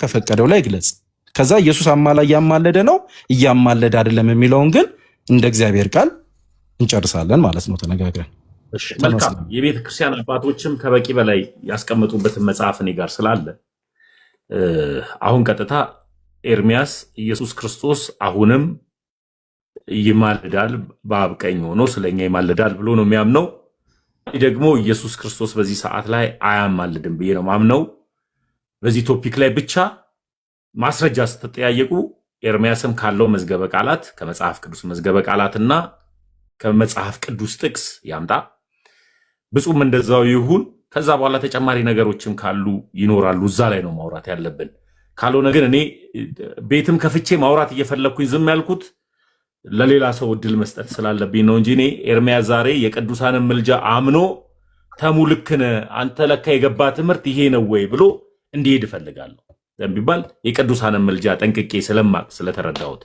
ከፈቀደው ላይ ግለጽ። ከዛ ኢየሱስ አማላይ ያማለደ ነው እያማለደ አይደለም የሚለውን ግን እንደ እግዚአብሔር ቃል እንጨርሳለን ማለት ነው ተነጋግረን። መልካም። የቤተ ክርስቲያን አባቶችም ከበቂ በላይ ያስቀመጡበትን መጽሐፍ እኔ ጋር ስላለ አሁን ቀጥታ ኤርሚያስ ኢየሱስ ክርስቶስ አሁንም ይማልዳል በአብ ቀኝ ሆኖ ስለኛ ይማልዳል ብሎ ነው የሚያምነው። ደግሞ ኢየሱስ ክርስቶስ በዚህ ሰዓት ላይ አያማልድም ብዬ ነው ማምነው። በዚህ ቶፒክ ላይ ብቻ ማስረጃ ስትጠያየቁ ኤርሚያስም ካለው መዝገበ ቃላት ከመጽሐፍ ቅዱስ መዝገበ ቃላትና ከመጽሐፍ ቅዱስ ጥቅስ ያምጣ፣ ብፁም እንደዛው ይሁን። ከዛ በኋላ ተጨማሪ ነገሮችም ካሉ ይኖራሉ፣ እዛ ላይ ነው ማውራት ያለብን። ካልሆነ ግን እኔ ቤትም ከፍቼ ማውራት እየፈለግኩኝ ዝም ያልኩት ለሌላ ሰው እድል መስጠት ስላለብኝ ነው እንጂ እኔ ኤርሚያስ ዛሬ የቅዱሳንን ምልጃ አምኖ ተሙ ልክ ነህ አንተ ለካ የገባ ትምህርት ይሄ ነው ወይ ብሎ እንዲሄድ እፈልጋለሁ ቢባል የቅዱሳንን ምልጃ ጠንቅቄ ስለማቅ ስለተረዳሁት።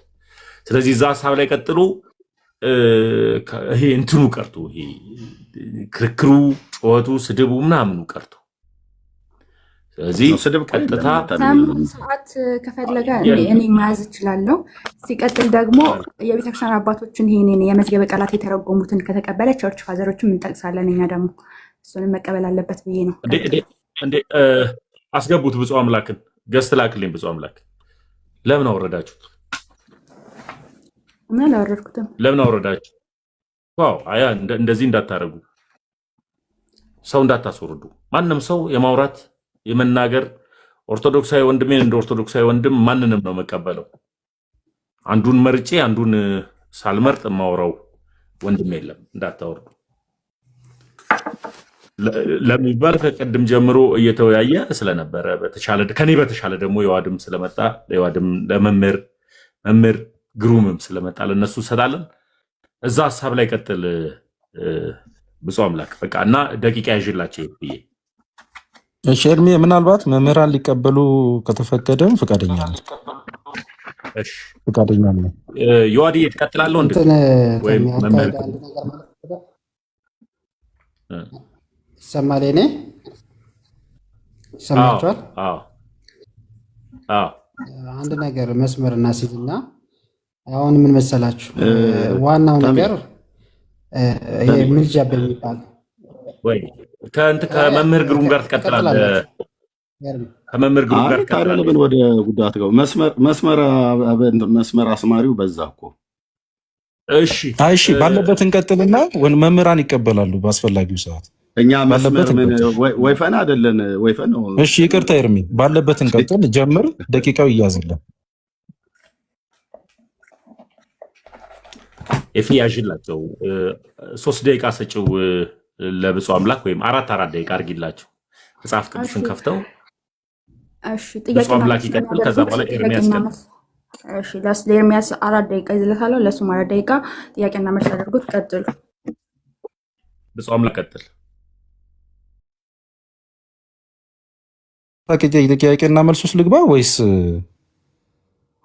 ስለዚህ እዛ ሀሳብ ላይ ቀጥሎ ይሄ እንትኑ ቀርቶ ይሄ ክርክሩ፣ ጩኸቱ፣ ስድቡ ምናምኑ ቀርቶ ስለዚህ ቀጥታ ሰዓት ከፈለገ እኔ መያዝ እችላለሁ። ሲቀጥል ደግሞ የቤተክርስቲያን አባቶችን ይሄን የመዝገበ ቃላት የተረጎሙትን ከተቀበለ ቸርች ፋዘሮችን እንጠቅሳለን። እኛ ደግሞ እሱንም መቀበል አለበት ብዬ ነው። አስገቡት። ብፁዕ አምላክን ገስት ላክልኝ። ብፁዕ አምላክ ለምን አወረዳችሁት? እና አላወረድኩትም። ለምን አወረዳችሁ? ዋው አያ እንደዚህ እንዳታረጉ፣ ሰው እንዳታስወርዱ። ማንም ሰው የማውራት የመናገር ኦርቶዶክሳዊ ወንድሜን እንደ ኦርቶዶክሳዊ ወንድም ማንንም ነው መቀበለው። አንዱን መርጬ አንዱን ሳልመርጥ የማወራው ወንድም የለም። እንዳታወርዱ ለሚባል ከቀድም ጀምሮ እየተወያየ ስለነበረ ከኔ በተሻለ ደግሞ የዋድም ስለመጣ ለመምህር ግሩምም ስለመጣ ለነሱ እንሰጣለን። እዛ ሀሳብ ላይ ቀጥል ብፁዕ አምላክ በቃ እና ደቂቃ ያዥላቸው ብዬ እሺ። ኤርሚ ምናልባት መምህራን ሊቀበሉ ከተፈቀደም ፈቃደኛ ነው። እሺ ፈቃደኛ ነው። የዋዲ ትቀጥላለህ እንዴ? ወይም መምህር ይሰማል? እኔ ይሰማችኋል? አንድ ነገር መስመር እናስይዝና አሁን ምን መሰላችሁ ዋናው ነገር ይሄ ምልጃ በሚባል ወይ ከመምህር ግሩም ጋር ትቀጥላለህ። ከመምህር ግሩም ጋር ትቀጥላለህ። ወደ ጉዳት ጋር መስመር አስማሪው በዛ እኮ። እሺ ባለበት እንቀጥልና መምህራን ይቀበላሉ በአስፈላጊው ሰዓት። እኛ መስመር ወይፈን አይደለን፣ ወይፈን ነው። እሺ ይቅርታ ኤርሚ፣ ባለበት እንቀጥል። ጀምር፣ ደቂቃው ይያዝልን። ኤፊ ያዥላቸው 3 ደቂቃ ሰጪው ለብፁዕ አምላክ ወይም 4 ደቂቃ አድርጊላቸው። መጽሐፍ ቅዱስን ከፍተው ብፁዕ አምላክ ይቀጥል። ከዛ በኋላ ኤርሚያስ ቀጥል። እሺ ለኤርሚያስ 4 ደቂቃ ይዘለታለሁ። ለሱም 4 ደቂቃ ጥያቄና መልስ አድርጉት። ቀጥሉ። ብፁዕ አምላክ ቀጥል። ጥያቄና መልስ ውስጥ ልግባ ወይስ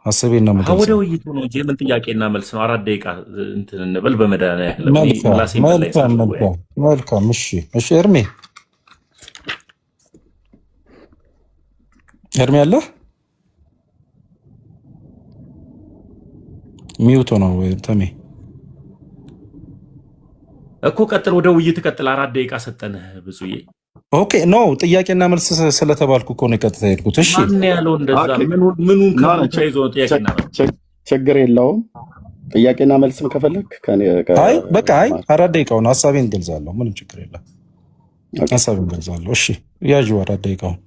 ሀሳቤና መልስ? ወደ ውይይቱ ነው እንጂ ምን ጥያቄና መልስ ነው? 4 ደቂቃ እንትን እንበል በመድኃኒዓለም። መልካም። እሺ ኤርሚ አለ ሚውቶ ነው ተሜ እኮ ቀጥል። ወደ ውይይት ቀጥል። 4 ደቂቃ ሰጠንህ ብፁዬ። ኦኬ ኖ ጥያቄና መልስ ስለተባልኩ እኮ ነው ቀጥታ ሄድኩት። እሺ ማን ያለው እንደዛ? ምኑን ከይዞ ጥያቄና መልስ? ችግር የለውም። ጥያቄና መልስም ከፈለክ አይ በቃ 4 ደቂቃውን ሀሳቤን ገልጻለሁ። ምንም ችግር የለም። ሀሳቤን ገልጻለሁ። እሺ ያዡ 4 ደቂቃውን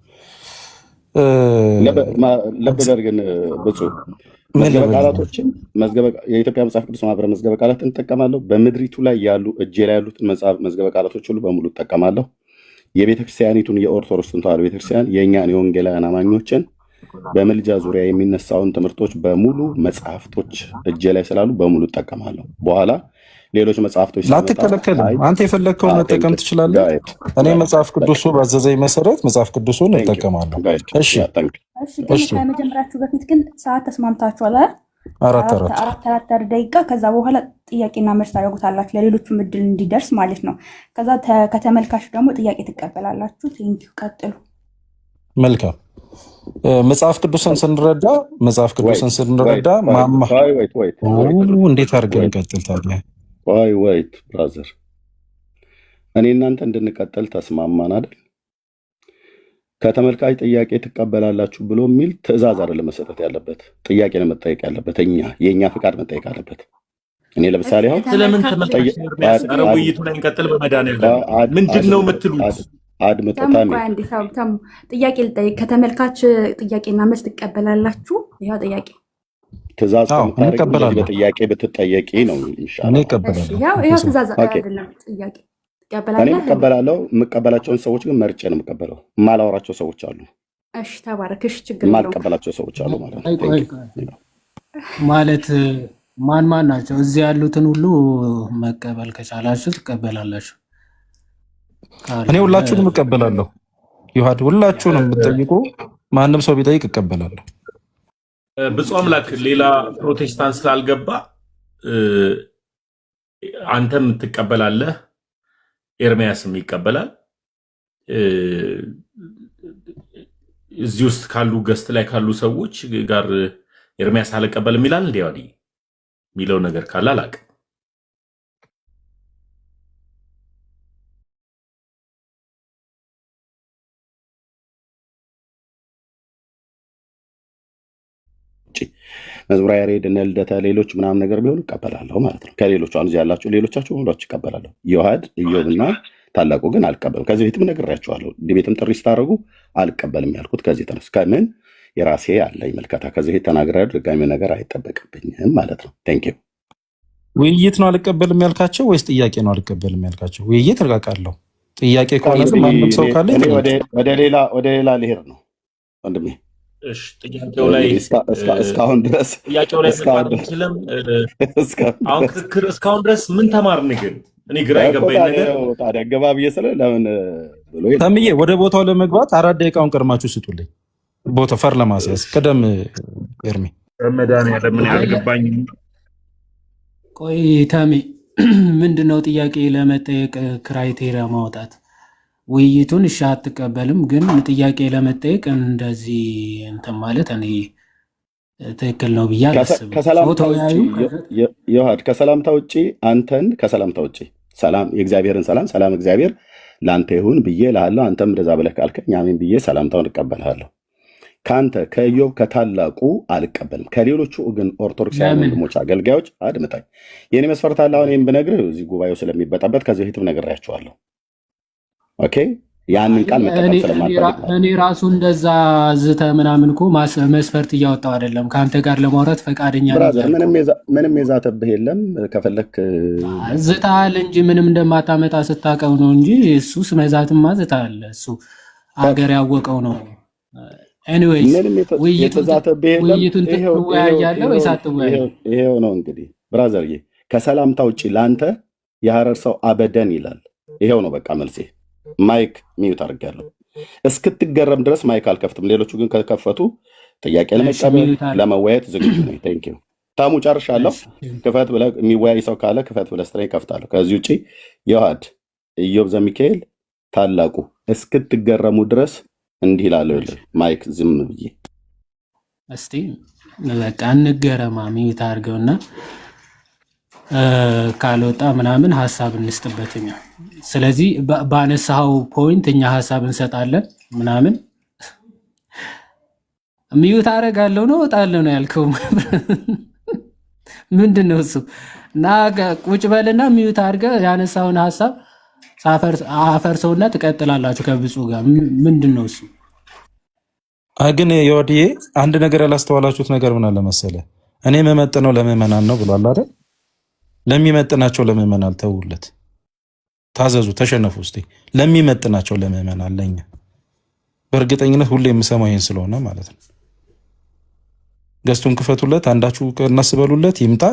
ለበደር ግን ብፁዕ መዝገበ ቃላቶችን የኢትዮጵያ መጽሐፍ ቅዱስ ማህበረ መዝገበ ቃላትን እጠቀማለሁ። በምድሪቱ ላይ ያሉ እጄ ላይ ያሉትን መዝገበ ቃላቶች ሁሉ በሙሉ እጠቀማለሁ። የቤተክርስቲያኒቱን የኦርቶዶክስ ተዋሕዶ ቤተክርስቲያን የእኛን የወንጌላውያን አማኞችን በምልጃ ዙሪያ የሚነሳውን ትምህርቶች በሙሉ መጽሐፍቶች እጄ ላይ ስላሉ በሙሉ እጠቀማለሁ። በኋላ ሌሎች መጽሐፍቶች አትከለከልም። አንተ የፈለግከውን መጠቀም ትችላለህ። እኔ መጽሐፍ ቅዱሱ ባዘዘኝ መሰረት መጽሐፍ ቅዱሱን እጠቀማለሁ። እሺ ከመጀመራችሁ በፊት ግን ሰዓት ተስማምታችኋል? 4 ደቂቃ። ከዛ በኋላ ጥያቄና መልስ ታደርጉታላችሁ ለሌሎቹም እድል እንዲደርስ ማለት ነው። ከዛ ከተመልካች ደግሞ ጥያቄ ትቀበላላችሁ። ቴንኪው። ቀጥሉ። መልካም መጽሐፍ ቅዱስን ስንረዳ ማማ እንዴት አድርገን እንቀጥል ታዲያ? ወይት ብራዘር፣ እኔ እናንተ እንድንቀጥል ተስማማን አይደል? ከተመልካች ጥያቄ ትቀበላላችሁ ብሎ የሚል ትዕዛዝ አይደለም መሰጠት ያለበት፣ ጥያቄ ነው መጠየቅ ያለበት። የእኛ ፍቃድ መጠየቅ አለበት። እኔ ለምሳሌ አሁን ስለምን ውይይቱ ላይ እንቀጥል በመድኃኒዓለም ምንድን ነው የምትሉት? አድምጡ። ተሙ ጥያቄ ልጠይቅ። ከተመልካች ጥያቄና መልስ ትቀበላላችሁ? ይኸው ጥያቄ ትእዛዝ ከምታደርግ በጥያቄ ብትጠየቂ ነው የሚሻለው። ይኸው ትእዛዝ አይደለም ጥያቄ። እኔ የምቀበላቸውን ሰዎች ግን መርጬ ነው የምቀበለው። የማላወራቸው ሰዎች አሉ። እሺ ተባረክ። እሺ ችግር የማልቀበላቸው ሰዎች አሉ ማለት ማን ናቸው? እዚህ ያሉትን ሁሉ መቀበል ከቻላችሁ ትቀበላላችሁ። እኔ ሁላችሁንም እቀበላለሁ። ይሁድ ሁላችሁንም የምትጠይቁ ማንም ሰው ቢጠይቅ እቀበላለሁ። ብፁዕ አምላክ ሌላ ፕሮቴስታንት ስላልገባ አንተም ትቀበላለህ፣ ኤርሚያስም ይቀበላል። እዚህ ውስጥ ካሉ ገስት ላይ ካሉ ሰዎች ጋር ኤርሚያስ አልቀበልም ይላል። እንዲያው የሚለው ነገር ካለ አላውቅም። መዝሙረ ያሬድ እነ ልደታ ሌሎች ምናምን ነገር ቢሆኑ እቀበላለሁ ማለት ነው። ከሌሎቹ አሁን እዚህ ያላችሁ ሌሎቻችሁ ሁላችሁ እቀበላለሁ። ዮሐድ ኢዮብና ታላቁ ግን አልቀበልም። ከዚህ በፊትም ነግሬያችኋለሁ። ዲቤትም ጥሪ ስታደርጉ አልቀበልም ያልኩት ከዚህ ተነሱ። ከምን የራሴ አለኝ መልከታ። ከዚህ በፊት ተናግሬያለሁ። ድጋሚ ነገር አይጠበቅብኝም ማለት ነው። ቴንክ ዩ። ውይይት ነው አልቀበልም ያልካቸው ወይስ ጥያቄ ነው አልቀበልም ያልካቸው? ውይይት እርቃቃለሁ። ጥያቄ ከሆነ ማንም ሰው ካለ ወደ ሌላ ልሄድ ነው ወንድሜ። ጥያቄው ላይ እስካሁን ድረስ አሁን ክርክር እስካሁን ድረስ ምን ተማርን? ግን እኔ ግራ የገባኝ ነገር ታዲያ ገባ ብዬ ስለ ለምን ብሎ ተምዬ ወደ ቦታው ለመግባት 4 ደቂቃውን ቀድማችሁ ስጡልኝ። ቦታው ፈር ለማስያዝ ቀደም ኤርሚ መድኃኒዓለም ምን ያልገባኝ። ቆይ ተሜ ምንድነው ጥያቄ ለመጠየቅ ክራይቴሪያ ማውጣት? ውይይቱን እሺ አትቀበልም፣ ግን ጥያቄ ለመጠየቅ እንደዚህ እንትን ማለት እኔ ትክክል ነው ብዬ አላስብም። ከሰላምታ ውጭ አንተን ከሰላምታ ውጭ ሰላም የእግዚአብሔርን ሰላም እግዚአብሔር ለአንተ ይሁን ብዬ እልሃለሁ። አንተም እንደዛ ብለህ ካልከኝ አሜን ብዬ ሰላምታውን እቀበልሃለሁ። ከአንተ ከኢዮብ ከታላቁ አልቀበልም። ከሌሎቹ ግን ኦርቶዶክሳውያን ወንድሞች አገልጋዮች አድምጠኝ። የኔ መስፈርት አለ። አሁን ይህን ብነግርህ እዚህ ጉባኤው ስለሚበጣበት ከዚህ በፊትም ነግሬያቸዋለሁ። ኦኬ ያንን ቃል መጠቀም ስለማልፈልግ እኔ ራሱ እንደዛ ዝተ ምናምን እኮ መስፈርት እያወጣው አይደለም። ከአንተ ጋር ለማውራት ፈቃደኛ ምንም የዛተብህ የለም። ከፈለክ ዝታል እንጂ ምንም እንደማታመጣ ስታቀው ነው እንጂ እሱስ መዛትማ ዝታል። እሱ አገር ያወቀው ነው። ኤኒዌይስ ውይይቱን ትወያያለህ ወይስ አትወያይም? ይሄው ነው እንግዲህ ብራዘርዬ። ከሰላምታ ውጭ ለአንተ የሐረር ሰው አበደን ይላል። ይሄው ነው በቃ መልሴ። ማይክ ሚዩት አድርጋለሁ። እስክትገረም ድረስ ማይክ አልከፍትም። ሌሎቹ ግን ከከፈቱ ጥያቄ ለመቀበል ለመወያየት ዝግጁ ነኝ። ቴንክ ዩ ታሙ ጨርሻለሁ። ክፈት ብለህ የሚወያይ ሰው ካለ ክፈት ብለህ ስትለኝ ከፍታለሁ። ከዚህ ውጭ ዮሐድ ኢዮብ ዘሚካኤል ታላቁ እስክትገረሙ ድረስ እንዲህ እላለሁ። ማይክ ዝም ብዬ እስቲ በቃ እንገረማ። ሚዩት አድርገውና ካልወጣ ምናምን ሀሳብ እንስጥበትኛ። ስለዚህ ባነሳው ፖይንት እኛ ሀሳብ እንሰጣለን ምናምን። ሚዩት አደርጋለሁ ነው እወጣለሁ ነው ያልከው? ምንድን ነው እሱ? እና ቁጭ በልና ሚዩት አድርገህ ያነሳውን ሀሳብ አፈርሰውና ትቀጥላላችሁ ከብፁዕ ጋር። ምንድን ነው እሱ? ግን የወዲዬ አንድ ነገር ያላስተዋላችሁት ነገር ምን አለ መሰለህ? እኔ የምመጥነው ለምዕመናን ነው ብሏል አይደል? ለሚመጥናቸው ለምዕመናን ተውለት፣ ታዘዙ፣ ተሸነፉ። እስቲ ለሚመጥናቸው ለምዕመናን ለኛ በእርግጠኝነት ሁሌ የምሰማው ይሄን ስለሆነ ማለት ነው። ገስቱን ክፈቱለት፣ አንዳችሁ እናስበሉለት፣ ይምጣ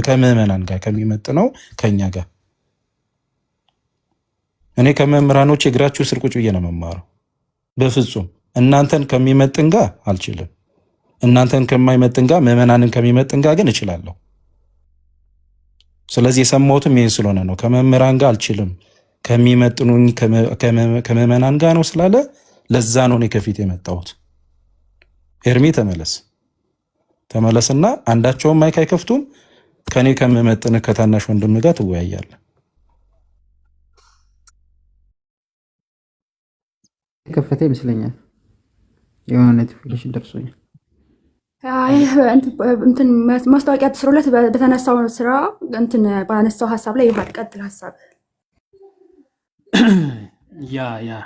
ከምዕመናን ጋር ከሚመጥነው ከኛ ጋር። እኔ ከመምህራኖች እግራችሁ ስር ቁጭ ብዬ ነው መማረው። በፍጹም እናንተን ከሚመጥን ጋር አልችልም። እናንተን ከማይመጥን ጋር ምዕመናንን ከሚመጥን ጋር ግን እችላለሁ። ስለዚህ የሰማሁትም ይህን ስለሆነ ነው። ከመምህራን ጋር አልችልም፣ ከሚመጥኑኝ ከምዕመናን ጋር ነው ስላለ ለዛ ነው እኔ ከፊት የመጣሁት። ኤርሚ ተመለስና አንዳቸውም ማይክ አይከፍቱም። ከኔ ከምመጥን ከታናሽ ወንድም ጋር ትወያያለህ። ከፈተ ይመስለኛል። የሆነ ኖቲፊኬሽን ደርሶኛል። እንትን ማስታወቂያ ተስሮለት በተነሳው ስራ እንትን ባነሳው ሀሳብ ላይ ይባል ቀጥል ሀሳብ ያ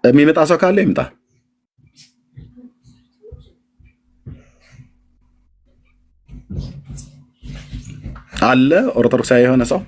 የሚመጣ ሰው ካለ ይምጣ። አለ ኦርቶዶክሳዊ የሆነ ሰው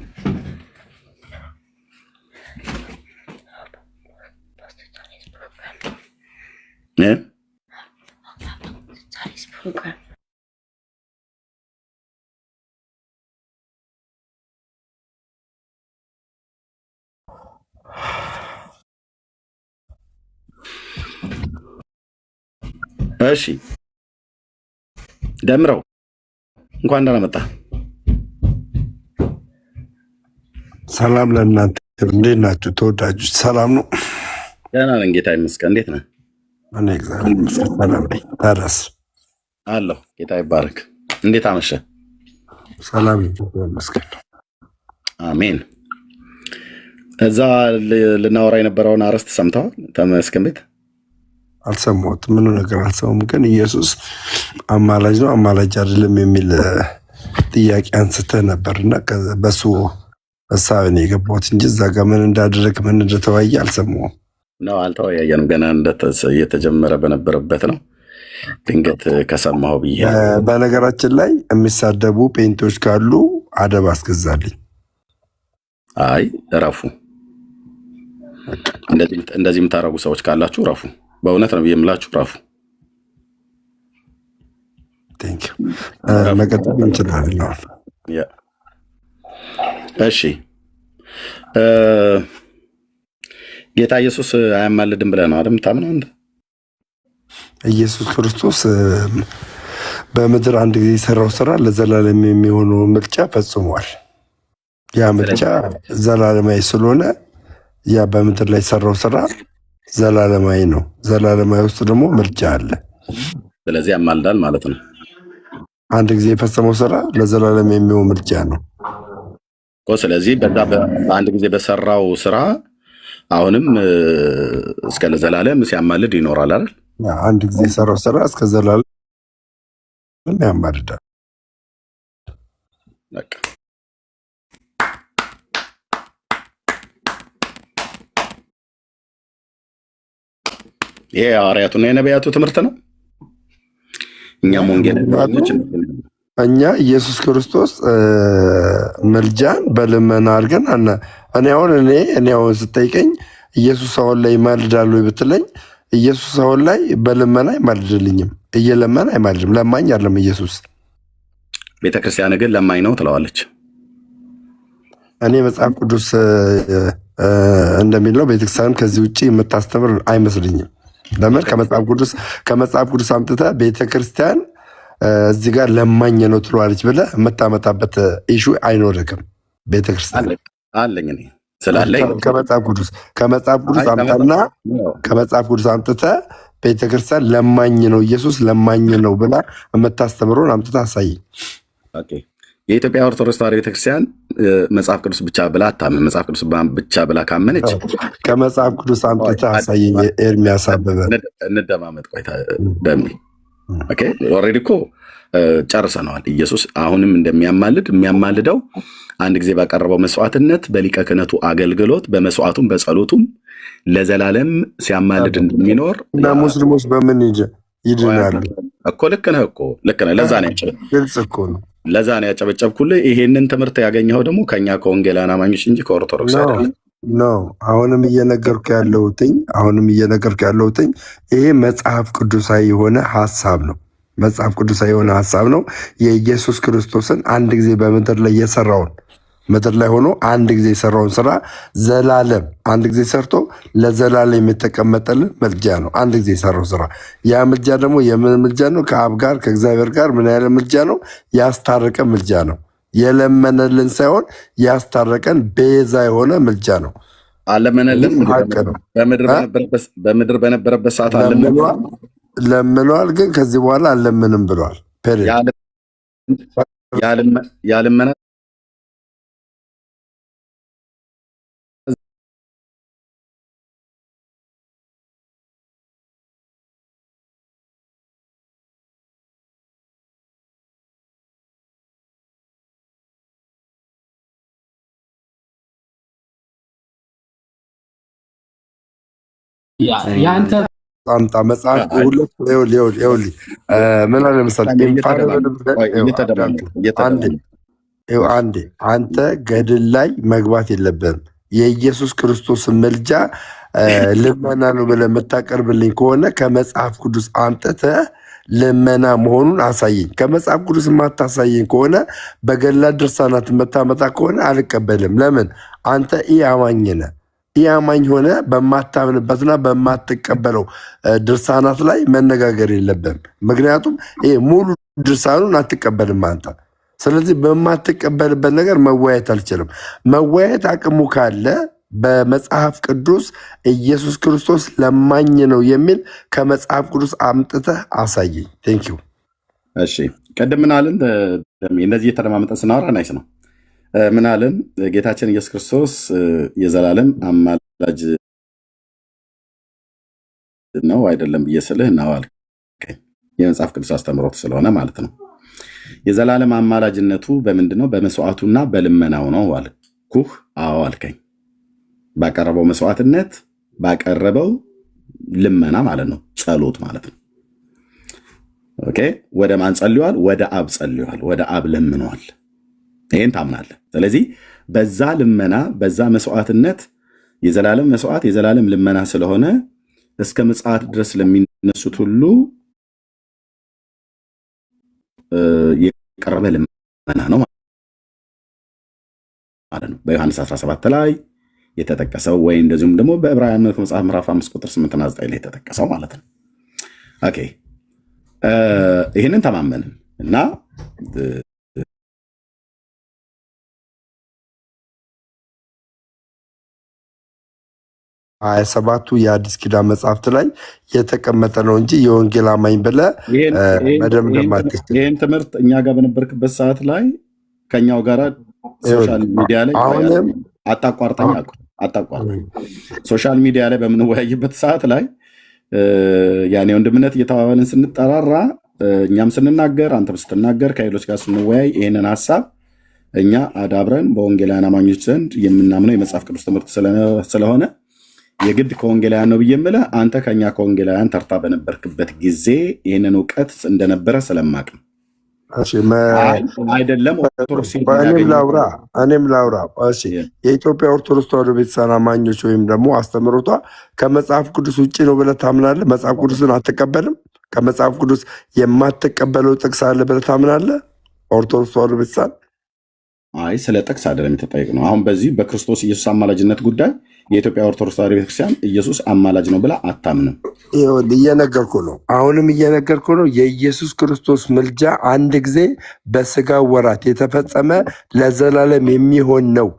እሺ፣ ደምረው እንኳን ደህና መጣ። ሰላም ለእናንተ። እንዴት ናችሁ ተወዳጆች? ሰላም ነው? ደህና ነን ጌታ ይመስገን። እንዴት ነህ? እኔ እግዚአብሔር ይመስገን ሰላም ነኝ። ታዲያስ? አለሁ ጌታ ይባረክ። እንዴት አመሸ? ሰላም ይመስገን። አሜን። እዛ ልናወራ የነበረውን አርዕስት ሰምተዋል? ተመስገን ቤት አልሰማሁትም። ምኑ ነገር አልሰማሁም። ግን ኢየሱስ አማላጅ ነው አማላጅ አይደለም የሚል ጥያቄ አንስተህ ነበርና በሱ ሀሳብ ነው የገባሁት እንጂ እዛ ጋር ምን እንዳደረግ ምን እንደተወያየ አልሰማሁም። ነው አልተወያየንም። ገና እየተጀመረ በነበረበት ነው ድንገት ከሰማሁ ብዬ። በነገራችን ላይ የሚሳደቡ ጴንቶች ካሉ አደብ አስገዛልኝ። አይ እረፉ። እንደዚህ የምታረጉ ሰዎች ካላችሁ እረፉ። በእውነት ነው የምላችሁ እረፉ። መቀጠል እንችላለን። እሺ፣ ጌታ ኢየሱስ አያማልድም ብለህ ነው አይደል የምታምነው አንተ? ኢየሱስ ክርስቶስ በምድር አንድ ጊዜ የሰራው ስራ ለዘላለም የሚሆነው ምርጫ ፈጽሟል። ያ ምርጫ ዘላለማዊ ስለሆነ ያ በምድር ላይ የሰራው ስራ ዘላለማዊ ነው። ዘላለማዊ ውስጥ ደግሞ ምርጫ አለ። ስለዚህ ያማልዳል ማለት ነው። አንድ ጊዜ የፈጸመው ስራ ለዘላለም የሚሆን ምርጫ ነው። ስለዚህ በአንድ ጊዜ በሰራው ስራ አሁንም እስከ ለዘላለም ሲያማልድ ይኖራል አይደል? አንድ ጊዜ የሰራው ስራ እስከ ዘላለም ያማልዳል። ይሄ የሐዋርያቱና የነቢያቱ ትምህርት ነው። እኛም ወንጌላውያኖች እኛ ኢየሱስ ክርስቶስ መልጃን በልመና አድርገን እኔ አሁን ስጠይቀኝ ኢየሱስ አሁን ላይ ይማልዳሉ ብትለኝ ኢየሱስ አሁን ላይ በልመና አይማልድልኝም። እየለመና አይማልድም። ለማኝ አይደለም ኢየሱስ። ቤተክርስቲያን ግን ለማኝ ነው ትለዋለች። እኔ መጽሐፍ ቅዱስ እንደሚለው ቤተክርስቲያን ከዚህ ውጭ የምታስተምር አይመስልኝም። ለምን ከመጽሐፍ ቅዱስ አምጥተህ ቤተክርስቲያን እዚህ ጋር ለማኝ ነው ትለዋለች ብለህ የምታመጣበት ኢሹ አይኖርክም። ቤተክርስቲያን አለኝ እኔ ስላለኝ ከመጽሐፍ ቅዱስ አምጥተህ ቤተክርስቲያን ለማኝ ነው ኢየሱስ ለማኝ ነው ብላ የምታስተምረውን አምጥተህ አሳየኝ። የኢትዮጵያ ኦርቶዶክስ ተዋሕዶ ቤተክርስቲያን መጽሐፍ ቅዱስ ብቻ ብላ አታምን። መጽሐፍ ቅዱስ ብቻ ብላ ካመነች ከመጽሐፍ ቅዱስ አምጥተህ አሳየኝ። ኤርሚያስ አበበ እንደማመጥ ቆይታ ደሚ ኦልሬዲ እኮ ጨርሰነዋል። ኢየሱስ አሁንም የሚያማልደው አንድ ጊዜ ባቀረበው መስዋዕትነት በሊቀ ክህነቱ አገልግሎት በመስዋዕቱም በጸሎቱም ለዘላለም ሲያማልድ እንደሚኖር እና ሙስሊሞች በምን ይድናሉ እኮ? ልክ ነህ እኮ ልክ ነህ። ግልጽ እኮ ነው። ለዛ ነው ያጨበጨብኩልህ። ይሄንን ትምህርት ያገኘኸው ደግሞ ከኛ ከወንጌላውያን አማኞች እንጂ ከኦርቶዶክስ አይደለም። ነው አሁንም እየነገርኩ ያለሁትኝ ይሄ መጽሐፍ ቅዱሳዊ የሆነ ሀሳብ ነው። መጽሐፍ ቅዱሳዊ የሆነ ሀሳብ ነው። የኢየሱስ ክርስቶስን አንድ ጊዜ በምድር ላይ የሰራውን ምድር ላይ ሆኖ አንድ ጊዜ የሰራውን ስራ ዘላለም አንድ ጊዜ ሰርቶ ለዘላለም የተቀመጠልን ምልጃ ነው። አንድ ጊዜ የሰራው ስራ ያ ምልጃ ደግሞ የምን ምልጃ ነው? ከአብ ጋር ከእግዚአብሔር ጋር ምን ያለ ምልጃ ነው? ያስታረቀን ምልጃ ነው። የለመነልን ሳይሆን ያስታረቀን ቤዛ የሆነ ምልጃ ነው። አለመነልን። ሀቅ ነው። በምድር በነበረበት ሰዓት ለምኗል፣ ግን ከዚህ በኋላ አለምንም ብሏል። ያልመነ ያንተ አምጣ መጽሐፍ ሁለት ምን አለ መሰለህ አንዴ አንተ ገድል ላይ መግባት የለብህም። የኢየሱስ ክርስቶስ ምልጃ ልመና ነው ብለህ የምታቀርብልኝ ከሆነ ከመጽሐፍ ቅዱስ አምጥተህ ልመና መሆኑን አሳየኝ። ከመጽሐፍ ቅዱስ የማታሳየኝ ከሆነ በገድላት ድርሳናት የምታመጣ ከሆነ አልቀበልም። ለምን? አንተ ኢአማኝ ነህ። ኢአማኝ ሆነ በማታምንበትና በማትቀበለው ድርሳናት ላይ መነጋገር የለብህም። ምክንያቱም ሙሉ ድርሳኑን አትቀበልም አንተ። ስለዚህ በማትቀበልበት ነገር መወያየት አልችልም። መወያየት አቅሙ ካለ በመጽሐፍ ቅዱስ ኢየሱስ ክርስቶስ ለማኝ ነው የሚል ከመጽሐፍ ቅዱስ አምጥተህ አሳየኝ። ቴንኪዩ። እሺ፣ ቅድም ምናልን እንደዚህ የተለማመጠን ስናወራ ናይስ ነው። ምናልን ጌታችን ኢየሱስ ክርስቶስ የዘላለም አማላጅ ነው አይደለም ብዬ ስልህ ነው አልከኝ። የመጽሐፍ ቅዱስ አስተምሮት ስለሆነ ማለት ነው። የዘላለም አማላጅነቱ በምንድን ነው? በመስዋዕቱና በልመናው ነው አልኩህ። አዎ አልከኝ። ባቀረበው መስዋዕትነት ባቀረበው ልመና ማለት ነው፣ ጸሎት ማለት ነው። ኦኬ። ወደ ማን ጸልዋል? ወደ አብ ጸልዋል። ወደ አብ ለምኗል። ይህን ታምናለህ። ስለዚህ በዛ ልመና በዛ መስዋዕትነት የዘላለም መስዋዕት የዘላለም ልመና ስለሆነ እስከ ምጽአት ድረስ ለሚነሱት ሁሉ የቀረበ ልመና ነው ማለት ነው። በዮሐንስ 17 ላይ የተጠቀሰው ወይ እንደዚሁም ደግሞ በዕብራውያን መጽሐፍ ምዕራፍ 5 ቁጥር 8 እና 9 ላይ የተጠቀሰው ማለት ነው። ኦኬ ይህንን ተማመንን እና 27ቱ የአዲስ ኪዳን መጽሐፍት ላይ የተቀመጠ ነው እንጂ የወንጌል አማኝ ብለህ መደምደም አትችልም። ይህን ትምህርት እኛ ጋር በነበርክበት ሰዓት ላይ ከኛው ጋር ሶሻል ሚዲያ ላይ አታቋርጠኝ። ሶሻል ሚዲያ ላይ በምንወያይበት ሰዓት ላይ ያኔ ወንድምነት እየተባባልን ስንጠራራ እኛም ስንናገር አንተም ስትናገር ከሌሎች ጋር ስንወያይ ይህንን ሀሳብ እኛ አዳብረን በወንጌላውያን አማኞች ዘንድ የምናምነው የመጽሐፍ ቅዱስ ትምህርት ስለሆነ የግድ ከወንጌላውያን ነው ብዬ የምልህ አንተ ከኛ ከወንጌላውያን ተርታ በነበርክበት ጊዜ ይህንን እውቀት እንደነበረ ስለማቅ ነው። አይደለም እኔም ላውራ። የኢትዮጵያ ኦርቶዶክስ ተዋሕዶ ቤተክርስቲያን አማኞች ወይም ደግሞ አስተምህሮቷ ከመጽሐፍ ቅዱስ ውጭ ነው ብለህ ታምናለህ? መጽሐፍ ቅዱስን አትቀበልም? ከመጽሐፍ ቅዱስ የማትቀበለው ጥቅስ አለ ብለህ ታምናለህ? ኦርቶዶክስ ተዋሕዶ ቤተክርስቲያን አይ ስለ ጥቅስ አይደለም የተጠየቅ ነው። አሁን በዚህ በክርስቶስ ኢየሱስ አማላጅነት ጉዳይ የኢትዮጵያ ኦርቶዶክስ ተዋሕዶ ቤተክርስቲያን ኢየሱስ አማላጅ ነው ብላ አታምንም። እየነገርኩ ነው። አሁንም እየነገርኩ ነው። የኢየሱስ ክርስቶስ ምልጃ አንድ ጊዜ በስጋ ወራት የተፈጸመ ለዘላለም የሚሆን ነው።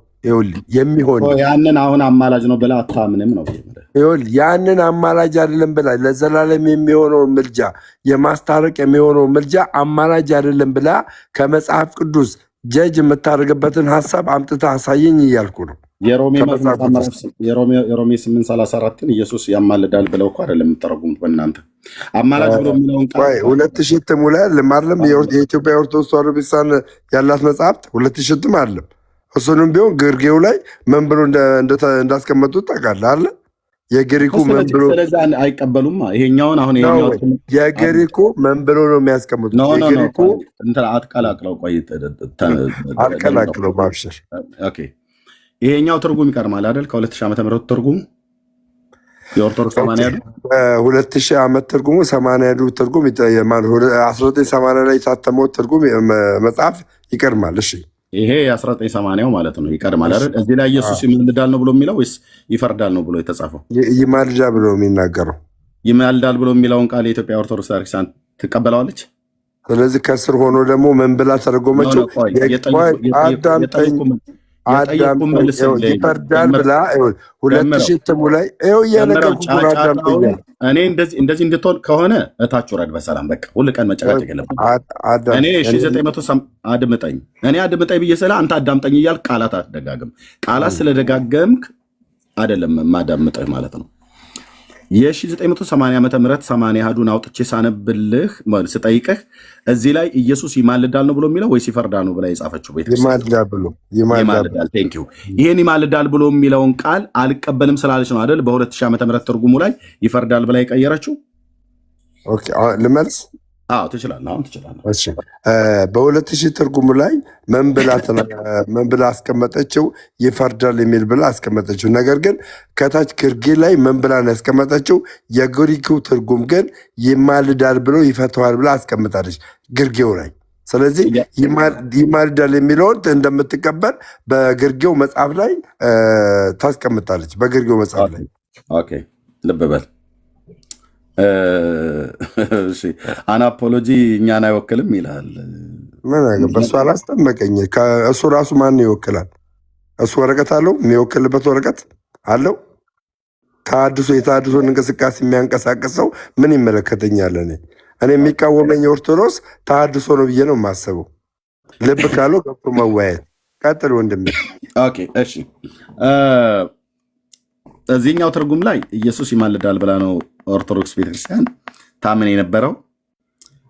የሚሆን ያንን አሁን አማላጅ ነው ብላ አታምንም ነው። ያንን አማላጅ አይደለም ብላ ለዘላለም የሚሆነው ምልጃ የማስታረቅ የሚሆነው ምልጃ አማላጅ አይደለም ብላ ከመጽሐፍ ቅዱስ ጀጅ የምታደርግበትን ሀሳብ አምጥታ አሳየኝ እያልኩ ነው። የሮሜ 8:34 ኢየሱስ ያማልዳል ብለው እኮ አይደለም የምትተረጉሙት በእናንተ አማላጅ ብሎ የሚለውን ቃል 2000 እትሙ ላይ አይደለም የኢትዮጵያ ኦርቶዶክስ ተዋሕዶ ቤተክርስቲያን ያላት መጽሐፍት 2000 እትም አይደለም። እሱንም ቢሆን ግርጌው ላይ ምን ብሎ እንዳስቀመጡት ታውቃለህ አለ የግሪኩ ምን ብሎ አይቀበሉም። ይሄኛውን አሁን የግሪኩ ምን ብሎ ነው የሚያስቀምጡት? የግሪኩ አትቀላቅለው፣ ቆይ አልቀላቅለው ማብሸር። ኦኬ ይሄኛው ትርጉም ይቀርማል አይደል? ከ2000 ዓመተ ምህረት ትርጉሙ የኦርቶዶክስ 2000 ዓመት ትርጉሙ 80 ትርጉም 1980 ላይ የታተመው ትርጉም መጽሐፍ ይቀርማል። እሺ ይሄ የ1980 ማለት ነው ይቀድማል አይደል? እዚህ ላይ ኢየሱስ ይማልዳል ነው ብሎ የሚለው ወይስ ይፈርዳል ነው ብሎ የተጻፈው? ይማልዳል ብሎ የሚናገረው ይማልዳል ብሎ የሚለውን ቃል የኢትዮጵያ ኦርቶዶክስ ቤተክርስቲያን ትቀበለዋለች። ስለዚህ ከስር ሆኖ ደግሞ ምን ብላ ተረጎመችው? የጠየቁ መልስልኝ። ይፈርዳል ብላ 2000 እትሙ ላይ ይኸው እየነገርኩህ ነው። አዳምጠኛል። እኔ እንደዚህ እንድትሆን ከሆነ እታች ውረድ በሰላም በቃ። ሁል ቀን መጨቃጨቅ የለብህም። እኔ 1900 አድምጠኝ፣ እኔ አድምጠኝ ብዬ ስለ አንተ አዳምጠኝ እያልክ ቃላት አትደጋግም። ቃላት ስለደጋገምክ አይደለም ማዳምጠህ ማለት ነው። የ1980 ዓመተ ምህረት 80 አሃዱን አውጥቼ ሳነብልህ ስጠይቅህ እዚህ ላይ ኢየሱስ ይማልዳል ነው ብሎ የሚለው ወይስ ይፈርዳል ነው ብላ የጻፈችው ቤተክርስቲያን? ይማልዳል። ቴንክ ዩ። ይሄን ይማልዳል ብሎ የሚለውን ቃል አልቀበልም ስላለች ነው አይደል በ2000 ዓመተ ምህረት ትርጉሙ ላይ ይፈርዳል ብላ የቀየረችው። ኦኬ ልመልስ? አዎ ትችላለህ። አሁን ትችላለህ። እሺ በ2000 ትርጉሙ ላይ ምን ብላ አስቀመጠችው? ይፈርዳል የሚል ብላ አስቀመጠችው። ነገር ግን ከታች ግርጌ ላይ ምን ብላ ነው ያስቀመጠችው? የግሪኩ ትርጉም ግን ይማልዳል ብሎ ይፈተዋል ብላ አስቀምጣለች ግርጌው ላይ። ስለዚህ ይማልዳል የሚለውን እንደምትቀበል በግርጌው መጽሐፍ ላይ ታስቀምጣለች። በግርጌው መጽሐፍ ላይ ኦኬ ልብ በል። አናፖሎጂ እኛን አይወክልም ይላል። በእሱ አላስጠመቀኝ። እሱ ራሱ ማን ይወክላል? እሱ ወረቀት አለው፣ የሚወክልበት ወረቀት አለው። የተሃድሶን እንቅስቃሴ የሚያንቀሳቅሰው ምን ይመለከተኛል? እኔ የሚቃወመኝ ኦርቶዶክስ ተሃድሶ ነው ብዬ ነው የማስበው። ልብ ካለው ገብቶ መወያየት። ቀጥል ወንድሜ። ኦኬ እሺ። እዚህኛው ትርጉም ላይ ኢየሱስ ይማልዳል ብላ ነው ኦርቶዶክስ ቤተክርስቲያን ታምን የነበረው።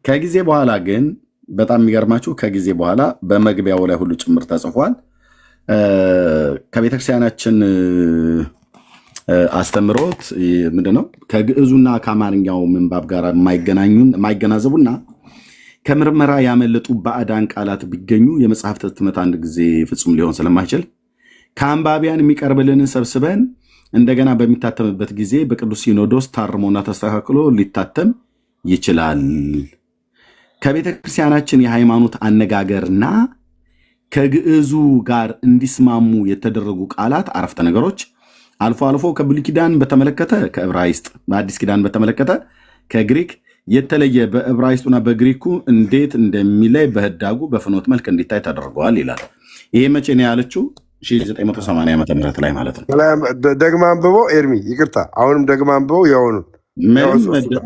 ከጊዜ በኋላ ግን በጣም የሚገርማችሁ ከጊዜ በኋላ በመግቢያው ላይ ሁሉ ጭምር ተጽፏል። ከቤተክርስቲያናችን አስተምሮት ምንድነው? ከግዕዙና ከአማርኛው ምንባብ ጋር የማይገናዘቡና ከምርመራ ያመለጡ ባዕዳን ቃላት ቢገኙ የመጽሐፍት ህትመት አንድ ጊዜ ፍጹም ሊሆን ስለማይችል ከአንባቢያን የሚቀርብልንን ሰብስበን እንደገና በሚታተምበት ጊዜ በቅዱስ ሲኖዶስ ታርሞና ተስተካክሎ ሊታተም ይችላል። ከቤተ ክርስቲያናችን የሃይማኖት አነጋገርና ከግዕዙ ጋር እንዲስማሙ የተደረጉ ቃላት፣ አረፍተ ነገሮች አልፎ አልፎ ከብሉይ ኪዳን በተመለከተ ከዕብራይስጥ፣ በአዲስ ኪዳን በተመለከተ ከግሪክ የተለየ በዕብራይስጡና በግሪኩ እንዴት እንደሚለይ በህዳጉ በፍኖት መልክ እንዲታይ ተደርገዋል ይላል። ይሄ መቼ ነው ያለችው? 1980 ዓመተ ምህረት ላይ ማለት ነው። ደግማ አንብበው ኤርሚ፣ ይቅርታ አሁንም ደግማ አንብበው። የሆኑን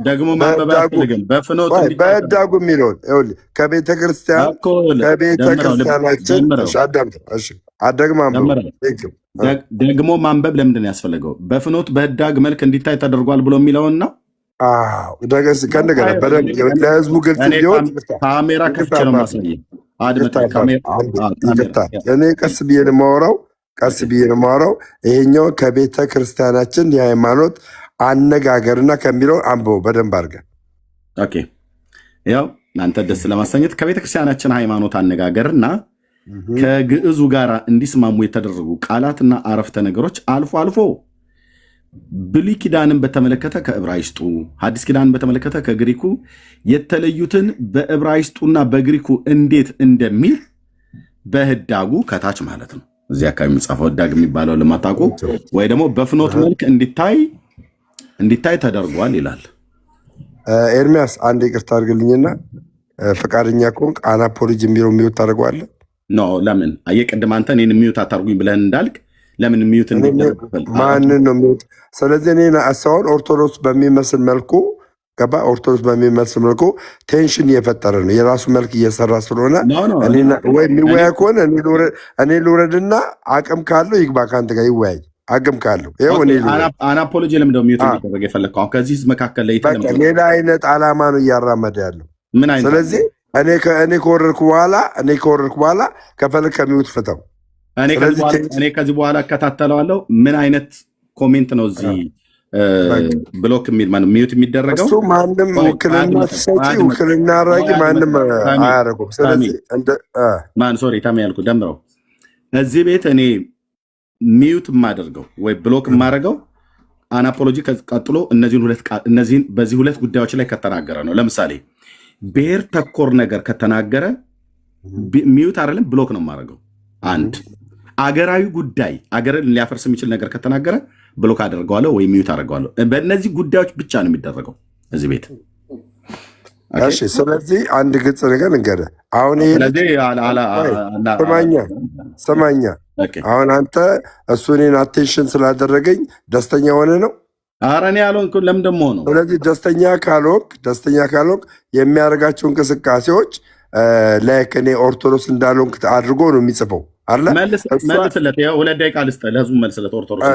ደግሞ ማንበብ አያስፈልግም። በፍኖት በህዳጉ የሚለውን ከቤተክርስቲያናችን ደግማ አንብበው። ደግሞ ማንበብ ለምንድን ነው ያስፈለገው? በፍኖት በህዳግ መልክ እንዲታይ ተደርጓል ብሎ የሚለውን ነው። ከእንደገና ለህዝቡ ግልጽ እንዲሆን ካሜራ ከፍቼ ነው ማሳየው። እኔ ቀስ ብዬ ነው የማወራው። ይሄኛው ከቤተ ክርስቲያናችን የሃይማኖት አነጋገርና ከሚለው አንብበው በደንብ አድርገን። ኦኬ ያው እናንተ ደስ ለማሰኘት ከቤተ ክርስቲያናችን ሃይማኖት አነጋገርና ከግዕዙ ጋር እንዲስማሙ የተደረጉ ቃላትና አረፍተ ነገሮች አልፎ አልፎ ብሉይ ኪዳንን በተመለከተ ከዕብራይስጡ፣ ሐዲስ ኪዳንን በተመለከተ ከግሪኩ የተለዩትን በዕብራይስጡና በግሪኩ እንዴት እንደሚል በህዳጉ ከታች ማለት ነው። እዚህ አካባቢ የሚጻፈው ህዳግ የሚባለው ለማታውቁ ወይ ደግሞ በፍኖት መልክ እንዲታይ ተደርጓል ይላል። ኤርሚያስ አንድ ይቅርታ አድርግልኝና ፈቃደኛ ከሆንክ አናፖሎጂ የሚለው ሚዩት ታደርገዋለህ? ኖ ለምን አየቅድም አንተ እኔን ሚዩት አታርጉኝ ብለህ እንዳልክ ለምን ሚዩት ማንን ነው ሚዩት? ስለዚህ እኔ አሳውን ኦርቶዶክስ በሚመስል መልኩ ገባ። ኦርቶዶክስ በሚመስል መልኩ ቴንሽን እየፈጠረ ነው። የራሱ መልክ እየሰራ ስለሆነ ወይ የሚወያይ ከሆነ እኔ ልውረድና አቅም ካለው ይግባ ከአንተ ጋር ይወያይ። አቅም ካለው አናፖሎጂ ለምንድነው ሚዩት የሚደረግ የፈለግከው? ከዚህ መካከል ላይ ሌላ አይነት ዓላማ ነው እያራመደ ያለው። ስለዚህ እኔ ከወረድኩ በኋላ ከፈለግ ከሚዩት ፍተው። እኔ ከዚህ በኋላ እከታተለዋለሁ። ምን አይነት ኮሜንት ነው እዚህ ብሎክ ሚዩት የሚደረገው? እሱ ማንም ውክልና ሰጪ ውክልና አድራጊ ማንም አያደርጉም። ስለዚህ ሶሪ ታሚ ያልኩ ደምረው እዚህ ቤት እኔ ሚዩት የማደርገው ወይ ብሎክ የማደርገው አናፖሎጂ ቀጥሎ እነዚህን በዚህ ሁለት ጉዳዮች ላይ ከተናገረ ነው። ለምሳሌ ብሔር ተኮር ነገር ከተናገረ ሚዩት አይደለም ብሎክ ነው የማደርገው። አንድ አገራዊ ጉዳይ አገርን ሊያፈርስ የሚችል ነገር ከተናገረ ብሎክ አደርገዋለሁ ወይ ሚዩት አደርገዋለሁ። በእነዚህ ጉዳዮች ብቻ ነው የሚደረገው እዚህ ቤት። እሺ። ስለዚህ አንድ ግልጽ ነገር እንገደ አሁን ይሄ ስማኛ፣ አሁን አንተ እሱ እኔን አቴንሽን ስላደረገኝ ደስተኛ ሆነ ነው? ኧረ እኔ ያልሆንኩ ለምን ደሞ ነው? ስለዚህ ደስተኛ ካልሆንክ የሚያደርጋቸው እንቅስቃሴዎች ላይክ እኔ ኦርቶዶክስ እንዳልሆንክ አድርጎ ነው የሚጽፈው አለ። መልስለት፣ 2 ደቂቃ ልስጥህ፣ ለህዝቡ መልስለት። ኦርቶዶክስ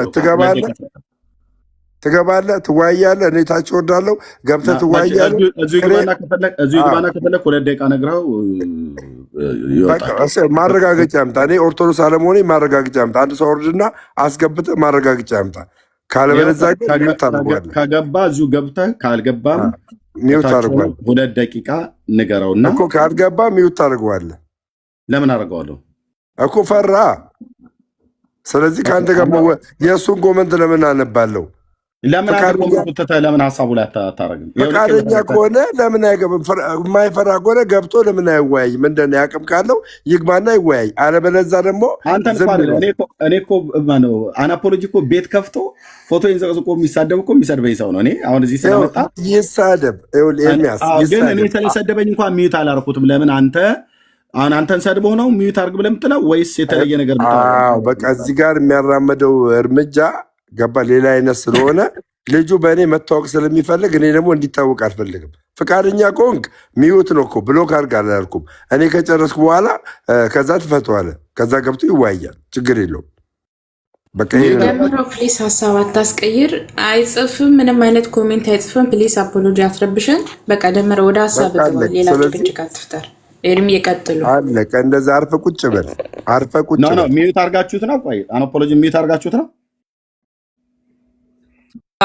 ትገባለህ፣ ትወያያለህ። እኔ ታች ወዳለው ገብተህ ትወያያለህ። እዚሁ ግባና ከፈለግ 2 ደቂቃ ነግረው ማረጋገጫ ያምጣ። እኔ ኦርቶዶክስ አለመሆኔ ማረጋገጫ ያምጣ። አንድ ሰው ወርድና አስገብተህ ማረጋገጫ ያምጣ። ካለበለዚያ ግን ታደርጓለህ። ከገባ እዚሁ ገብተህ፣ ካልገባም ሚውት ታደርጓለህ። 2 ደቂቃ ንገረውና እኮ ካልገባ ሚውት ታደርገዋለህ። ለምን አደርገዋለሁ እኮ ፈራ። ስለዚህ ከአንተ ጋር የእሱን ኮመንት ለምን አነባለሁ? ለምን ሀሳቡ ላይ አታረግም? ፈቃደኛ ከሆነ ለምን አይገባም? የማይፈራ ከሆነ ገብቶ ለምን አይወያይም? እንደኔ አቅም ካለው ይግባና ይወያይ። አለበለዚያ ደግሞ እኔ እኮ አናፖሎጂ እኮ ቤት ከፍቶ ፎቶ ዘቅዝቆ የሚሳደብ እኮ የሚሰድበኝ ሰው ነው። እኔ አሁን እዚህ ስለመጣ ይሳደብ፣ ግን እኔ ስለሰደበኝ እንኳን ሚዩት አላረኩትም። ለምን አንተን ሰድቦ ነው ሚዩት አርግ ብለህ የምትለው ወይስ የተለየ ነገር? በቃ እዚህ ጋር የሚያራመደው እርምጃ ገባ ሌላ አይነት ስለሆነ ልጁ በእኔ መታወቅ ስለሚፈልግ እኔ ደግሞ እንዲታወቅ አልፈልግም። ፈቃደኛ ከሆንክ ሚዩት ነው እኮ ብሎክ አድርግ አላልኩም። እኔ ከጨረስኩ በኋላ ከዛ ትፈተዋለህ። ከዛ ገብቶ ይወያያል። ችግር የለውም። ደምረው ፕሊስ ሀሳብ አታስቀይር። አይጽፍም፣ ምንም አይነት ኮሜንት አይጽፍም። ፕሊስ አፖሎጂ አትረብሽን። በቃ ደምረው ወደ ሀሳብ ግባ። ሌላ ጭቅጭቅ አትፍጠር። ኤርሚ ይቀጥሉ። አለቀ። እንደዛ አርፈ ቁጭ በል። አርፈ ቁጭ በል። ሚዩት አድርጋችሁት ነው? ቆይ አፖሎጂ ሚዩት አድርጋችሁት ነው?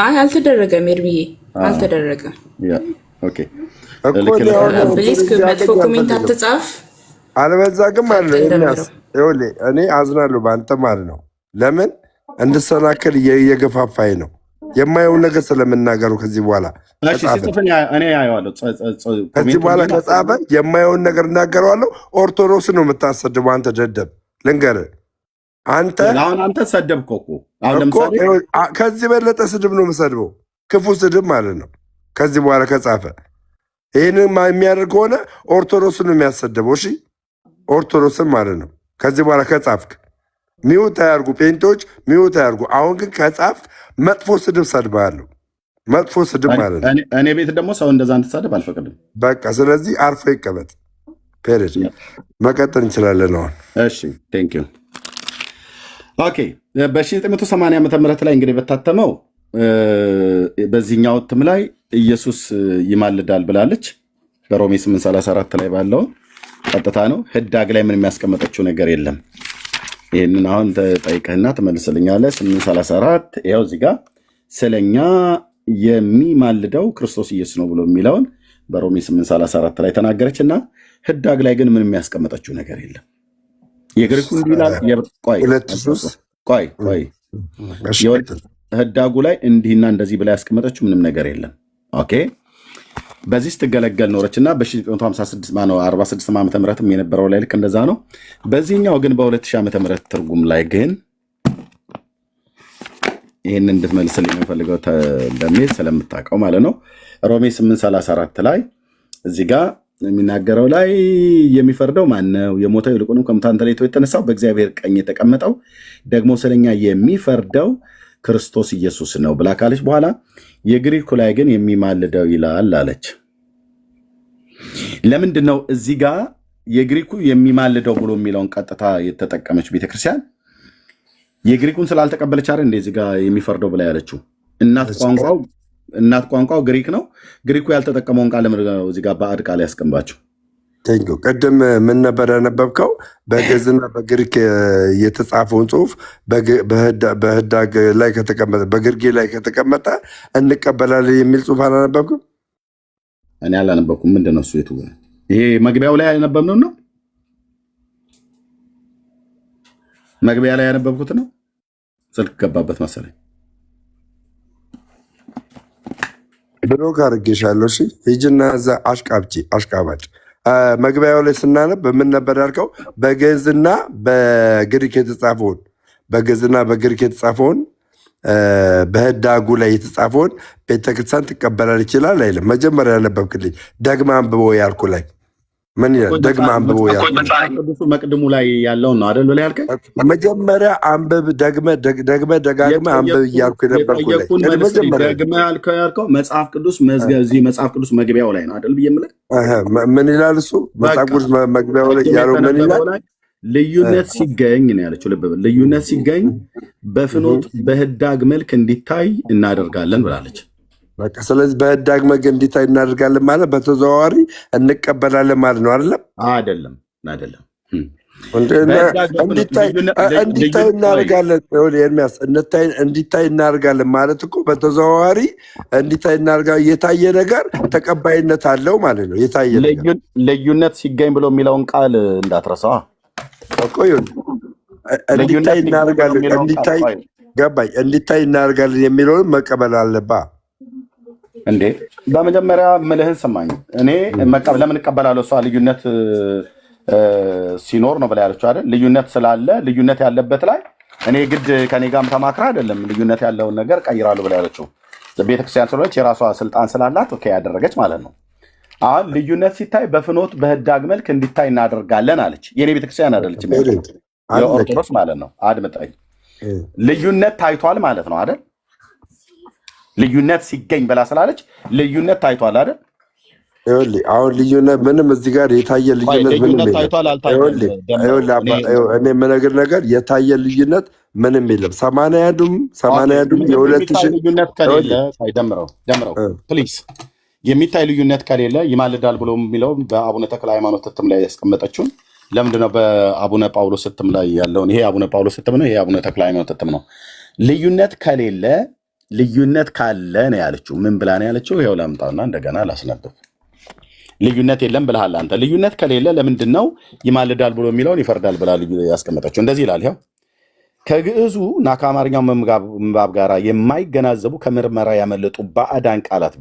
አይ አልተደረገም። ኤርሚዬ አልተደረገም። ኦኬ ፕሊስ መጥፎ ኮሜንት አትጻፍ። አለበዛ ግን ማለት ነው እኔ አዝናለሁ በአንተ ማለት ነው። ለምን እንድሰናከል እየገፋፋኝ ነው የማየውን ነገር ስለምናገሩ ከዚህ በኋላ ከዚህ በኋላ ከጻፈ የማየውን ነገር እናገረዋለሁ። ኦርቶዶክስ ነው የምታሰድበው አንተ ደደብ። ልንገርህ አንተ ሰደብከው እኮ ከዚህ በለጠ ስድብ ነው የምሰድበው፣ ክፉ ስድብ ማለት ነው። ከዚህ በኋላ ከጻፈ ይህንን የሚያደርግ ከሆነ ኦርቶዶክስን ነው የሚያሰድበው። እሺ ኦርቶዶክስን ማለት ነው። ከዚህ በኋላ ከጻፍክ ሚውት አያርጉ፣ ፔንቶች ሚውት አያርጉ። አሁን ግን ከጻፍክ መጥፎ ስድብ ሰድባለሁ፣ መጥፎ ስድብ ማለት ነው። እኔ ቤት ደግሞ ሰው እንደዛ እንድትሳደብ አልፈቅድም። በቃ ስለዚህ አርፎ ይቀመጥ። ፔሬድ መቀጠል እንችላለን አሁን። እሺ ቴንክ ዩ ኦኬ። በ1980 ዓ ም ላይ እንግዲህ በታተመው በዚህኛው እትም ላይ ኢየሱስ ይማልዳል ብላለች። በሮሜ 834 ላይ ባለው ቀጥታ ነው። ህዳግ ላይ ምን የሚያስቀመጠችው ነገር የለም። ይህንን አሁን ጠይቀህና ትመልስልኛለህ። 834 ይኸው እዚህ ጋር ስለኛ የሚማልደው ክርስቶስ ኢየሱስ ነው ብሎ የሚለውን በሮሜ 834 ላይ ተናገረች እና ህዳግ ላይ ግን ምን የሚያስቀመጠችው ነገር የለም። የግሪኩ እንዲላል ቆይ ህዳጉ ላይ እንዲህና እንደዚህ ብላ ያስቀመጠችው ምንም ነገር የለም። ኦኬ በዚህ ስትገለገል ኖረች እና በ1946 ዓመተ ምህረትም የነበረው ላይ ልክ እንደዛ ነው። በዚህኛው ግን በ2000 ዓመተ ምህረት ትርጉም ላይ ግን ይህን እንድትመልስልኝ የምፈልገው እንደሚል ስለምታውቀው ማለት ነው። ሮሜ 834 ላይ እዚህ ጋር የሚናገረው ላይ የሚፈርደው ማን ነው? የሞተው ይልቁንም ከሙታን ተለይቶ የተነሳው በእግዚአብሔር ቀኝ የተቀመጠው ደግሞ ስለኛ የሚፈርደው ክርስቶስ ኢየሱስ ነው ብላ ካለች በኋላ የግሪኩ ላይ ግን የሚማልደው ይላል አለች። ለምንድን ነው እዚህ ጋር የግሪኩ የሚማልደው ብሎ የሚለውን ቀጥታ የተጠቀመች ቤተክርስቲያን? የግሪኩን ስላልተቀበለች አይደል እንደ እዚህ ጋር የሚፈርደው ብላ ያለችው? እናት ቋንቋው ግሪክ ነው። ግሪኩ ያልተጠቀመውን ቃል ነው እዚህ ጋር ባዕድ ቃል ያስቀምባቸው። ቅድም ምን ነበር ያነበብከው? በግዕዝና በግሪክ የተጻፈውን ጽሑፍ በህዳግ ላይ ከተቀመጠ በግርጌ ላይ ከተቀመጠ እንቀበላለን የሚል ጽሑፍ አላነበብክም? እኔ አላነበብኩም። ምንድን ነው እሱ? የቱ ይሄ መግቢያው ላይ ያነበብነው ነው? መግቢያ ላይ ያነበብኩት ነው። ስልክ ገባበት መሰለኝ። ብሎክ አድርጌሻለሁ። እሺ ሂጂና እዛ አሽቃባጭ መግቢያው ላይ ስናነብ በምን ነበር ያልከው? በግዕዝና በግሪክ የተጻፈውን በህዳጉ ላይ የተጻፈውን ቤተክርስቲያን ትቀበላል ይችላል አይልም። መጀመሪያ ያነበብክልኝ ደግማ አንብቦ ያልኩ ላይ ምን ይላል? ደግማ አንብቦ ያልኩ መቅድሙ ላይ ያለውን ነው አይደል? ብለህ ያልከኝ መጀመሪያ አንብብ፣ ደጋግመ አንብብ እያልኩ የነበርኩ ላይ ደግመህ ያልከው መጽሐፍ ቅዱስ መግቢያው ላይ ነው አይደል ብዬ የምልህ። ምን ይላል እሱ? መጽሐፍ ቅዱስ መግቢያው ላይ ያለው ምን ይላል? ልዩነት ሲገኝ ነው ያለችው። ልብ በል፣ ልዩነት ሲገኝ በፍኖት በህዳግ መልክ እንዲታይ እናደርጋለን ብላለች። በቃ ስለዚህ በህዳግ መልክ እንዲታይ እናደርጋለን ማለት በተዘዋዋሪ እንቀበላለን ማለት ነው። አይደለም? አይደለም። እንዲታይ እናደርጋለን። ኤርሚያስ እንዲታይ እናደርጋለን ማለት እኮ በተዘዋዋሪ እንዲታይ እናደርጋለን። የታየ ነገር ተቀባይነት አለው ማለት ነው። የታየ ነገር ልዩነት ሲገኝ ብሎ የሚለውን ቃል እንዳትረሳ። እንዲታይ እናደርጋለን፣ እንዲታይ እናደርጋለን የሚለውን መቀበል አለባ እንዴ። በመጀመሪያ ምልህን ሰማኝ። እኔ ለምን እቀበላለሁ? እሷ ልዩነት ሲኖር ነው ብላ ያለችው አይደል? ልዩነት ስላለ ልዩነት ያለበት ላይ እኔ ግድ ከኔ ጋርም ተማክራ አይደለም ልዩነት ያለውን ነገር ቀይራለሁ ብላ ያለችው። ቤተክርስቲያን ስለሆነች የራሷ ስልጣን ስላላት ኦኬ ያደረገች ማለት ነው። አሁን ልዩነት ሲታይ በፍኖት በህዳግ መልክ እንዲታይ እናደርጋለን አለች። የኔ ቤተክርስቲያን አይደለች፣ የኦርቶዶክስ ማለት ነው። አድምጠኝ። ልዩነት ታይቷል ማለት ነው አይደል? ልዩነት ሲገኝ ብላ ስላለች ልዩነት ታይቷል አይደል? አሁን ልዩነት ምንም እዚህ ጋር የታየ ልዩነት ምንም ታይቷል እኔ የምነግርህ ነገር የታየ ልዩነት ምንም የለም። 81ዱም የ2000 ልዩነት ከሌለ ደምረው ፕሊዝ። የሚታይ ልዩነት ከሌለ ይማልዳል ብሎ የሚለው በአቡነ ተክለ ሃይማኖት እትም ላይ ያስቀመጠችውን ለምንድነው በአቡነ ጳውሎስ እትም ላይ ያለውን? ይሄ አቡነ ጳውሎስ እትም ነው፣ ይሄ አቡነ ተክለ ሃይማኖት እትም ነው። ልዩነት ከሌለ ልዩነት ካለ ነው ያለችው። ምን ብላ ነው ያለችው? ይኸው ላምጣውና እንደገና ላስነብብ። ልዩነት የለም ብለሃል አንተ። ልዩነት ከሌለ ለምንድን ነው ይማልዳል ብሎ የሚለውን ይፈርዳል ብላ ያስቀመጠችው? እንደዚህ ይላል። ይኸው ከግዕዙ እና ከአማርኛው ምንባብ ጋር የማይገናዘቡ ከምርመራ ያመለጡ ባዕዳን ቃላት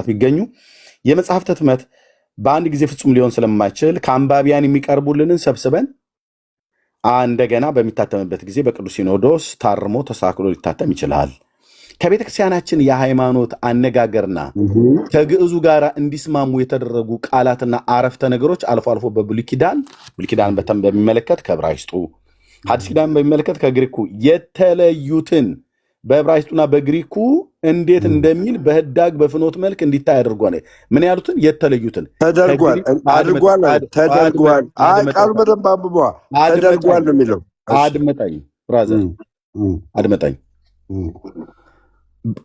ቢገኙ የመጽሐፍት ህትመት በአንድ ጊዜ ፍጹም ሊሆን ስለማይችል ከአንባቢያን የሚቀርቡልንን ሰብስበን እንደገና በሚታተምበት ጊዜ በቅዱስ ሲኖዶስ ታርሞ ተስተካክሎ ሊታተም ይችላል። ከቤተክርስቲያናችን የሃይማኖት አነጋገርና ከግዕዙ ጋር እንዲስማሙ የተደረጉ ቃላትና አረፍተ ነገሮች አልፎ አልፎ በብሉይ ኪዳን በሚመለከት ከዕብራይስጡ፣ ሐዲስ ኪዳን በሚመለከት ከግሪኩ የተለዩትን በዕብራይስጡና በግሪኩ እንዴት እንደሚል በህዳግ በፍኖት መልክ እንዲታይ አድርጓል። ምን ያሉትን? የተለዩትን ተደርጓል። ቃሉ በደንብ አንብቧ። ተደርጓል ነው የሚለው። አድመጠኝ ብራዘር፣ አድመጠኝ።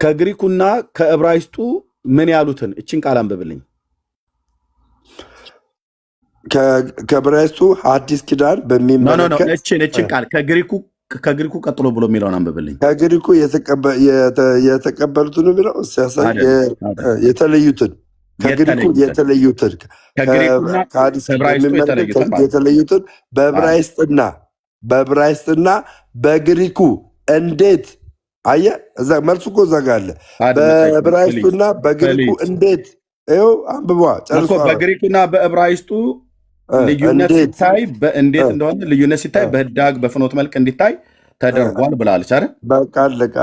ከግሪኩና ከዕብራይስጡ ምን ያሉትን እችን ቃል አንብብልኝ። ከዕብራይስጡ ሐዲስ ኪዳን በሚመለከት እችን ቃል ከግሪኩ ቀጥሎ ብሎ የሚለውን አንብብልኝ። ከግሪኩ የተቀበሉትን የሚለው የተለዩትን፣ ከግሪኩ የተለዩትን፣ ከሐዲስ የተለዩትን በዕብራይስጥና በግሪኩ እንዴት አየህ፣ እዛ መልሱ እኮ እዛ ጋር አለ። በዕብራይስጡና በግሪኩ እንዴት? ይኸው አንብቧ ጨርሶ። በግሪኩና በዕብራይስጡ ልዩነት ሲታይ እንዴት እንደሆነ ልዩነት ሲታይ በህዳግ በፍኖት መልክ እንዲታይ ተደርጓል ብላለች አይደል? በቃ አለቃ።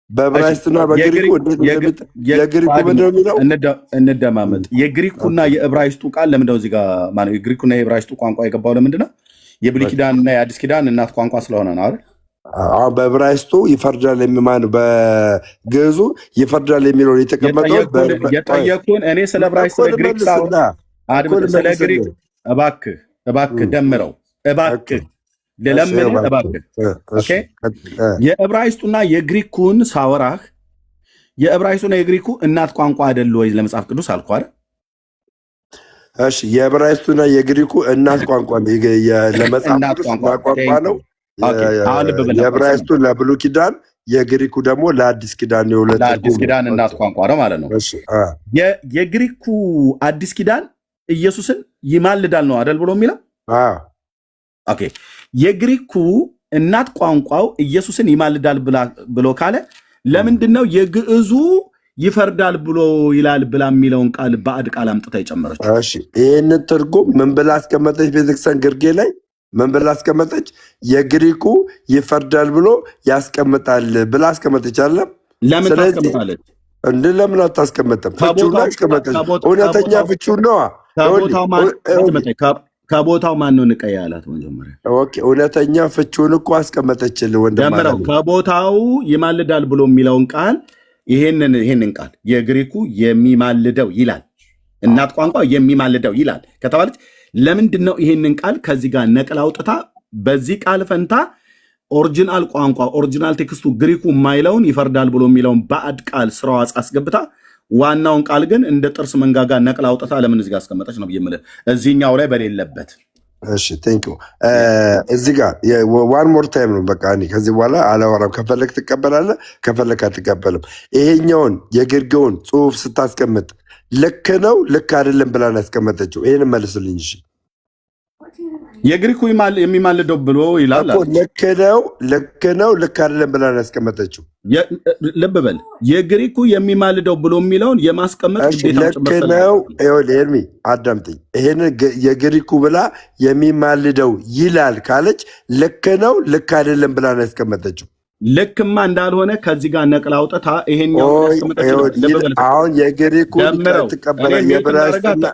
በዕብራይስጡና በግሪኩ የግሪኩ ምንድን ነው የሚለው? እንደማመጥ የግሪኩና የዕብራይስጡ ቃል ለምንድነው እዚህ ጋር ማለት የግሪኩና የዕብራይስጡ ቋንቋ የገባው ለምንድን ነው? የብሉይ ኪዳንና የአዲስ ኪዳን እናት ቋንቋ ስለሆነ ነው አይደል? አሁን በዕብራይስጡ ይፈርዳል የሚማን በግዕዙ ይፈርዳል የሚለውን የተቀመጠው የጠየቁን እኔ ስለ ዕብራይስጥ ስለ ግሪክ ሳይሆን ስለ ግሪክ እባክህ ደምረው እባክህ ልለምንህ እባክህ። ኦኬ የዕብራይስጡና የግሪኩን ሳወራህ የዕብራይስጡና የግሪኩ እናት ቋንቋ አይደል ወይ ለመጽሐፍ ቅዱስ አልኩህ አይደል? እሺ የዕብራይስጡና የግሪኩ እናት ቋንቋ ለመጽሐፍ ቅዱስ ቋንቋ ነው። የዕብራይስጡ ለብሉይ ኪዳን የግሪኩ ደግሞ ለአዲስ ኪዳን ለአዲስ ኪዳን እናት ቋንቋ ነው ማለት ነው። የግሪኩ አዲስ ኪዳን ኢየሱስን ይማልዳል ነው አይደል ብሎ የሚለው? ኦኬ የግሪኩ እናት ቋንቋው ኢየሱስን ይማልዳል ብሎ ካለ ለምንድነው የግዕዙ ይፈርዳል ብሎ ይላል ብላ የሚለውን ቃል ባዕድ ቃል አምጥታ የጨመረችው? እሺ ይህንን ትርጉም ምን ብላ አስቀመጠች ቤተክርስቲያን ግርጌ ላይ? ምን ብላ አስቀመጠች? የግሪኩ ይፈርዳል ብሎ ያስቀምጣል ብላ አስቀመጠች። አለም ለምን ታስቀምጣለች? እንደ ለምን አታስቀምጥም? ፍቹን አስቀመጠች። እውነተኛ ፍቹን ነዋ። ከቦታው ማን ነው ንቀይ ያላት? መጀመሪያ እውነተኛ ፍቹን እኮ አስቀመጠችልህ ወንድም። ከቦታው ይማልዳል ብሎ የሚለውን ቃል ይሄንን ቃል የግሪኩ የሚማልደው ይላል፣ እናት ቋንቋ የሚማልደው ይላል ከተባለች ለምንድን ነው ይሄንን ቃል ከዚህ ጋር ነቅል አውጥታ በዚህ ቃል ፈንታ ኦሪጂናል ቋንቋ ኦሪጂናል ቴክስቱ ግሪኩ የማይለውን ይፈርዳል ብሎ የሚለውን ባዕድ ቃል ስራዋ አስገብታ ዋናውን ቃል ግን እንደ ጥርስ መንጋጋ ነቅል አውጥታ ለምን እዚህ ጋር አስቀመጠች ነው የምልህ፣ እዚህኛው ላይ በሌለበት። እሺ ቴንክ ዩ። እዚህ ጋር ዋን ሞር ታይም ነው በቃ። እኔ ከዚህ በኋላ አላወራም። ከፈለግ ትቀበላለህ፣ ከፈለግ አትቀበልም። ይሄኛውን የግርጌውን ጽሁፍ ስታስቀምጥ ልክ ነው ልክ አይደለም ብላ ነው ያስቀመጠችው። ይህን መልስልኝ። እሺ የግሪኩ የሚማልደው ብሎ ይላል። ልክ ነው ልክ አይደለም ብላ ነው ያስቀመጠችው። ልብ በል፣ የግሪኩ የሚማልደው ብሎ የሚለውን የማስቀመጥ ልክ ነው። ኤርሚ አዳምጥኝ። ይህን የግሪኩ ብላ የሚማልደው ይላል ካለች ልክ ነው ልክ አይደለም ብላ ነው ያስቀመጠችው። ልክማ እንዳልሆነ ከዚህ ጋር ነቅል አውጥታ ይሄኛው አሁን የግሪኩ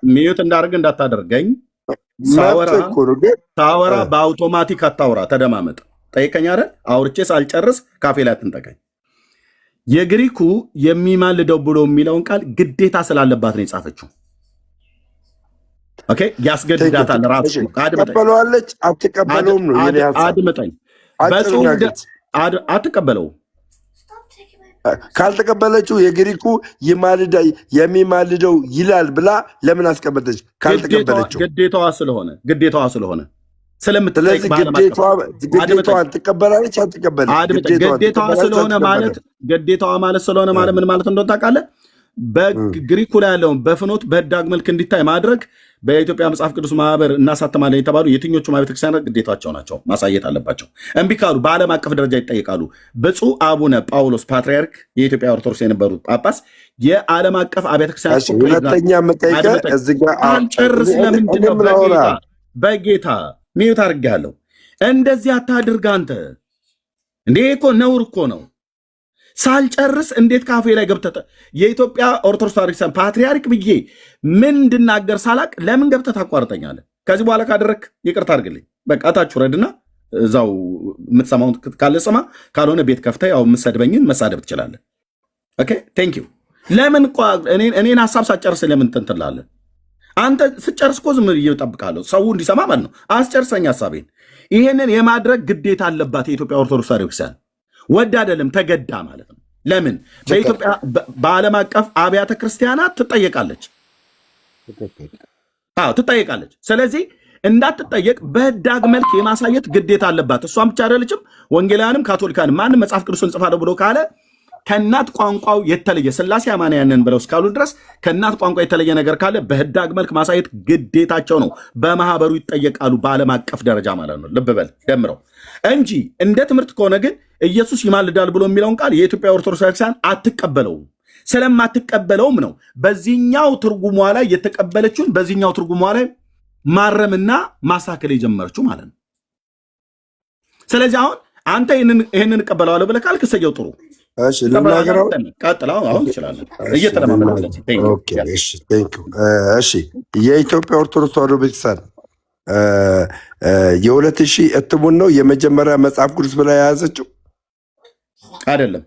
ሚዩት እንዳደርግ እንዳታደርገኝ። ሳወራ በአውቶማቲክ አታውራ፣ ተደማመጥ። ጠይቀኝ አይደል? አውርቼ ሳልጨርስ ካፌ ላይ አትንጠቀኝ። የግሪኩ የሚማልደው ብሎ የሚለውን ቃል ግዴታ ስላለባት ነው የጻፈችው። ኦኬ፣ ያስገድዳታል ራሱ። ትቀበለዋለች አትቀበለውም ነው የኔ ሐሳብ። አድምጠኝ። አትቀበለው። ካልተቀበለችው የግሪኩ የሚማልደው ይላል ብላ ለምን አስቀመጠች? ካልተቀበለችው ግዴታዋ ስለሆነ ስለዚህ ግዴታዋን ትቀበላለች አትቀበለች? ግዴታዋ ማለት ስለሆነ ማለት ምን ማለት እንደሆነ ታውቃለህ? በግሪኩ ላይ ያለውን በፍኖት በህዳግ መልክ እንዲታይ ማድረግ በኢትዮጵያ መጽሐፍ ቅዱስ ማህበር እናሳተማለን የተባሉ የትኞቹ ቤተክርስቲያናት ግዴታቸው ናቸው፣ ማሳየት አለባቸው። እምቢ ካሉ በዓለም አቀፍ ደረጃ ይጠየቃሉ። ብፁዕ አቡነ ጳውሎስ ፓትርያርክ የኢትዮጵያ ኦርቶዶክስ የነበሩት ጳጳስ የዓለም አቀፍ አብያተ ክርስቲያናት ሁለተኛ አልጨርስ። ለምንድን ነው በጌታ ሚዩት አድርጌያለሁ? እንደዚህ አታድርግ አንተ። እንዴ እኮ ነውር እኮ ነው። ሳልጨርስ እንዴት ካፌ ላይ ገብተህ የኢትዮጵያ ኦርቶዶክስ ተዋሕዶ ፓትርያርክ ብዬ ምን እንድናገር ሳላቅ ለምን ገብተህ ታቋርጠኛለህ? ከዚህ በኋላ ካደረክ ይቅርታ አድርግልኝ። በቃ ታች ውረድና እዛው የምትሰማውን ካለ ስማ፣ ካልሆነ ቤት ከፍተህ ያው የምትሰድበኝን መሳደብ ትችላለህ። ኦኬ ቴንክ ዩ። ለምን እኔን ሀሳብ ሳትጨርስ ለምን ትንትላለህ? አንተ ስጨርስ እኮ ዝም ብዬ እጠብቅሃለሁ፣ ሰው እንዲሰማ ማለት ነው። አስጨርሰኝ ሀሳቤን። ይሄንን የማድረግ ግዴታ አለባት የኢትዮጵያ ኦርቶዶክስ ተዋሕዶ ቤተክርስቲያን። ወድ አይደለም ተገዳ ማለት ነው። ለምን በኢትዮጵያ በዓለም አቀፍ አብያተ ክርስቲያናት ትጠየቃለች? ትጠየቃለች። ስለዚህ እንዳትጠየቅ በህዳግ መልክ የማሳየት ግዴታ አለባት። እሷም ብቻ አይደለችም፣ ወንጌላውያንም ካቶሊካንም ማንም መጽሐፍ ቅዱስን ጽፋለሁ ብሎ ካለ ከእናት ቋንቋው የተለየ ሥላሴ አማንያንን ብለው እስካሉ ድረስ ከእናት ቋንቋ የተለየ ነገር ካለ በህዳግ መልክ ማሳየት ግዴታቸው ነው። በማህበሩ ይጠየቃሉ፣ በዓለም አቀፍ ደረጃ ማለት ነው። ልብ በል ደምረው እንጂ እንደ ትምህርት ከሆነ ግን ኢየሱስ ይማልዳል ብሎ የሚለውን ቃል የኢትዮጵያ ኦርቶዶክስ ቤተክርስቲያን አትቀበለውም። ስለማትቀበለውም ነው በዚህኛው ትርጉሟ ላይ የተቀበለችውን በዚህኛው ትርጉሟ ላይ ማረምና ማሳከል የጀመረችው ማለት ነው። ስለዚህ አሁን አንተ ይህንን እቀበለዋለሁ ብለህ ካልክ እሰየው፣ ጥሩ ልናገረው። ቀጥለው አሁን ትችላለን። እየተለማመደ የኢትዮጵያ ኦርቶዶክስ ተዋሕዶ ቤተክርስቲያን የ2000 እትሙን ነው የመጀመሪያ መጽሐፍ ቅዱስ ብላ የያዘችው አይደለም።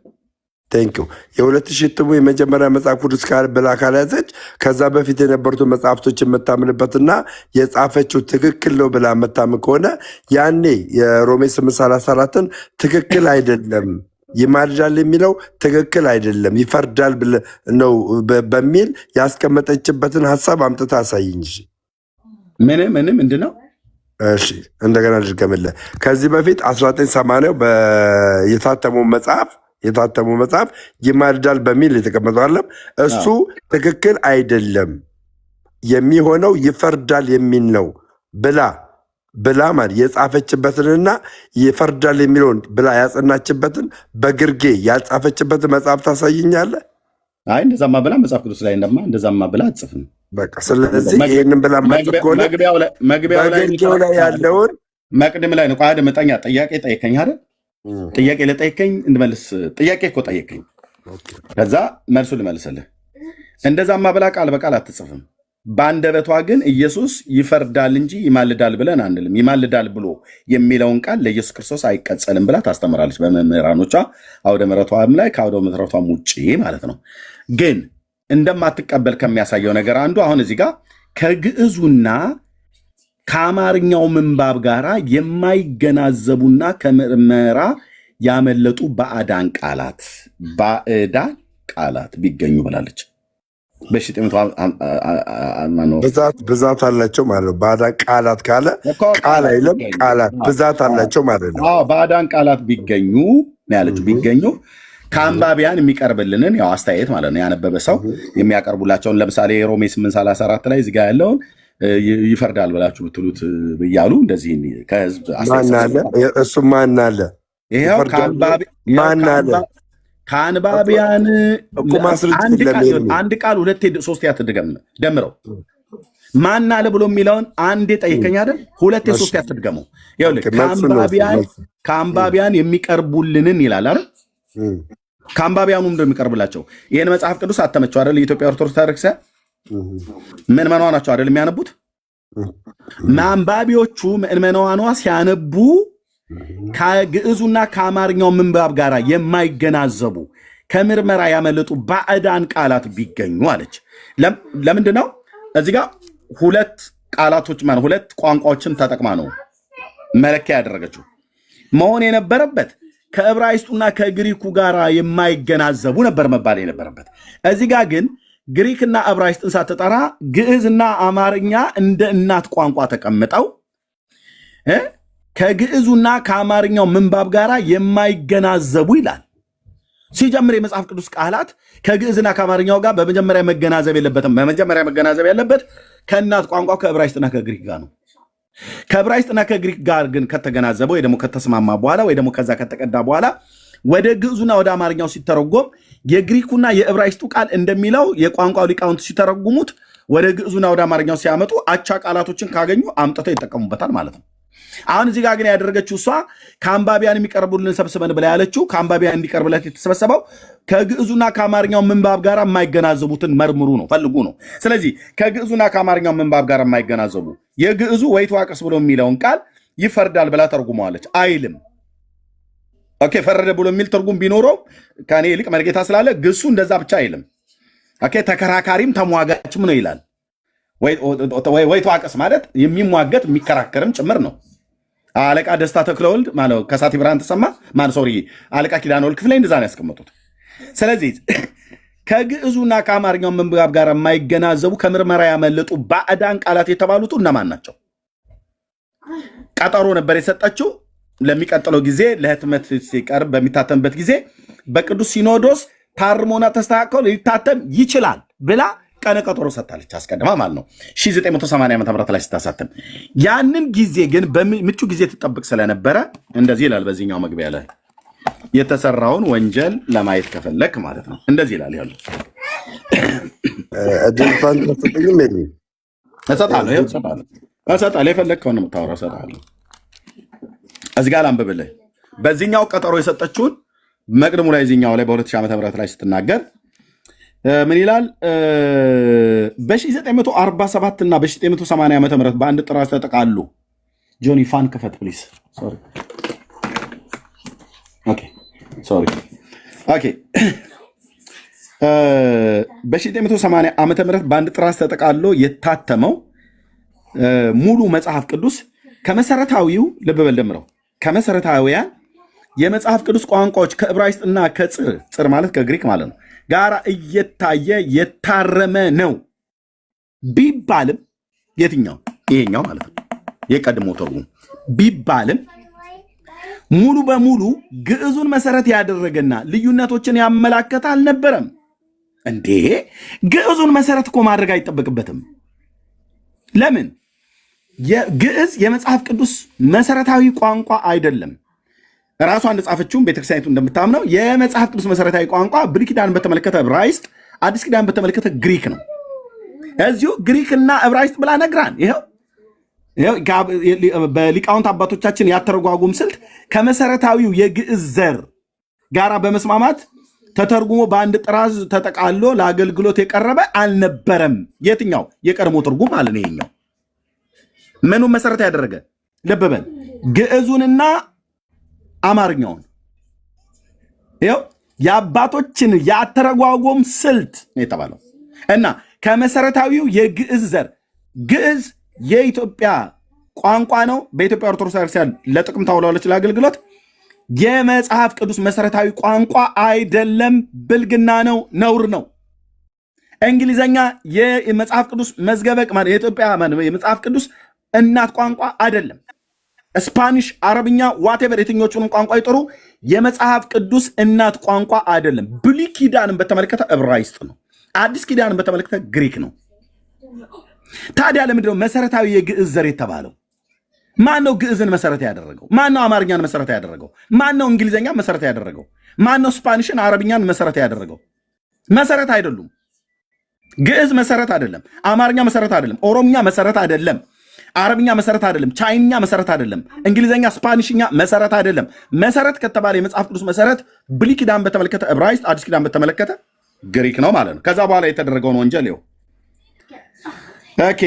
ቴንኪው። የ2000 እትሙ የመጀመሪያ መጽሐፍ ቅዱስ ብላ ካልያዘች ከዛ በፊት የነበሩትን መጽሐፍቶች የምታምንበትና የጻፈችው ትክክል ነው ብላ የምታምን ከሆነ ያኔ የሮሜ 8:34ን ትክክል አይደለም፣ ይማልዳል የሚለው ትክክል አይደለም፣ ይፈርዳል ነው በሚል ያስቀመጠችበትን ሀሳብ አምጥታ አሳይኝ። ምንድን ነው? እሺ እንደገና ልድገምልህ። ከዚህ በፊት 1980 የታተመው መጽሐፍ ይማልዳል በሚል የተቀመጠው አለም እሱ ትክክል አይደለም፣ የሚሆነው ይፈርዳል የሚል ነው ብላ ማለት የጻፈችበትንና ይፈርዳል የሚለውን ብላ ያጸናችበትን በግርጌ ያልጻፈችበትን መጽሐፍ ታሳይኛለህ? አይ እንደዛማ ብላ መጽሐፍ ቅዱስ ላይ እንደዛማ ብላ አትጽፍም። በቃ ስለዚህ ይህንን ብላ ማጽፍ ከሆነ በግርጌው ላይ ያለውን መቅድም ላይ ነው። ቆይ አድምጠኛ። ጥያቄ ጠየቀኝ አይደል? ጥያቄ ለጠየቀኝ እንድመልስ ጥያቄ እኮ ጠየቀኝ። ከዛ መልሱ ልመልስልህ። እንደዛማ ብላ ቃል በቃል አትጽፍም። በአንደበቷ ግን ኢየሱስ ይፈርዳል እንጂ ይማልዳል ብለን አንልም። ይማልዳል ብሎ የሚለውን ቃል ለኢየሱስ ክርስቶስ አይቀጸልም ብላ ታስተምራለች በመምህራኖቿ አውደ ምሕረቷም ላይ ከአውደ ምሕረቷም ውጭ ማለት ነው። ግን እንደማትቀበል ከሚያሳየው ነገር አንዱ አሁን እዚህ ጋር ከግዕዙና ከአማርኛው ምንባብ ጋር የማይገናዘቡና ከምርመራ ያመለጡ ባዕዳን ቃላት ቢገኙ ብላለች። ብዛት አላቸው ማለት ነው። ባዕዳን ቃላት ካለ ቃል አይለም፣ ቃላት ብዛት አላቸው ማለት ነው። ባዕዳን ቃላት ቢገኙ ያለችው ቢገኙ ከአንባቢያን የሚቀርብልንን ያው አስተያየት ማለት ነው። ያነበበ ሰው የሚያቀርቡላቸውን ለምሳሌ ሮሜ 8:34 ላይ እዚጋ ያለውን ይፈርዳል ብላችሁ ብትሉት ብያሉ እንደዚህ ከህዝብ እሱ ማን አለ? ይኸው ማን አለ? ከአንባቢያን አንድ ቃል ሁለቴ ሶስቴ አትድገም ደምረው ማን አለ ብሎ የሚለውን አንዴ ጠይቀኝ አይደል? ሁለቴ ሶስቴ አትድገመው። ይኸውልህ ከአንባቢያን የሚቀርቡልንን ይላል አይደል? ከአንባቢያኑ እንደሚቀርብላቸው ይህን መጽሐፍ ቅዱስ አተመቸው አይደል? የኢትዮጵያ ኦርቶዶክስ ታሪክ ምዕመናኗ ናቸው አይደል የሚያነቡት? አንባቢዎቹ ምዕመናኗ ሲያነቡ ከግዕዙና ከአማርኛው ምንባብ ጋር የማይገናዘቡ ከምርመራ ያመለጡ ባዕዳን ቃላት ቢገኙ አለች። ለምንድን ነው እዚህ ጋር ሁለት ቃላቶች ማለት ሁለት ቋንቋዎችን ተጠቅማ ነው መለኪያ ያደረገችው? መሆን የነበረበት ከዕብራይስጡና ከግሪኩ ጋር የማይገናዘቡ ነበር መባል የነበረበት። እዚህ ጋር ግን ግሪክና ዕብራይስጥን ሳትጠራ ግዕዝና አማርኛ እንደ እናት ቋንቋ ተቀምጠው ከግዕዙና ከአማርኛው ምንባብ ጋር የማይገናዘቡ ይላል። ሲጀምር የመጽሐፍ ቅዱስ ቃላት ከግዕዝና ከአማርኛው ጋር በመጀመሪያ መገናዘብ የለበትም። በመጀመሪያ መገናዘብ ያለበት ከእናት ቋንቋ ከዕብራይስጥና ከግሪክ ጋር ነው። ከዕብራይስጥና ከግሪክ ጋር ግን ከተገናዘበ ወይ ደግሞ ከተስማማ በኋላ ወይ ደግሞ ከዛ ከተቀዳ በኋላ ወደ ግዕዙና ወደ አማርኛው ሲተረጎም የግሪኩና የዕብራይስጡ ቃል እንደሚለው የቋንቋው ሊቃውንት ሲተረጉሙት ወደ ግዕዙና ወደ አማርኛው ሲያመጡ አቻ ቃላቶችን ካገኙ አምጥተው ይጠቀሙበታል ማለት ነው። አሁን እዚህ ጋር ግን ያደረገችው እሷ ከአንባቢያን የሚቀርቡልን ሰብስበን ብላ ያለችው ከአንባቢያን እንዲቀርብለት የተሰበሰበው ከግዕዙና ከአማርኛው ምንባብ ጋር የማይገናዘቡትን መርምሩ ነው፣ ፈልጉ ነው። ስለዚህ ከግዕዙና ከአማርኛው ምንባብ ጋር የማይገናዘቡ የግዕዙ ወይትዋቅስ ብሎ የሚለውን ቃል ይፈርዳል ብላ ተርጉመዋለች አይልም። ኦኬ ፈረደ ብሎ የሚል ትርጉም ቢኖረው ከኔ ይልቅ መርጌታ ስላለ ግሱ እንደዛ ብቻ አይልም። ኦኬ ተከራካሪም ተሟጋችም ነው ይላል። ወይትዋቅስ ማለት የሚሟገት የሚከራከርም ጭምር ነው። አለቃ ደስታ ተክለወልድ ማለት ከሳቲ ብርሃን ተሰማ ማለት ሶሪ አለቃ ኪዳነ ወልድ ክፍሌ እንደዛ ነው ያስቀመጡት። ስለዚህ ከግዕዙና ከአማርኛው ምንባብ ጋር የማይገናዘቡ ከምርመራ ያመለጡ ባዕዳን ቃላት የተባሉት እነማን ናቸው? ቀጠሮ ነበር የሰጠችው ለሚቀጥለው ጊዜ ለህትመት ሲቀርብ በሚታተምበት ጊዜ በቅዱስ ሲኖዶስ ታርሞና ተስተካክሎ ሊታተም ይችላል ብላ ቀነ ቀጠሮ ሰጥታለች። አስቀድማ ማለት ነው 1980 ዓ.ም ላይ ስታሳተም። ያንን ጊዜ ግን በምቹ ጊዜ ትጠብቅ ስለነበረ እንደዚህ ይላል በዚህኛው መግቢያ ላይ የተሰራውን ወንጀል ለማየት ከፈለክ ማለት ነው እንደዚህ ይላል። ያለው እሰጣለሁ የፈለግከውን ነው የምታወራው፣ እሰጣለሁ። እዚህ ጋር ላንብብልህ። በዚህኛው ቀጠሮ የሰጠችውን መቅድሙ ላይ እዚህኛው ላይ በ2000 ዓ.ም ላይ ስትናገር ምን ይላል? በ1947 እና በ1980 ዓ.ም በአንድ ጥራዝ ተጠቃሉ። ጆኒ ፋን ክፈት ፕሊዝ። በ1980 ዓ.ም በአንድ ጥራዝ ተጠቃሎ የታተመው ሙሉ መጽሐፍ ቅዱስ ከመሰረታዊው ልብ በል ደምረው ከመሰረታዊያን የመጽሐፍ ቅዱስ ቋንቋዎች ከዕብራይስጥና ከጽር ማለት ከግሪክ ማለት ነው ጋር እየታየ የታረመ ነው ቢባልም የትኛው ይሄኛው ማለት ነው የቀድሞ ትርጉም ቢባልም ሙሉ በሙሉ ግዕዙን መሰረት ያደረገና ልዩነቶችን ያመላከተ አልነበረም። እንዴ ግዕዙን መሰረት እኮ ማድረግ አይጠበቅበትም። ለምን? ግዕዝ የመጽሐፍ ቅዱስ መሰረታዊ ቋንቋ አይደለም። ራሷ እንደጻፈችውም ቤተክርስቲያኒቱ እንደምታምነው የመጽሐፍ ቅዱስ መሰረታዊ ቋንቋ ብሉይ ኪዳን በተመለከተ ዕብራይስጥ፣ አዲስ ኪዳን በተመለከተ ግሪክ ነው። እዚሁ ግሪክና ዕብራይስጥ ብላ ነግራን። ይኸው በሊቃውንት አባቶቻችን ያተረጓጉም ስልት ከመሰረታዊው የግዕዝ ዘር ጋራ በመስማማት ተተርጉሞ በአንድ ጥራዝ ተጠቃሎ ለአገልግሎት የቀረበ አልነበረም። የትኛው የቀድሞ ትርጉም አለ? ይሄኛው ምኑን መሰረት ያደረገ? ልብ በል፣ ግዕዙንና አማርኛውን። ይኸው የአባቶችን ያተረጓጎም ስልት ነው የተባለው እና ከመሰረታዊው የግዕዝ ዘር ግዕዝ የኢትዮጵያ ቋንቋ ነው። በኢትዮጵያ ኦርቶዶክስ ቤተክርስቲያን ለጥቅም ታውላለች ለአገልግሎት። የመጽሐፍ ቅዱስ መሰረታዊ ቋንቋ አይደለም፣ ብልግና ነው፣ ነውር ነው። እንግሊዘኛ የመጽሐፍ ቅዱስ መዝገበ የኢትዮጵያ የመጽሐፍ ቅዱስ እናት ቋንቋ አይደለም። ስፓኒሽ፣ አረብኛ፣ ዋቴቨር የትኞቹንም ቋንቋ ይጥሩ የመጽሐፍ ቅዱስ እናት ቋንቋ አይደለም። ብሉይ ኪዳንን በተመለከተ ዕብራይስጥ ነው። አዲስ ኪዳንን በተመለከተ ግሪክ ነው። ታዲያ ለምንድነው መሰረታዊ የግዕዝ ዘር የተባለው? ማን ነው ግዕዝን መሰረት ያደረገው? ማን ነው አማርኛን መሰረት ያደረገው? ማን ነው እንግሊዝኛ መሰረት ያደረገው? ማን ነው ስፓኒሽን፣ አረብኛን መሰረት ያደረገው? መሰረት አይደሉም። ግዕዝ መሰረት አይደለም። አማርኛ መሰረት አይደለም። ኦሮምኛ መሰረት አይደለም። አረብኛ መሰረት አይደለም። ቻይንኛ መሰረት አይደለም። እንግሊዝኛ፣ ስፓኒሽኛ መሰረት አይደለም። መሰረት ከተባለ የመጽሐፍ ቅዱስ መሰረት ብሉይ ኪዳን በተመለከተ ዕብራይስጥ፣ አዲስ ኪዳን በተመለከተ ግሪክ ነው ማለት ነው። ከዛ በኋላ የተደረገውን ወንጀል ይኸው። ኦኬ፣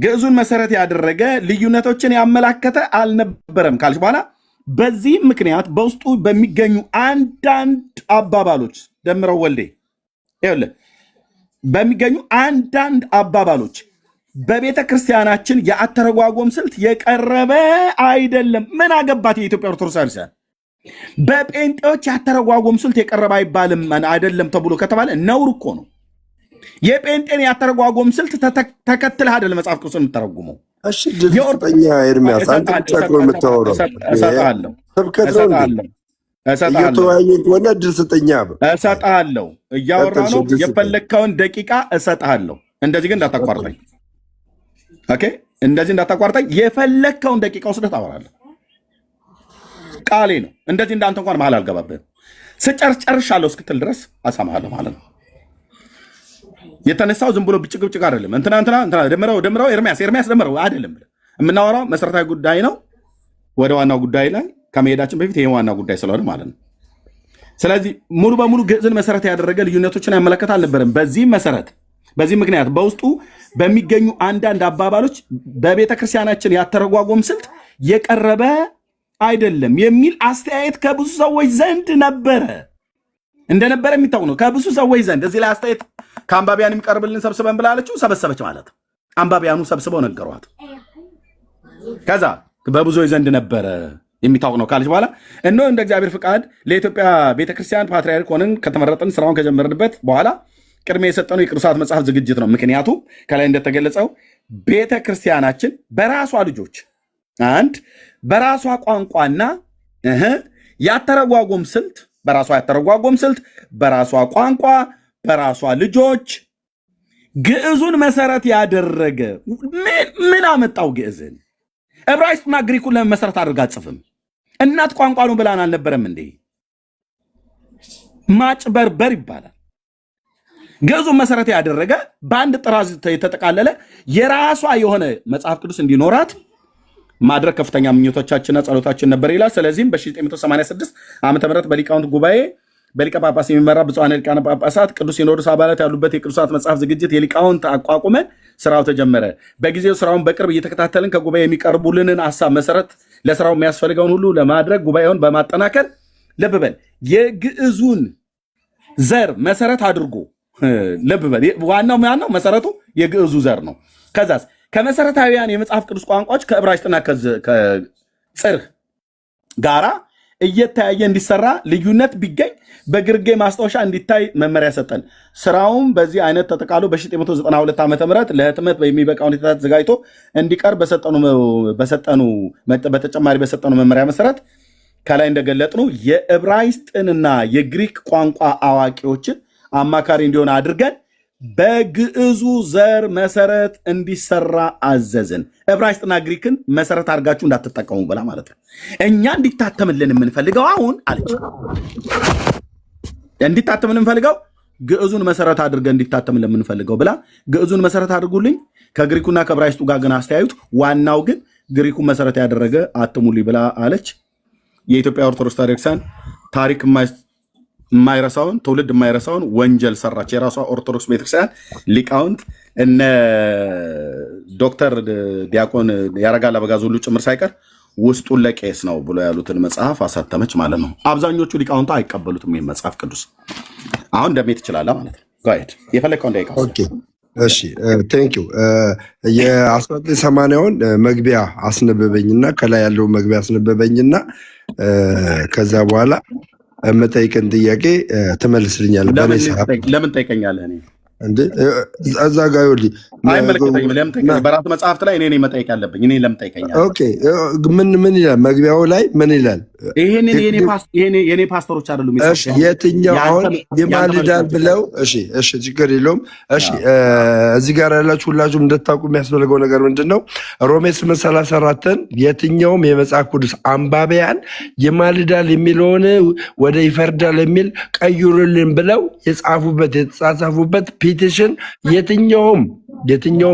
ግዕዙን መሰረት ያደረገ ልዩነቶችን ያመላከተ አልነበረም ካልሽ በኋላ በዚህም ምክንያት በውስጡ በሚገኙ አንዳንድ አባባሎች ደምረው ወልዴ ይኸውልህ፣ በሚገኙ አንዳንድ አባባሎች በቤተ ክርስቲያናችን የአተረጓጎም ስልት የቀረበ አይደለም። ምን አገባት የኢትዮጵያ ኦርቶዶክስ ቤተክርስቲያን? በጴንጤዎች የአተረጓጎም ስልት የቀረበ አይባልም አይደለም ተብሎ ከተባለ ነውር እኮ ነው። የጴንጤን ያተረጓጎም ስልት ተከትለህ አይደለም መጽሐፍ ቅዱስን የምተረጉመው። እሺ ድርሰኛ ኤርሚያስ አንተ ብቻ እኮ የምታወራው ስብከት ነው። እየተወያየን ከሆነ ድርሰተኛ እሰጥሃለሁ፣ እያወራ ነው። የፈለግከውን ደቂቃ እሰጥሃለሁ። እንደዚህ ግን እንዳታቋርጠኝ። ኦኬ፣ እንደዚህ እንዳታቋርጠኝ። የፈለግከውን ደቂቃ ወስደህ ታወራለህ። ቃሌ ነው። እንደዚህ እንዳንተ እንኳን መሀል አልገባብህም። ስጨርሻለሁ እስክትል ድረስ አሳማሃለሁ ማለት ነው። የተነሳው ዝም ብሎ ብጭቅ ብጭቅ አይደለም። እንትና ደምረው ኤርሚያስ ደምረው አይደለም። የምናወራው መሰረታዊ ጉዳይ ነው። ወደ ዋናው ጉዳይ ላይ ከመሄዳችን በፊት ይሄ ዋናው ጉዳይ ስለሆነ ማለት ነው። ስለዚህ ሙሉ በሙሉ ግዕዝን መሰረት ያደረገ ልዩነቶችን ያመለከት አልነበረም። በዚህ ምክንያት በውስጡ በሚገኙ አንዳንድ አባባሎች በቤተ ክርስቲያናችን ያተረጓጎም ስልት የቀረበ አይደለም የሚል አስተያየት ከብዙ ሰዎች ዘንድ እንደነበረ የሚታወቅ ነው። ከብዙ ሰዎች ዘንድ እዚህ ላይ አስተያየት ከአንባቢያን የሚቀርብልን ሰብስበን ብላለችው፣ ሰበሰበች ማለት አንባቢያኑ ሰብስበው ነገሯት። ከዛ በብዙዎች ዘንድ ነበረ የሚታወቅ ነው ካለች በኋላ እነሆ እንደ እግዚአብሔር ፍቃድ ለኢትዮጵያ ቤተክርስቲያን ፓትርያርክ ሆነን ከተመረጥን ስራውን ከጀመርንበት በኋላ ቅድሚያ የሰጠነው የቅዱሳት መጽሐፍ ዝግጅት ነው። ምክንያቱም ከላይ እንደተገለጸው ቤተክርስቲያናችን በራሷ ልጆች በራሷ ቋንቋና ያተረጓጎም ስልት በራሷ ቋንቋ በራሷ ልጆች ግዕዙን መሰረት ያደረገ ምን አመጣው? ግዕዝን ዕብራይስጥና ግሪኩን ለምን መሰረት አድርጋ አጽፍም? እናት ቋንቋ ነው ብላን አልነበረም እንዴ? ማጭበርበር ይባላል። ግዕዙን መሰረት ያደረገ በአንድ ጥራዝ የተጠቃለለ የራሷ የሆነ መጽሐፍ ቅዱስ እንዲኖራት ማድረግ ከፍተኛ ምኞቶቻችንና ጸሎታችን ነበር ይላል። ስለዚህም በ1986 ዓ ም በሊቃውንት ጉባኤ በሊቀ ጳጳስ የሚመራ ብፁዓን ሊቃነ ጳጳሳት ቅዱስ ሲኖዶስ አባላት ያሉበት የቅዱሳት መጽሐፍ ዝግጅት የሊቃውንት አቋቁመን ስራው ተጀመረ። በጊዜው ስራውን በቅርብ እየተከታተልን ከጉባኤ የሚቀርቡልንን ሀሳብ መሰረት ለስራው የሚያስፈልገውን ሁሉ ለማድረግ ጉባኤውን በማጠናከር ልብ በል የግዕዙን ዘር መሰረት አድርጎ ልብ በል ዋናው ማነው? መሰረቱ የግዕዙ ዘር ነው። ከዛስ ከመሰረታዊያን የመጽሐፍ ቅዱስ ቋንቋዎች ከዕብራይስጥና ከጽርህ ጋራ እየተያየ እንዲሰራ ልዩነት ቢገኝ በግርጌ ማስታወሻ እንዲታይ መመሪያ ሰጠን። ስራውም በዚህ አይነት ተጠቃሎ በ1992 ዓ ም ለህትመት በሚበቃ ሁኔታ ተዘጋጅቶ እንዲቀርብ በተጨማሪ በሰጠኑ መመሪያ መሰረት ከላይ እንደገለጥኑ የዕብራይስጥንና የግሪክ ቋንቋ አዋቂዎችን አማካሪ እንዲሆን አድርገን በግዕዙ ዘር መሰረት እንዲሰራ አዘዝን። ዕብራይስጥና ግሪክን መሰረት አድርጋችሁ እንዳትጠቀሙ ብላ ማለት ነው። እኛ እንዲታተምልን የምንፈልገው አሁን አለች እንዲታተምልን የምንፈልገው ግዕዙን መሰረት አድርገን እንዲታተምልን የምንፈልገው ብላ ግዕዙን መሰረት አድርጉልኝ። ከግሪኩና ከዕብራይስጡ ጋር ግን አስተያዩት። ዋናው ግን ግሪኩን መሰረት ያደረገ አትሙልኝ ብላ አለች። የኢትዮጵያ ኦርቶዶክስ ቤተክርስቲያን ታሪክ የማይረሳውን ትውልድ የማይረሳውን ወንጀል ሰራች። የራሷ ኦርቶዶክስ ቤተክርስቲያን ሊቃውንት እነ ዶክተር ዲያቆን ያረጋል አበጋዝ ሁሉ ጭምር ሳይቀር ውስጡን ለቄስ ነው ብሎ ያሉትን መጽሐፍ አሳተመች ማለት ነው። አብዛኞቹ ሊቃውንቱ አይቀበሉትም ይህን መጽሐፍ ቅዱስ። አሁን እንደሜት ትችላለህ ማለት ነው። ጋይድ የፈለግከው እንዳይቃ። እሺ ቴንኪው። የ1980ውን መግቢያ አስነበበኝና ከላይ ያለው መግቢያ አስነበበኝና ከዛ በኋላ የምጠይቅን ጥያቄ ትመልስልኛለህ። ለምን ጠይቀኛለህ? እኔ እንዴ እዛ ጋ ይኸውልህ አይመለከተኝም። ለምን ጠይቀኛለህ? በራሱ መጽሐፍት ላይ እኔ ነኝ መጠየቅ ያለብኝ። እኔ ለምን ጠይቀኛለህ? ኦኬ ምን ይላል መግቢያው ላይ ምን ይላል? የኔ ፓስተሮች አይደሉም። እሺ የትኛው አሁን ይማልዳል ብለው እሺ ችግር የለውም። እሺ እዚህ ጋር ያላችሁ ሁላችሁም እንድታውቁ የሚያስፈልገው ነገር ምንድን ነው? ሮሜ 8:34ን የትኛውም የመጽሐፍ ቅዱስ አንባቢያን ይማልዳል የሚለውን ወደ ይፈርዳል የሚል ቀይሩልን ብለው የተጻጻፉበት ፒቲሽን የትኛውም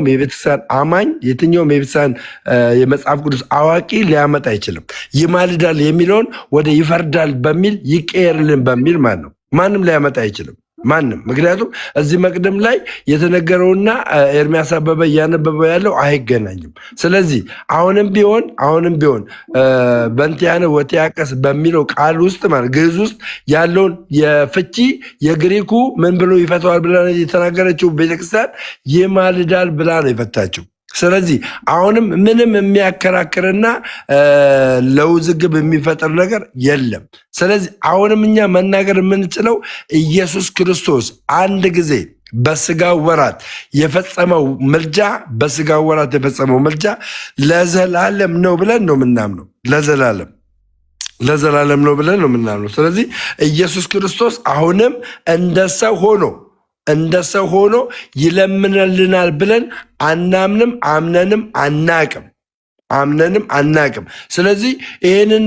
የቤተክርስቲያን አማኝ የትኛውም የቤተክርስቲያን የመጽሐፍ ቅዱስ አዋቂ ሊያመጣ አይችልም። ይማልዳል የሚለውን ወደ ይፈርዳል በሚል ይቀየርልን በሚል ማለት ነው። ማንም ሊያመጣ አይችልም። ማንም። ምክንያቱም እዚህ መቅደም ላይ የተነገረውና ኤርሚያስ አበበ እያነበበው ያለው አይገናኝም። ስለዚህ አሁንም ቢሆን በእንቲያነ ወቲያቀስ በሚለው ቃል ውስጥ ማለት ግዕዝ ውስጥ ያለውን የፍቺ የግሪኩ ምን ብሎ ይፈተዋል ብላ የተናገረችው ቤተክርስቲያን ይማልዳል ብላ ነው የፈታችው። ስለዚህ አሁንም ምንም የሚያከራክርና ለውዝግብ የሚፈጥር ነገር የለም። ስለዚህ አሁንም እኛ መናገር የምንችለው ኢየሱስ ክርስቶስ አንድ ጊዜ በስጋው ወራት የፈጸመው ምልጃ ለዘላለም ነው ብለን ነው የምናምነው። ለዘላለም ነው ብለን ነው የምናምነው። ስለዚህ ኢየሱስ ክርስቶስ አሁንም እንደ ሰው ሆኖ ይለምንልናል ብለን አናምንም፣ አምነንም አናቅም። ስለዚህ ይህንን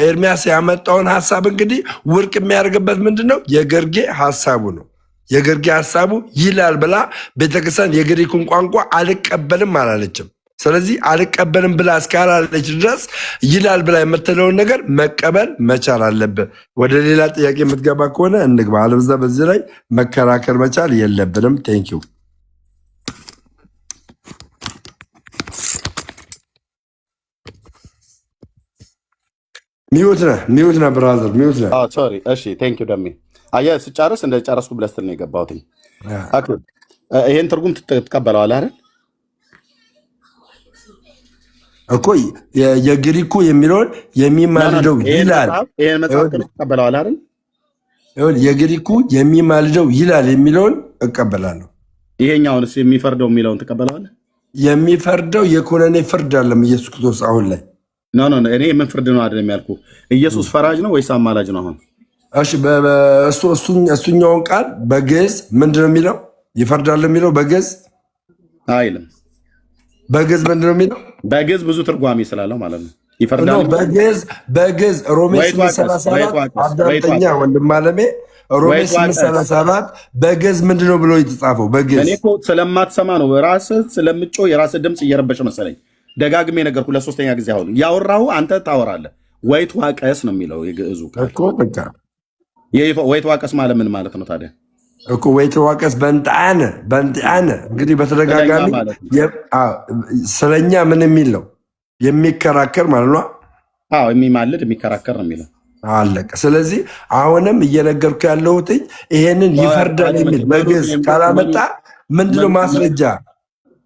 ኤርሚያስ ያመጣውን ሀሳብ እንግዲህ ውድቅ የሚያደርግበት ምንድን ነው? የግርጌ ሀሳቡ ነው። የግርጌ ሀሳቡ ይላል ብላ ቤተክርስቲያን የግሪኩን ቋንቋ አልቀበልም አላለችም። ስለዚህ አልቀበልም ብላ እስካላለች ድረስ ይላል ብላ የምትለውን ነገር መቀበል መቻል አለብን። ወደ ሌላ ጥያቄ የምትገባ ከሆነ እንግባ፣ አለበለዚያ በዚህ ላይ መከራከር መቻል የለብንም። ቴንኪው። ሚዩት ነህ ብራዘር፣ ሚዩት ነህ። ሶሪ። እሺ ቴንኪው ደሜ። አየህ ስጨርስ እንደ ጨረስኩ ብለህ ስትል ነው የገባሁት። ይሄን ትርጉም ትቀበለዋለህ አይደል? እኮ የግሪኩ የሚለውን የሚማልደው ይላል። ይሄን መጽሐፍ ትቀበለዋለህ አይደል? የግሪኩ የሚማልደው ይላል የሚለውን እቀበላለሁ። ይሄኛውንስ የሚፈርደው የሚለውን ትቀበለዋለህ? የሚፈርደው የኮነኔ ፍርድ አለም ኢየሱስ ክርስቶስ አሁን ላይ ኖ እኔ የምን ፍርድ ነው አይደለም ያልኩህ። ኢየሱስ ፈራጅ ነው ወይስ አማላጅ ነው? አሁን እሱኛውን ቃል በግዕዝ ምንድን ነው የሚለው? ይፈርዳል የሚለው በግዕዝ አይልም። በግዕዝ ምንድን ነው የሚለው? በግዕዝ ብዙ ትርጓሜ ስላለው ማለት ነው። ይፈርዳል በግዕዝ ሮሜ 8:34 አዳምጠኛ ወንድም አለሜ ሮሜ 8:34 በግዕዝ ምንድን ነው ብሎ የተጻፈው? በግዕዝ እኔ እኮ ስለማትሰማ ነው። ራስህ ስለምጮህ የራስህ ድምፅ እየረበሸ መሰለኝ። ደጋግሜ ነገርኩ ለሶስተኛ ጊዜ። አሁን ያወራሁ አንተ ታወራለህ። ወይትዋቀስ ነው የሚለው የግዕዙ እኮ በቃ። ወይትዋቀስ ማለት ምን ማለት ነው ታዲያ? እኮ ወይትዋቀስ በእንጣነ እንግዲህ በተደጋጋሚ ስለኛ ምን የሚል ነው? የሚከራከር ማለት ነው። የሚማልድ የሚከራከር ነው የሚለው አለቀ። ስለዚህ አሁንም እየነገርኩ ያለሁት ይሄንን ይፈርዳል የሚል በግዕዝ ካላመጣ ምንድነው ማስረጃ?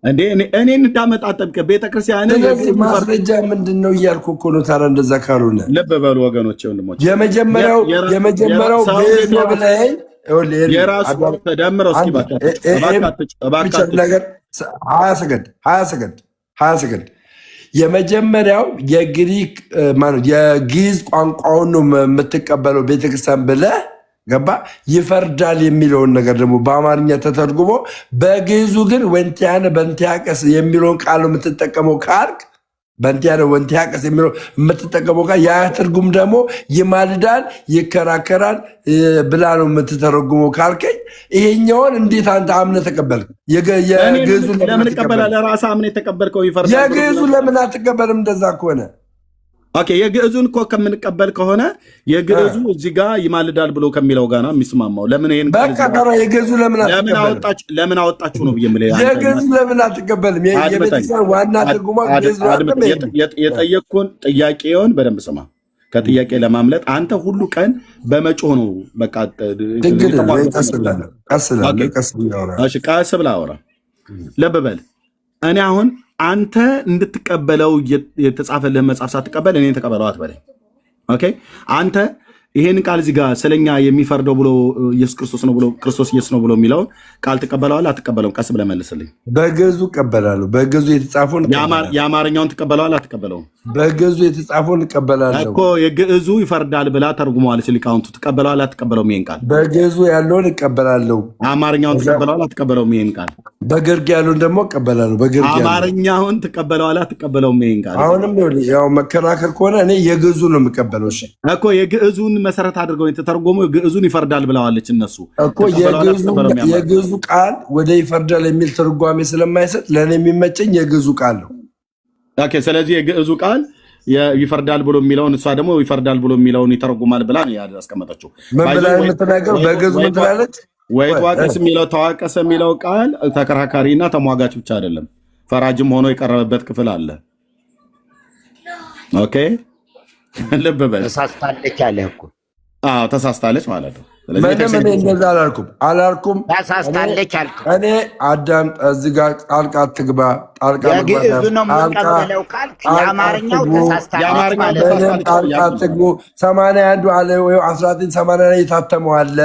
እንዴ እኔን እንዳመጣጠብቀ ቤተክርስቲያን ማስረጃ ምንድን ነው እያልኩ እኮ ነው። ታዲያ እንደዛ ካልሆነ ልብ በሉ ወገኖች፣ ወንድሞች የመጀመሪያው ግዕዝ ነው ብለኸኝ የራሱ ተደምረው እስኪ ነገር 20 ሰከንድ የመጀመሪያው የግሪክ የግዕዝ ቋንቋውን ነው የምትቀበለው ቤተክርስቲያን ብለህ ገባ። ይፈርዳል የሚለውን ነገር ደግሞ በአማርኛ ተተርጉሞ በግዕዙ ግን ወንቲያነ በንቲያቀስ የሚለውን ቃል የምትጠቀመው ካልክ በእንቲያ ነው ወንቲያ ቀስ የሚለው የምትጠቀመው ጋር ያ ትርጉም ደግሞ ይማልዳል፣ ይከራከራል ብላ ነው የምትተረጉመው ካልከኝ ይሄኛውን እንዴት አንተ አምነህ ተቀበልክ? የግዕዙ ለምን እቀበላለሁ? ራስህ አምነህ የተቀበልከው ይፈርዳል። የግዕዙ ለምን አትቀበልም? እንደዛ ከሆነ ኦኬ፣ የግዕዙን እኮ ከምንቀበል ከሆነ የግዕዙ እዚህ ጋር ይማልዳል ብሎ ከሚለው ጋር ነው የሚስማማው። ለምን ይሄን በቃ ታዲያ የግዕዙ ለምን አወጣችሁ ነው ብዬ የምልህ። የግዕዙ ለምን አትቀበልም? የቤተክርስቲያን ዋና ትርጉማ ግዕዙ አይደለም። የጠየቅኩህን ጥያቄውን በደንብ ስማ። ከጥያቄ ለማምለጥ አንተ ሁሉ ቀን በመጮህ ነው። በቃ ቀስ ብለህ አውራ። ልብ በል። እኔ አሁን አንተ እንድትቀበለው የተጻፈልህን መጽሐፍ ሳትቀበል እኔን ተቀበለው አትበለኝ። ኦኬ፣ አንተ ይሄን ቃል እዚህ ጋር ስለኛ የሚፈርደው ብሎ ኢየሱስ ክርስቶስ ነው ብሎ ክርስቶስ ኢየሱስ ነው ብሎ የሚለውን ቃል ትቀበለዋለህ አትቀበለውም? ቀስ ብለህ መልስልኝ። በግዕዙ እቀበላለሁ። በግዕዙ የተጻፈውን የአማርኛውን ትቀበለዋለህ አትቀበለውም? በግዕዙ የተጻፈውን እቀበላለሁ እኮ። የግዕዙ ይፈርዳል ብላ ተርጉመዋለች ሊቃውንቱ። ትቀበለዋለህ አትቀበለውም? ይሄን ቃል በግዕዙ ያለውን እቀበላለሁ። አማርኛውን ትቀበለዋለህ አትቀበለውም? ይሄን ቃል በግርጌ ያለውን ደግሞ እቀበላለሁ። በግርጌ አማርኛውን ትቀበለዋለህ አትቀበለውም? ይሄን ቃል አሁንም ያው መከራከር ከሆነ እኔ የግዕዙ ነው የምቀበለው። እሺ እኮ የግዕዙን መሰረት አድርገው የተተረጎመው ግዕዙን ይፈርዳል ብለዋለች እነሱ እኮ። የግዕዙ ቃል ወደ ይፈርዳል የሚል ትርጓሜ ስለማይሰጥ ለእኔ የሚመቸኝ የግዕዙ ቃል ነው። ኦኬ፣ ስለዚህ የግዕዙ ቃል ይፈርዳል ብሎ የሚለውን እሷ ደግሞ ይፈርዳል ብሎ የሚለውን ይተረጉማል ብላ ነው ያስቀመጠችው። ምን ብላ የምትናገረው? በግዕዙ ምን ትላለች? ወይ ተዋቀሰ የሚለው ቃል ተከራካሪ እና ተሟጋች ብቻ አይደለም፣ ፈራጅም ሆኖ የቀረበበት ክፍል አለ። ኦኬ፣ ልብ በል። ተሳስታለች አለ እኮ። አዎ ተሳስታለች ማለት ነው። ምንም እኔ እንደዛ አላልኩም። ተሳስታለች አልኩ እኔ። አዳም እዚህ ጋር ጣልቃ አትግባ። የግዕዙ ነው የምንቀበለው ቃል የአማርኛው ተሳስታለች ማለት ነው። ጣልቃ አትግቡ። 81 አለ ወይ 1980 ላይ የታተመው አለ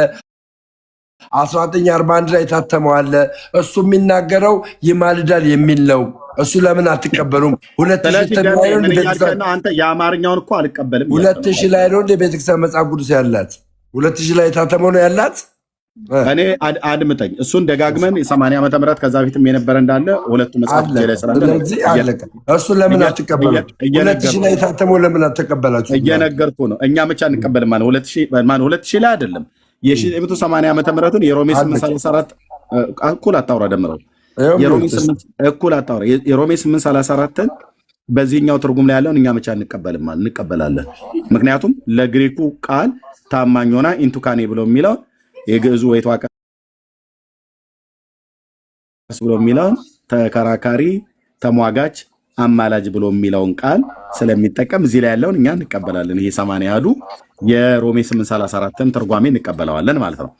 1941 ላይ የታተመው አለ። እሱ የሚናገረው ይማልዳል የሚል ነው። እሱ ለምን አትቀበሉም? 2000 የአማርኛውን እኮ አልቀበልም። 2000 ላይ ነው እንደ ቤተክርስቲያን መጽሐፍ ቅዱስ ያላት 2000 ላይ የታተመው ነው ያላት። እኔ አድምጠኝ፣ እሱን ደጋግመን የ80 ዓመተ ምህረት ከዛ በፊትም የነበረ እንዳለ ሁለቱ መጽሐፍ ላይ ስላለ እሱን ለምን አትቀበሉም? 2000 ላይ የታተመው ለምን አትቀበላችሁ? እየነገርኩ ነው። እኛ ብቻ እንቀበል ማለት 2000 ላይ አይደለም የ1980 ዓመተ ምህረቱን የሮሜ 834 እኩል አታውራ ደምረው እኩል አታውራ። የሮሜ 834ን በዚህኛው ትርጉም ላይ ያለውን እኛ ብቻ እንቀበላለን። ምክንያቱም ለግሪኩ ቃል ታማኝ ሆና ኢንቱካኔ ብሎ የሚለው የግዕዙ ወይ ተዋቀስ ብሎ የሚለውን ተከራካሪ፣ ተሟጋች፣ አማላጅ ብሎ የሚለውን ቃል ስለሚጠቀም እዚህ ላይ ያለውን እኛ እንቀበላለን። ይሄ 80 ያሉ የሮሜ 834ን ትርጓሜ እንቀበለዋለን ማለት ነው።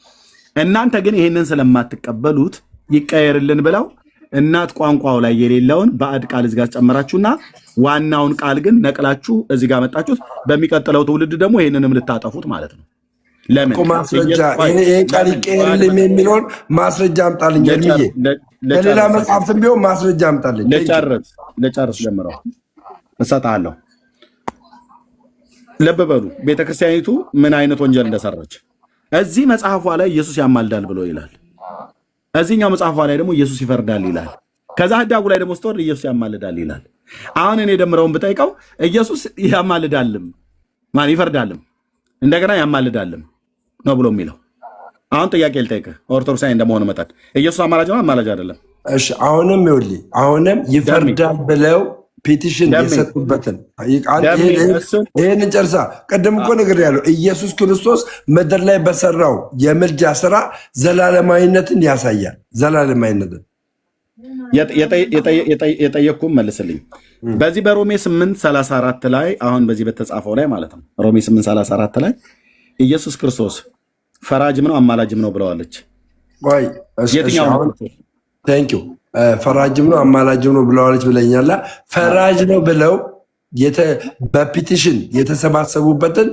እናንተ ግን ይሄንን ስለማትቀበሉት ይቀየርልን ብለው እናት ቋንቋው ላይ የሌለውን ባዕድ ቃል እዚህ ጋር ጨመራችሁና ዋናውን ቃል ግን ነቅላችሁ እዚህ ጋር መጣችሁት። በሚቀጥለው ትውልድ ደግሞ ይሄንንም ልታጠፉት ማለት ነው። ለምን ማስረጃ ይሄ ቃል ይቀየርልን የሚለውን ማስረጃ አምጣልኝ። እርምዬ ለሌላ መጽሐፍትም ቢሆን ማስረጃ አምጣልኝ። ለጨርስ ጀምረው እሰጥሃለሁ። ልብ በሉ ቤተክርስቲያኒቱ ምን አይነት ወንጀል እንደሰራች። እዚህ መጽሐፏ ላይ ኢየሱስ ያማልዳል ብሎ ይላል። እዚህኛው መጽሐፏ ላይ ደግሞ ኢየሱስ ይፈርዳል ይላል። ከዛ ህዳጉ ላይ ደግሞ ስትወርድ ኢየሱስ ያማልዳል ይላል። አሁን እኔ ደምረውን ብጠይቀው ኢየሱስ ያማልዳልም ይፈርዳልም እንደገና ያማልዳልም ነው ብሎ የሚለው። አሁን ጥያቄ ልጠይቅህ፣ ኦርቶዶክሳዊ እንደመሆኑ መጠን ኢየሱስ አማላጅ ነው አማላጅ አይደለም? እሺ አሁንም ይኸውልህ፣ አሁንም ይፈርዳል ብለው ፔቲሽን የሰጡበትን ይህንን ጨርሳ ቅድም እኮ ነግሬያለሁ። ኢየሱስ ክርስቶስ ምድር ላይ በሰራው የምልጃ ስራ ዘላለማዊነትን ያሳያል። ዘላለማዊነትን የጠየቅኩም መልስልኝ። በዚህ በሮሜ 8:34 ላይ አሁን በዚህ በተጻፈው ላይ ማለት ነው ሮሜ 8:34 ላይ ኢየሱስ ክርስቶስ ፈራጅም ነው አማላጅም ነው ብለዋለች። የትኛው ቴንኪው ፈራጅም ነው አማላጅም ነው ብለዋለች ብለኛላ። ፈራጅ ነው ብለው በፒቲሽን የተሰባሰቡበትን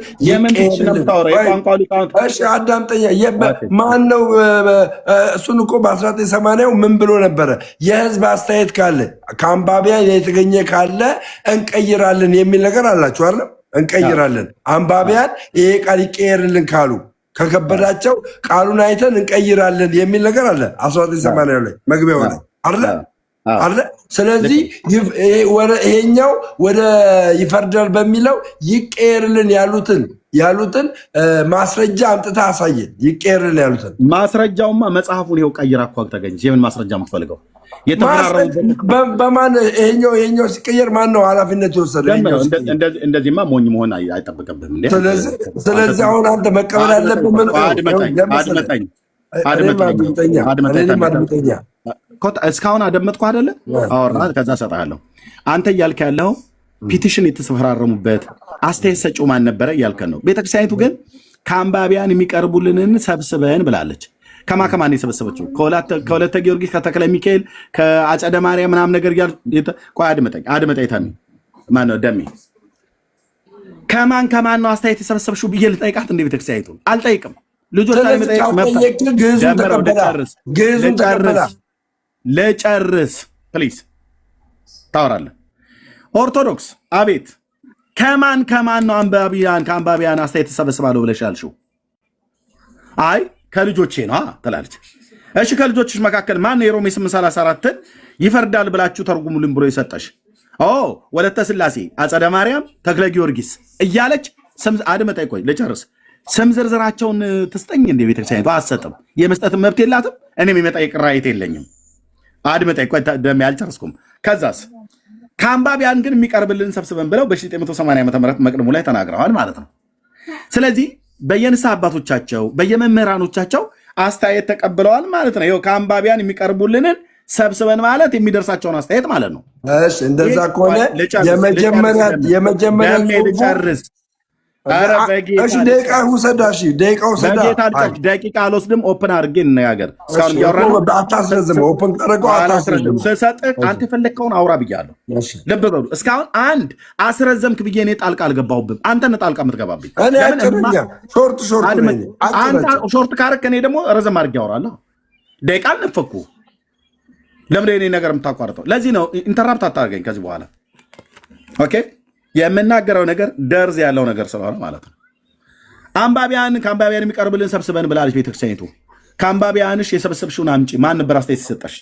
አዳምጠኛ ማን ነው? እሱን እኮ በ1980 ምን ብሎ ነበረ? የህዝብ አስተያየት ካለ ከአንባቢያን የተገኘ ካለ እንቀይራለን የሚል ነገር አላችሁ አለ። እንቀይራለን አንባቢያን ይሄ ቃል ይቀየርልን ካሉ ከከበዳቸው ቃሉን አይተን እንቀይራለን የሚል ነገር አለ 1980 ላይ መግቢያው ላይ አለ። አለ። ስለዚህ ይሄኛው ወደ ይፈርዳል በሚለው ይቀየርልን ያሉትን ማስረጃ አምጥታ አሳየን። ይቀየርልን ያሉትን ማስረጃውማ መጽሐፉን ይኸው ቀይራ እኮ ተገኘች። የምን ማስረጃ የምትፈልገው? በማን ይሄኛው ሲቀየር ማን ነው ኃላፊነት የወሰደው? እንደዚህማ ሞኝ መሆን አይጠበቅብህም። ስለዚህ አሁን አንተ መቀበል ያለብህ ምን? እስካሁን አደመጥኩ አይደለ? አወራ ከዛ ሰጣለሁ። አንተ እያልክ ያለው ፒቲሽን የተፈራረሙበት አስተያየት ሰጪው ማን ነበረ እያልከን ነው። ቤተክርስቲያኒቱ ግን ከአንባቢያን የሚቀርቡልንን ሰብስበን ብላለች። ከማን የሰበሰበችው? ከወለተ ጊዮርጊስ፣ ከተክለ ሚካኤል፣ ከአጸደ ማርያም ምናምን ነገር ቆይ አድመጠኝ ታሚ ማነው ደሜ ከማን ነው አስተያየት የሰበሰብሽው ብዬ ልጠይቃት እንደ ቤተክርስቲያኒቱ አልጠይቅም። ልጆች ልጨርስ ፕሊዝ ታወራለህ። ኦርቶዶክስ አቤት ከማን ነው ከአንባቢያን አስተያየት ተሰበስባለሁ ብለሽ ያልሽው? አይ ከልጆቼ ነው ትላለች። እሺ ከልጆችሽ መካከል ማን የሮሜ 8:34ን ይፈርዳል ብላችሁ ተርጉሙልን ብሎ የሰጠሽ? ወለተ ስላሴ፣ አጸደ ማርያም፣ ተክለ ጊዮርጊስ እያለች አድመጣይ ቆይ ልጨርስ። ስም ዝርዝራቸውን ትስጠኝ እንደ ቤተክርስቲያኒቱ አትሰጥም። የመስጠት መብት የላትም። እኔም የመጠየቅ ራይት የለኝም። አድመጣይ ቆይ ደሜ አልጨርስኩም። ከዛስ ከአንባቢያን ግን የሚቀርብልን ሰብስበን ብለው በ1980 ዓ.ም መቅድሙ ላይ ተናግረዋል ማለት ነው። ስለዚህ በየንስሐ አባቶቻቸው በየመምህራኖቻቸው አስተያየት ተቀብለዋል ማለት ነው። ይኸው ከአንባቢያን የሚቀርቡልንን ሰብስበን ማለት የሚደርሳቸውን አስተያየት ማለት ነው። እሺ እንደዛ ከሆነ የመጀመሪያ ጨርስ። እሺ ደቂቃ ውሰዳ። እሺ ደቂቃ ውሰዳ። ደቂቃ አልወስድም። ኦፕን አድርጌ እንነጋገር። አታስረዝም። ኦፕን ታደርገው አታስረዝም። ስሰጥህ አንተ የፈለግከውን አውራ ብያለሁ። ልብ በሉ። እስካሁን አንድ አስረዘምክ ብዬ እኔ ጣልቃ አልገባሁብም። አንተ ነህ ጣልቃ የምትገባብኝ። ሾርት ካረክ እኔ ደግሞ ረዘም አድርጌ አወራለሁ። ደቂቃ አልነፈኩ። ለምን እኔ ነገር የምታቋርጠው? ለዚህ ነው ኢንተራፕት አታደርገኝ ከዚህ በኋላ ኦኬ። የምናገረው ነገር ደርዝ ያለው ነገር ስለሆነ ማለት ነው። ከአንባቢያን የሚቀርብልን ሰብስበን ብላለች ቤተክርስቲያኒቱ። ከአንባቢያንሽ የሰበሰብሽውን አምጪ። ማን ነበር አስተያየት ተሰጠሽ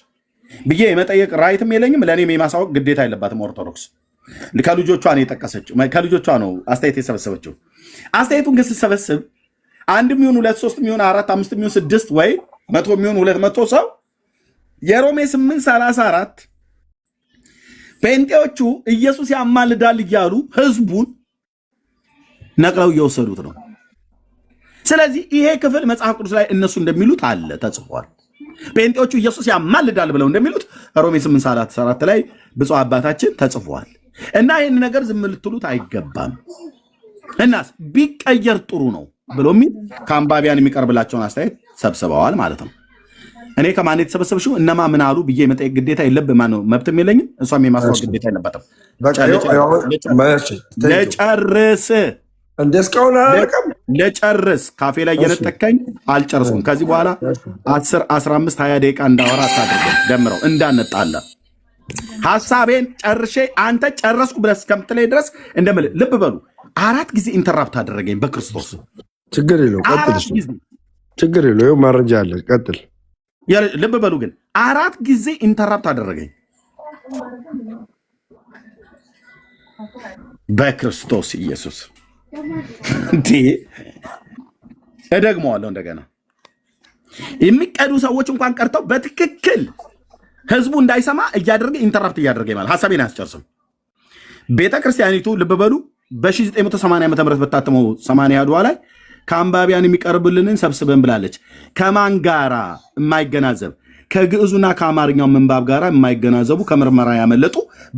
ብዬ የመጠየቅ ራይትም የለኝም። ለእኔም የማሳወቅ ግዴታ የለባትም ኦርቶዶክስ። ከልጆቿ ነው የጠቀሰችው፣ ከልጆቿ ነው አስተያየት የሰበሰበችው። አስተያየቱን ግን ስትሰበስብ 1 ሚሆን 2 3 ሚሆን 4 5 ሚሆን 6 ወይ 100 ሚሆን 200 ሰው የሮሜ 8:34 ጴንጤዎቹ ኢየሱስ ያማልዳል እያሉ ህዝቡን ነቅለው እየወሰዱት ነው። ስለዚህ ይሄ ክፍል መጽሐፍ ቅዱስ ላይ እነሱ እንደሚሉት አለ ተጽፏል። ጴንጤዎቹ ኢየሱስ ያማልዳል ብለው እንደሚሉት ሮሜ 8:34 ላይ ብፁዕ አባታችን ተጽፏል። እና ይህን ነገር ዝም ልትሉት አይገባም። እናስ ቢቀየር ጥሩ ነው ብሎ የሚል ከአንባቢያን የሚቀርብላቸውን አስተያየት ሰብስበዋል ማለት ነው። እኔ ከማን የተሰበሰብሽው እነማ ምን አሉ ብዬ የመጠየቅ ግዴታ የለብም። ማነው መብትም የለኝም። እሷም የማስታወቅ ግዴታ የለበትም። ለጨርስ ካፌ ላይ እየነጠቀኝ አልጨርስኩም። ከዚህ በኋላ 10 15 20 ደቂቃ እንዳወራ አታድርገን። ደምረው እንዳነጣለ ሀሳቤን ጨርሼ አንተ ጨረስኩ ብለህ እስከምትለኝ ድረስ እንደምልህ ልብ በሉ። 4 ጊዜ ኢንተራፕት አደረገኝ በክርስቶስ። ችግር የለው ቀጥል። ችግር የለው መረጃ አለ ቀጥል። ልብ በሉ ግን 4 ጊዜ ኢንተራፕት አደረገኝ በክርስቶስ ኢየሱስ። እንዴ እደግመዋለሁ እንደገና። የሚቀዱ ሰዎች እንኳን ቀርተው በትክክል ህዝቡ እንዳይሰማ እያደረገ ኢንተራፕት እያደረገ ማለት ሐሳቤን አያስጨርስም። ቤተ ክርስቲያኒቱ ልብ በሉ በ1980 ዓ.ም በታተመው 80 አድዋ ላይ ከአንባቢያን የሚቀርብልንን ሰብስበን ብላለች። ከማን ጋራ የማይገናዘብ ከግዕዙና ከአማርኛው ምንባብ ጋራ የማይገናዘቡ ከምርመራ ያመለጡ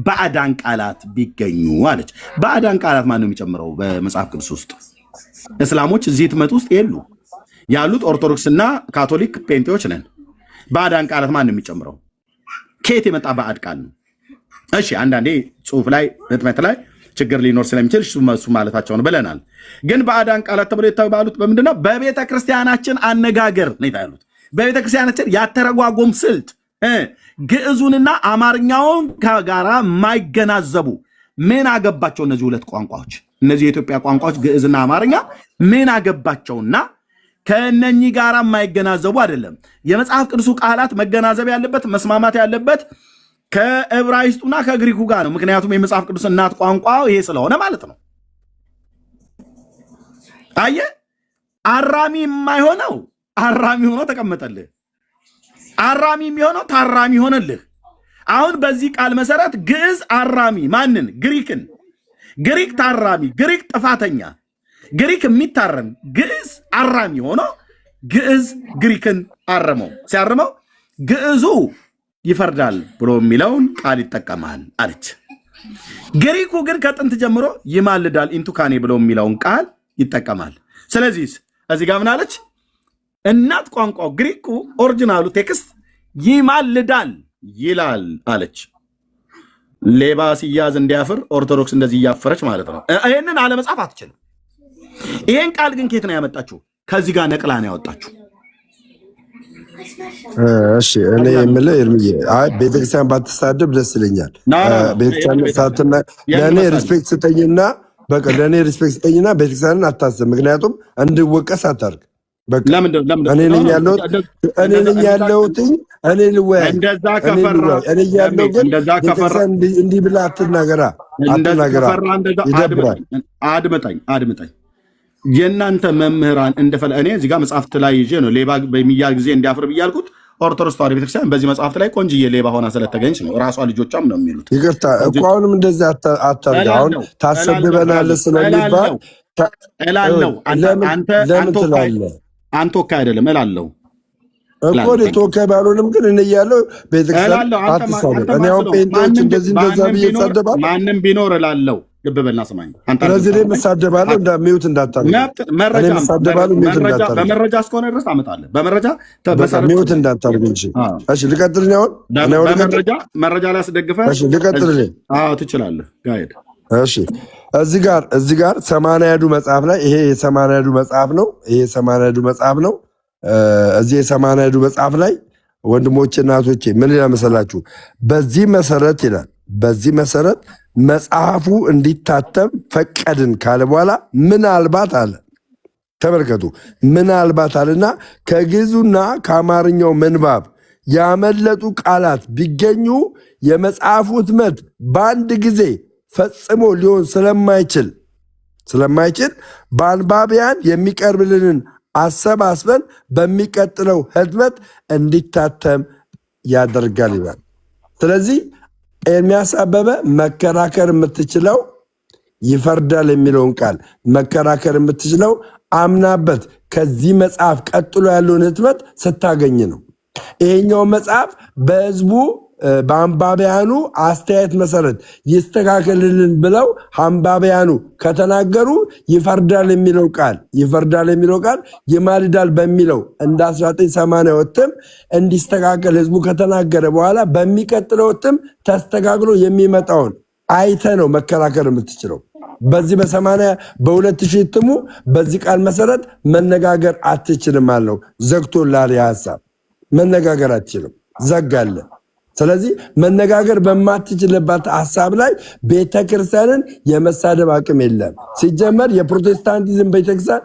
ባዕዳን ቃላት ቢገኙ አለች። ባዕዳን ቃላት ማን ነው የሚጨምረው? በመጽሐፍ ቅዱስ ውስጥ እስላሞች እዚህ ትምህርት ውስጥ የሉ። ያሉት ኦርቶዶክስና ካቶሊክ ጴንጤዎች ነን። ባዕዳን ቃላት ማን ነው የሚጨምረው? ከየት የመጣ ባዕድ ቃል ነው? እሺ አንዳንዴ ጽሁፍ ላይ ህትመት ላይ ችግር ሊኖር ስለሚችል እሱ ማለታቸውን ብለናል። ግን ባዕዳን ቃላት ተብሎ የተባሉት በምንድነው? በቤተ ክርስቲያናችን አነጋገር ነው ያሉት። በቤተ ክርስቲያናችን ያተረጓጎም ስልት ግዕዙንና አማርኛውን ጋራ የማይገናዘቡ ምን አገባቸው? እነዚህ ሁለት ቋንቋዎች፣ እነዚህ የኢትዮጵያ ቋንቋዎች ግዕዝና አማርኛ ምን አገባቸውና ከእነኚህ ጋራ የማይገናዘቡ አይደለም። የመጽሐፍ ቅዱሱ ቃላት መገናዘብ ያለበት መስማማት ያለበት ከዕብራይስጡና ከግሪኩ ጋር ነው። ምክንያቱም የመጽሐፍ ቅዱስ እናት ቋንቋ ይሄ ስለሆነ ማለት ነው። አየ አራሚ የማይሆነው አራሚ ሆኖ ተቀመጠልህ። አራሚ የሚሆነው ታራሚ ሆነልህ። አሁን በዚህ ቃል መሰረት ግዕዝ አራሚ ማንን? ግሪክን። ግሪክ ታራሚ፣ ግሪክ ጥፋተኛ፣ ግሪክ የሚታረም፣ ግዕዝ አራሚ ሆኖ ግዕዝ ግሪክን አረመው። ሲያርመው ግዕዙ ይፈርዳል ብሎ የሚለውን ቃል ይጠቀማል አለች። ግሪኩ ግን ከጥንት ጀምሮ ይማልዳል ኢንቱካኔ ብሎ የሚለውን ቃል ይጠቀማል። ስለዚህ እዚህ ጋር ምን አለች? እናት ቋንቋው ግሪኩ ኦሪጂናሉ ቴክስት ይማልዳል ይላል አለች። ሌባ ሲያዝ እንዲያፍር ኦርቶዶክስ እንደዚህ እያፈረች ማለት ነው። ይህንን አለመጻፍ አትችልም። ይሄን ቃል ግን ከየት ነው ያመጣችሁ? ከዚህ ጋር ነቅላ ነው ያወጣችሁ። እሺ እኔ የምልህ እርምዬ ቤተክርስቲያን ባትሳደብ ደስ ይለኛል። ቤተክርስቲያን ሳትና ለእኔ ሪስፔክት ስጠኝና በቃ ለእኔ ሪስፔክት ስጠኝና ቤተክርስቲያንን አታስብ። ምክንያቱም እንድወቀስ አታርግ። እኔ ነኝ ያለሁት እኔ ልወያይ እኔ ያለው ግን ቤተክርስቲያን እንዲህ ብለህ አትናገራ። ይደብራል። አድምጠኝ የእናንተ መምህራን እንደፈለ እኔ እዚህ ጋር መጽሐፍት ላይ ይዤ ነው ሌባ በሚያዝ ጊዜ እንዲያፍር ብያልኩት። ኦርቶዶክስ ተዋሕዶ ቤተክርስቲያን በዚህ መጽሐፍት ላይ ቆንጅዬ ሌባ ሆና ስለተገኘች ነው። ራሷ ልጆቿም ነው የሚሉት። ይቅርታ እኮ አሁንም እንደዚህ አታርግ። አሁን ታሰድበናለህ ስለሚባል እላለሁ። ለምን ትላለህ? አንተ ወካይ አይደለም እላለሁ እኮ ተወካይ ባልሆንም ግን እኔ እያለሁ ቤተክርስቲያን አትሳደብ። እኔ አሁን ፔንቶች እንደዚህ እንደዛ ብዬ እሳደባለሁ። ማንም ቢኖር እላለሁ። ልብ በልና ስማኝ። ስለዚህ እኔ እሳደባለሁ። ሚውት እንዳታደርግ። በመረጃ እስከሆነ ድረስ አመጣለሁ። በመረጃ ሚውት እንዳታደርግ እንጂ። እሺ ልቀጥል። መረጃ ላይ አስደግፈህ ልቀጥል። ትችላለህ። ጋሄድ እሺ እዚህ ጋር ሰማንያዱ መጽሐፍ ላይ ይሄ የሰማንያዱ መጽሐፍ ነው። ይሄ የሰማንያዱ መጽሐፍ ነው። እዚህ የሰማንያዱ መጽሐፍ ላይ ወንድሞቼ እናቶቼ ምን ይላል መሰላችሁ? በዚህ መሰረት ይላል በዚህ መሰረት መጽሐፉ እንዲታተም ፈቀድን ካለ በኋላ ምናልባት አለ። ተመልከቱ፣ ምናልባት አለና ከግዕዙና ከአማርኛው ምንባብ ያመለጡ ቃላት ቢገኙ የመጽሐፉ ህትመት በአንድ ጊዜ ፈጽሞ ሊሆን ስለማይችል በአንባቢያን የሚቀርብልንን አሰባስበን በሚቀጥለው ህትመት እንዲታተም ያደርጋል ይላል። ስለዚህ ኤርምያስ አበበ መከራከር የምትችለው ይፈርዳል የሚለውን ቃል መከራከር የምትችለው አምናበት ከዚህ መጽሐፍ ቀጥሎ ያለውን ህትመት ስታገኝ ነው። ይሄኛው መጽሐፍ በህዝቡ በአንባቢያኑ አስተያየት መሰረት ይስተካከልልን ብለው አንባቢያኑ ከተናገሩ ይፈርዳል የሚለው ቃል ይማልዳል በሚለው እንደ 1980 ወጥም እንዲስተካከል ህዝቡ ከተናገረ በኋላ በሚቀጥለው ወጥም ተስተካክሎ የሚመጣውን አይተ ነው መከራከር የምትችለው። በዚህ በ2000 እትሙ በዚህ ቃል መሰረት መነጋገር አትችልም አለው። ዘግቶላል። ሐሳብ መነጋገር አትችልም፣ ዘጋለ። ስለዚህ መነጋገር በማትችልባት ሐሳብ ላይ ቤተክርስቲያንን የመሳደብ አቅም የለም። ሲጀመር የፕሮቴስታንቲዝም ቤተክርስቲያን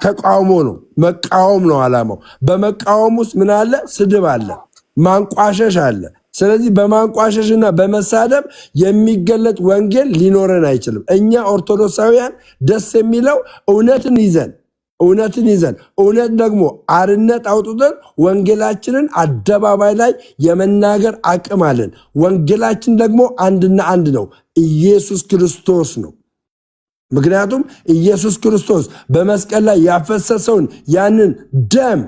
ተቃውሞ ነው፣ መቃወም ነው ዓላማው። በመቃወም ውስጥ ምን አለ? ስድብ አለ፣ ማንቋሸሽ አለ። ስለዚህ በማንቋሸሽና በመሳደብ የሚገለጥ ወንጌል ሊኖረን አይችልም። እኛ ኦርቶዶክሳውያን ደስ የሚለው እውነትን ይዘን እውነት ደግሞ አርነት አውጥተን ወንጌላችንን አደባባይ ላይ የመናገር አቅም አለን። ወንጌላችን ደግሞ አንድና አንድ ነው፣ ኢየሱስ ክርስቶስ ነው። ምክንያቱም ኢየሱስ ክርስቶስ በመስቀል ላይ ያፈሰሰውን ያንን ደም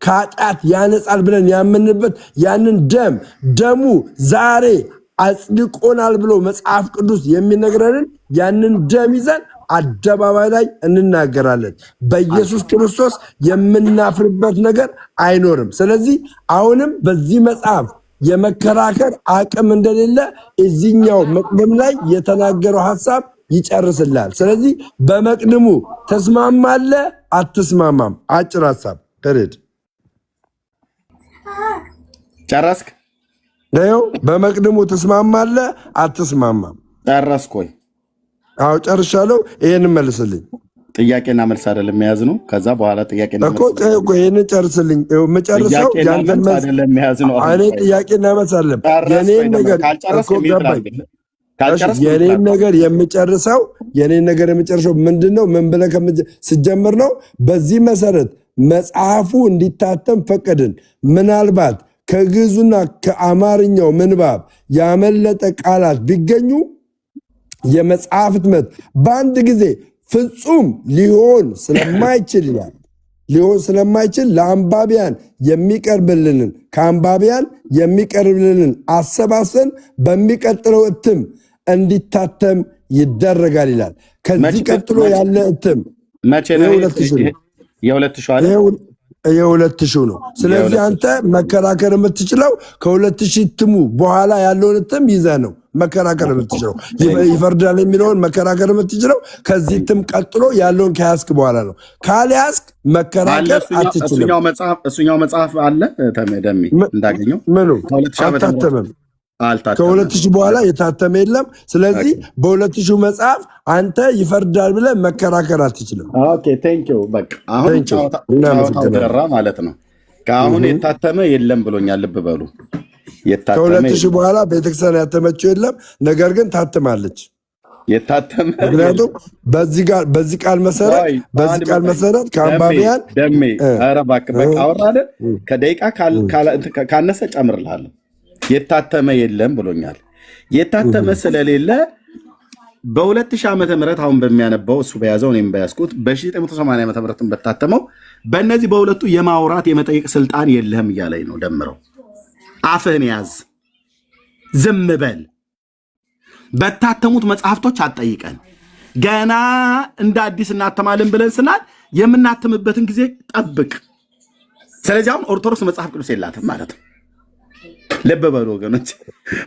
ከኃጢአት ያነጻል ብለን ያምንበት ያንን ደሙ ዛሬ አጽድቆናል ብሎ መጽሐፍ ቅዱስ የሚነግረንን ያንን ደም ይዘን አደባባይ ላይ እንናገራለን። በኢየሱስ ክርስቶስ የምናፍርበት ነገር አይኖርም። ስለዚህ አሁንም በዚህ መጽሐፍ የመከራከር አቅም እንደሌለ እዚህኛው መቅድም ላይ የተናገረው ሐሳብ ይጨርስላል። ስለዚህ በመቅድሙ ተስማማለህ አትስማማም? አጭር ሐሳብ ተረድ። ጨረስክ? ነው በመቅድሙ ተስማማለህ አትስማማም? ጨረስኩ ወይ? አዎ ጨርሻለሁ። ይሄን መልስልኝ። ጥያቄና መልስ አይደለም የያዝ ነው። ከዛ በኋላ ጥያቄና መልስ እኮ ይሄን ጨርስልኝ። መጨረሻው ያንተን መልስ አይደለም የያዝ ነው። እኔ ጥያቄና መልስ አይደለም የኔን ነገር እኮ ገባኝ። የኔን ነገር የምጨርሰው ምንድነው? ምን ብለህ ስጀምር ነው። በዚህ መሰረት መጽሐፉ እንዲታተም ፈቀድን። ምናልባት ከግዕዙና ከአማርኛው ምንባብ ያመለጠ ቃላት ቢገኙ የመጽሐፍ ህትመት በአንድ ጊዜ ፍጹም ሊሆን ስለማይችል ለአንባቢያን የሚቀርብልንን አሰባስበን በሚቀጥለው እትም እንዲታተም ይደረጋል ይላል። ከዚህ ቀጥሎ ያለ እትም የ2000 ነው። ስለዚህ አንተ መከራከር የምትችለው ከ2000 እትሙ በኋላ ያለውን እትም ይዘህ ነው መከራከር የምትችለው። ይፈርዳል የሚለውን መከራከር የምትችለው ከዚህ እትም ቀጥሎ ያለውን ከያዝክ በኋላ ነው። ካልያዝክ መከራከር አትችልም። እሱኛው መጽሐፍ አለ ደሜ እንዳገኘው ምኑ አልታተመም። ከ2000 በኋላ የታተመ የለም። ስለዚህ በ2000 መጽሐፍ አንተ ይፈርዳል ብለህ መከራከር አትችልም። ኦኬ ቴንክ ዩ። በቃ አሁን ጫወታው ተደራ ማለት ነው። ከአሁን የታተመ የለም ብሎኛል። ልብ በሉ። ከ2000 በኋላ ቤተክርስቲያን ያተመችው የለም፣ ነገር ግን ታትማለች። የታተመ ምክንያቱም በዚህ ቃል መሰረት ከአንባቢያን ደሜ ኧረ እባክህ በቃ አወራለ። ከደቂቃ ካነሰ ጨምርልሃለሁ። የታተመ የለም ብሎኛል። የታተመ ስለሌለ በ2000 ዓመተ ምህረት አሁን በሚያነባው እሱ በያዘው እኔም በያዝኩት በ1980 ዓመተ ምህረትን በታተመው በእነዚህ በሁለቱ የማውራት የመጠየቅ ስልጣን የለህም እያለኝ ነው። ደምረው አፍህን ያዝ፣ ዝም በል። በታተሙት መጽሐፍቶች አትጠይቀን። ገና እንደ አዲስ እናተማለን ብለን ስናል የምናትምበትን ጊዜ ጠብቅ። ስለዚህ አሁን ኦርቶዶክስ መጽሐፍ ቅዱስ የላትም ማለት ነው። ልብ በሉ ወገኖች፣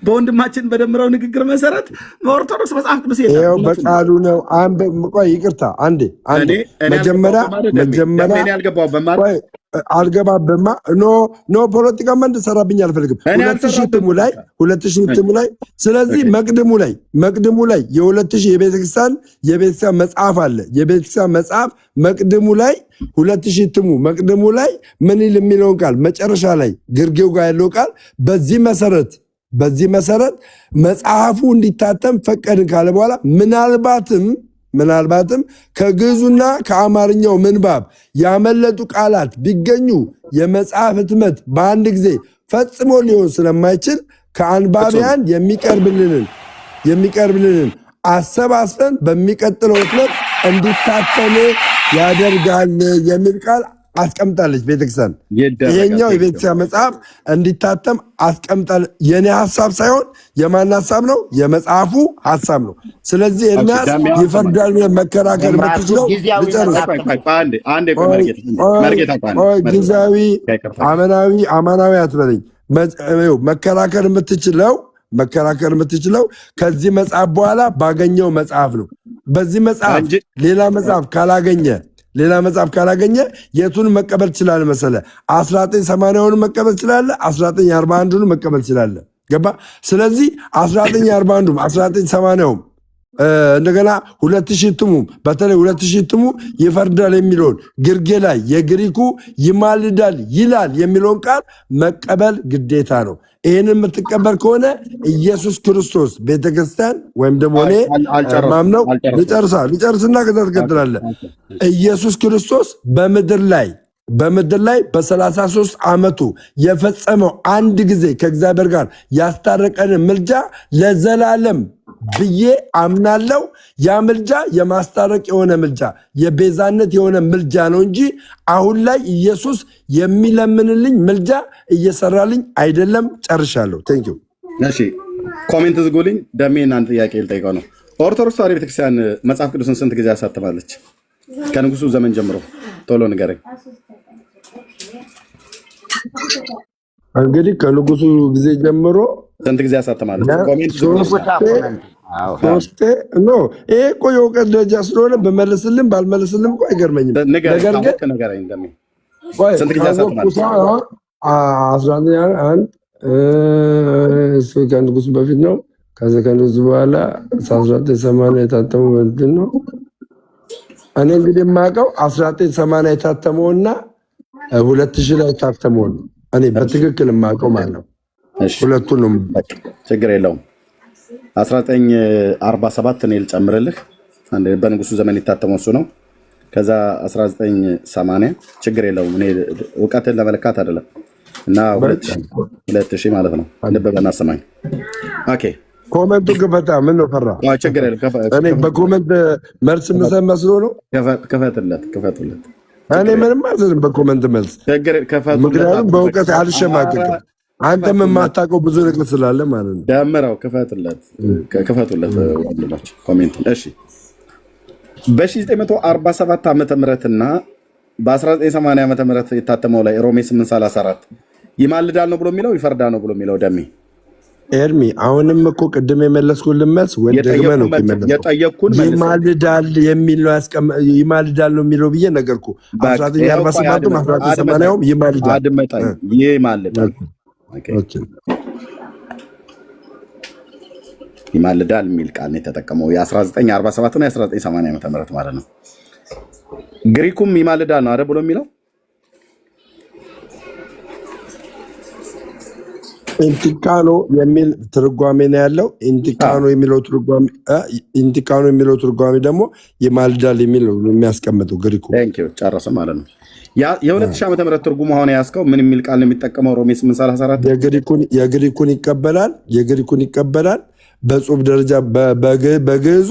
በወንድማችን በደምረው ንግግር መሰረት በኦርቶዶክስ መጽሐፍ ቅዱስ የለም፣ በቃሉ ነው። ቆይ ይቅርታ፣ አንዴ መጀመሪያ አልገባበማ ኖ ፖለቲካ መንድ ሰራብኝ አልፈልግም። 2000 እትሙ ላይ ስለዚህ መቅድሙ ላይ የ2000 የቤተክርስቲያን መጽሐፍ አለ። የቤተክርስቲያን መጽሐፍ መቅድሙ ላይ 2000 እትሙ መቅድሙ ላይ ምን ይል የሚለውን ቃል መጨረሻ ላይ ግርጌው ጋር ያለው ቃል በዚህ መሰረት መጽሐፉ እንዲታተም ፈቀድን ካለ በኋላ ምናልባትም ከግዕዙና ከአማርኛው ምንባብ ያመለጡ ቃላት ቢገኙ የመጽሐፍ ህትመት በአንድ ጊዜ ፈጽሞ ሊሆን ስለማይችል ከአንባቢያን የሚቀርብልንን አሰባስበን በሚቀጥለው ህትመት እንዲታተም ያደርጋል የሚል ቃል አስቀምጣለች ቤተክርስቲያን። ይሄኛው የቤተክርስቲያን መጽሐፍ እንዲታተም አስቀምጣለች። የኔ ሐሳብ ሳይሆን የማን ሐሳብ ነው? የመጽሐፉ ሐሳብ ነው። ስለዚህ ኤርምያስ ይፈርዳል መከራከር የምትችለው ጊዜያዊ አማናዊ አትበለኝ። መከራከር የምትችለው ከዚህ መጽሐፍ በኋላ ባገኘው መጽሐፍ ነው። በዚህ መጽሐፍ ሌላ መጽሐፍ ካላገኘ የቱን መቀበል ትችላለ መሰለ? 1980ውን መቀበል ትችላለ፣ 1941ን መቀበል ትችላለ። ገባ? ስለዚህ 1941ም 1980ም እንደገና 2000 እትሙም በተለይ 2000 እትሙ ይፈርዳል የሚለውን ግርጌ ላይ የግሪኩ ይማልዳል ይላል የሚለውን ቃል መቀበል ግዴታ ነው። ይህን የምትቀበል ከሆነ ኢየሱስ ክርስቶስ ቤተክርስቲያን ወይም ደግሞ እኔ ማምነው ሊጨርስና ከዛ ትቀጥላለህ። ኢየሱስ ክርስቶስ በምድር ላይ በ33 ዓመቱ የፈጸመው አንድ ጊዜ ከእግዚአብሔር ጋር ያስታረቀንን ምልጃ ለዘላለም ብዬ አምናለው። ያ ምልጃ የማስታረቅ የሆነ ምልጃ፣ የቤዛነት የሆነ ምልጃ ነው እንጂ አሁን ላይ ኢየሱስ የሚለምንልኝ ምልጃ እየሰራልኝ አይደለም። ጨርሻለሁ። ቴንክ ዩ። እሺ ኮሜንት ዝጉልኝ። ደሜን አንድ ጥያቄ ልጠይቀው ነው። ኦርቶዶክስ ተዋሕዶ ቤተክርስቲያን መጽሐፍ ቅዱስን ስንት ጊዜ ያሳትማለች? ከንጉሱ ዘመን ጀምሮ ቶሎ ንገረኝ። እንግዲህ ከንጉሱ ጊዜ ጀምሮ ስንት ጊዜ ያሳትማለች? ሶስቴ ኖ ይሄ እኮ የእውቀት ደረጃ ስለሆነ በመለስልም ባልመለስልም እኮ አይገርመኝም። ነገር ግን እሱ ከንጉሱ በፊት ነው። ከዚ ከንጉሱ በኋላ 1980 የታተሙ ምንድን ነው? እኔ እንግዲህ የማውቀው 1980 የታተመውና 2000 ላይ የታተመው ነው። እኔ በትክክል የማውቀው ማለት ነው። ሁለቱን ነው። ችግር የለውም። 1947 እኔ ልጨምርልህ። በንጉሱ ዘመን የታተመው እሱ ነው። ከዛ 1980 ችግር የለውም። እኔ እውቀትን ለመለካት አይደለም እና 2000 ማለት ነው። ልብ በልና አሰማኝ። ኦኬ ኮመንቱ ክፈታ። ምን ነው ፈራ? ችግር የለም። እኔ በኮመንት መልስ ምሰብ መስሎ ነው። ክፈቱለት። እኔ ምንም አልልም በኮመንት መልስ፣ ምክንያቱም በእውቀት አልሸማቅቅም። አንተም የማታውቀው ብዙ ነገር ስላለ ማለት ነው። ደምረው ክፈቱለት ወንድሞች ኮሜንት። እሺ በ1947 ዓመተ ምህረትና በ1980 ዓመተ ምህረት የታተመው ላይ ሮሜ 8:34 ይማልዳል ነው ብሎ የሚለው ይፈርዳል ነው ብሎ የሚለው ደሜ ኤርሚ አሁንም እኮ ቅድም የመለስኩልን መልስ ወይ ደግመህ ነው የጠየቅኩን ይማልዳል የሚል ነው ይማልዳል ነው የሚለው ብዬ ነገርኩ። 1947 1980 ይማልዳል አድመጣኝ። ይማልዳል ይማልዳል የሚል ቃል ነው የተጠቀመው። የ1947 እና የ1980 ዓመተ ምህረት ማለት ነው። ግሪኩም ይማልዳል ነው አይደል ብሎ የሚለው ኢንቲካኖ የሚል ትርጓሜ ነው ያለው። ኢንቲካኖ የሚለው ትርጓሜ ደግሞ ይማልዳል የሚል ነው የሚያስቀምጠው ግሪኩ። ጨረሰ ማለት ነው። የ2000 ዓመተ ምህረት ትርጉሙ አሁን ያስከው ምን የሚል ቃል ነው የሚጠቀመው? ሮሜ 8:34 የግሪኩን ይቀበላል። በጽሁፍ ደረጃ በግዕዙ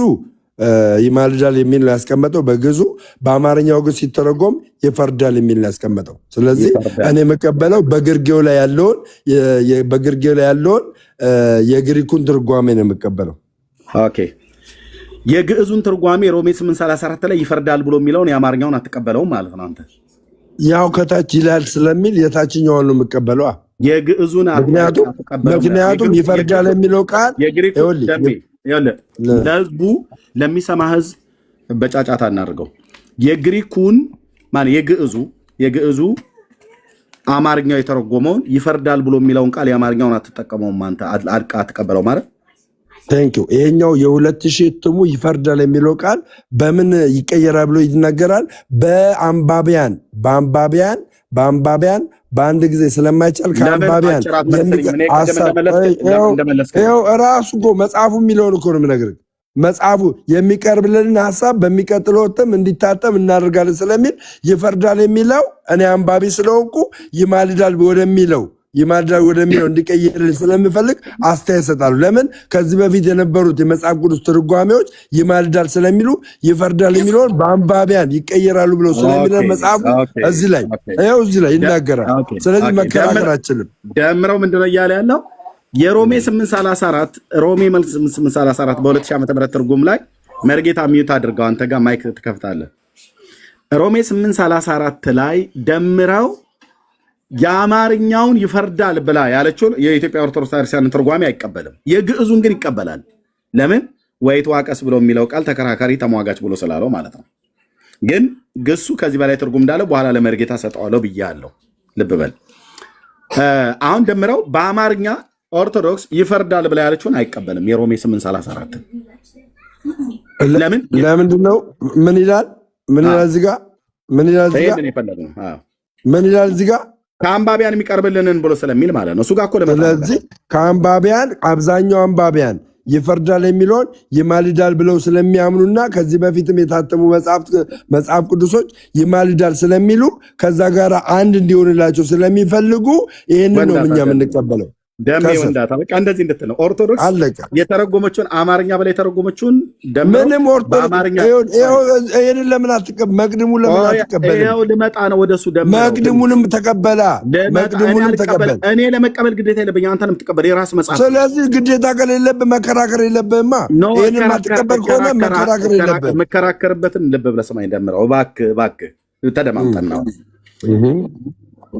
ይማልዳል የሚል ነው ያስቀመጠው። በግዕዙ በአማርኛው ግን ሲተረጎም ይፈርዳል የሚል ነው ያስቀመጠው። ስለዚህ እኔ የምቀበለው በግርጌው ላይ ያለውን የግሪኩን ትርጓሜ ነው የምቀበለው። ኦኬ የግዕዙን ትርጓሜ ሮሜ 8:34 ላይ ይፈርዳል ብሎ የሚለውን የአማርኛውን አትቀበለውም ማለት ነው አንተ? ያው ከታች ይላል ስለሚል የታችኛውን ነው የምቀበለው። የግዕዙን ምክንያቱም ይፈርዳል የሚለው ቃል ለህዝቡ ለሚሰማ ህዝብ በጫጫታ እናድርገው። የግሪኩን የግዕዙ አማርኛው የተረጎመውን ይፈርዳል ብሎ የሚለውን ቃል የአማርኛውን አትጠቀመውም አንተ አትቀበለው ማለት ቴንክ ዩ። ይሄኛው የ2000 እትሙ ይፈርዳል የሚለው ቃል በምን ይቀየራል ብሎ ይናገራል። በአንባቢያን በአንድ ጊዜ ስለማይቻል ከአንባቢያን ራሱ እኮ መጽሐፉ የሚለውን እኮ ነው የምነግርህ። መጽሐፉ የሚቀርብልን ሀሳብ በሚቀጥለው እትም እንዲታተም እናደርጋለን ስለሚል ይፈርዳል የሚለው እኔ አንባቢ ስለሆንኩ ይማልዳል ወደሚለው እንዲቀየርልኝ ስለምፈልግ አስተያየት እሰጣለሁ። ለምን ከዚህ በፊት የነበሩት የመጽሐፍ ቅዱስ ትርጓሜዎች ይማልዳል ስለሚሉ ይፈርዳል የሚለውን በአንባቢያን ይቀየራሉ ብለው ስለሚለው መጽሐፉ እዚህ ላይ ይናገራል። ስለዚህ መከራከር አችልም። ደምረው ምንድነው እያለ ያለው? የሮሜ 8:34 በ2000 ዓ.ም ትርጉም ላይ መርጌታ ሚዩት አድርገው አንተ ጋር ማይክ ትከፍታለህ። ሮሜ 8:34 ላይ ደምረው የአማርኛውን ይፈርዳል ብላ ያለችውን የኢትዮጵያ ኦርቶዶክስ ክርስቲያን ትርጓሜ አይቀበልም። የግዕዙን ግን ይቀበላል። ለምን? ወይትዋቀስ ብሎ የሚለው ቃል ተከራካሪ ተሟጋች ብሎ ስላለው ማለት ነው። ግን ግሱ ከዚህ በላይ ትርጉም እንዳለው በኋላ ለመርጌታ ሰጠዋለሁ ብያለሁ። ልብ በል። አሁን ደምረው በአማርኛ ኦርቶዶክስ ይፈርዳል ብላ ያለችውን አይቀበልም። የሮሜ 8:34 ለምንድን ነው? ምን ይላል እዚህ ጋር? ምን ይላል እዚህ ጋር? ከአንባቢያን የሚቀርብልንን ብሎ ስለሚል ማለት ነው። እሱ ጋር እኮ ስለዚህ ከአንባቢያን አብዛኛው አንባቢያን ይፈርዳል የሚለውን ይማልዳል ብለው ስለሚያምኑና ከዚህ በፊትም የታተሙ መጽሐፍ ቅዱሶች ይማልዳል ስለሚሉ ከዛ ጋር አንድ እንዲሆንላቸው ስለሚፈልጉ ይህንን ነው እኛ የምንቀበለው። ደሜ ወንዳታ በቃ እንደዚህ እንድትለው ኦርቶዶክስ የተረጎመችውን አማርኛ በላይ የተረጎመችውን ምንም ኦርቶዶክስ ይሄንን ለምን አትቀበል? መቅድሙ ለምን አትቀበል? ይሄው ልመጣ ነው ወደሱ። መቅድሙንም ተቀበል። እኔ ለመቀበል ግዴታ የለብኝ፣ አንተ ነው የምትቀበል የራስ መጽሐፍ። ስለዚህ ግዴታ ከሌለብህ መከራከር የለብህማ። ይሄንን ማትቀበል ከሆነ መከራከር የለብህም። መከራከርበትን ልብ ብለህ ስማኝ። ደምረው እባክህ ተደማምጠን ነው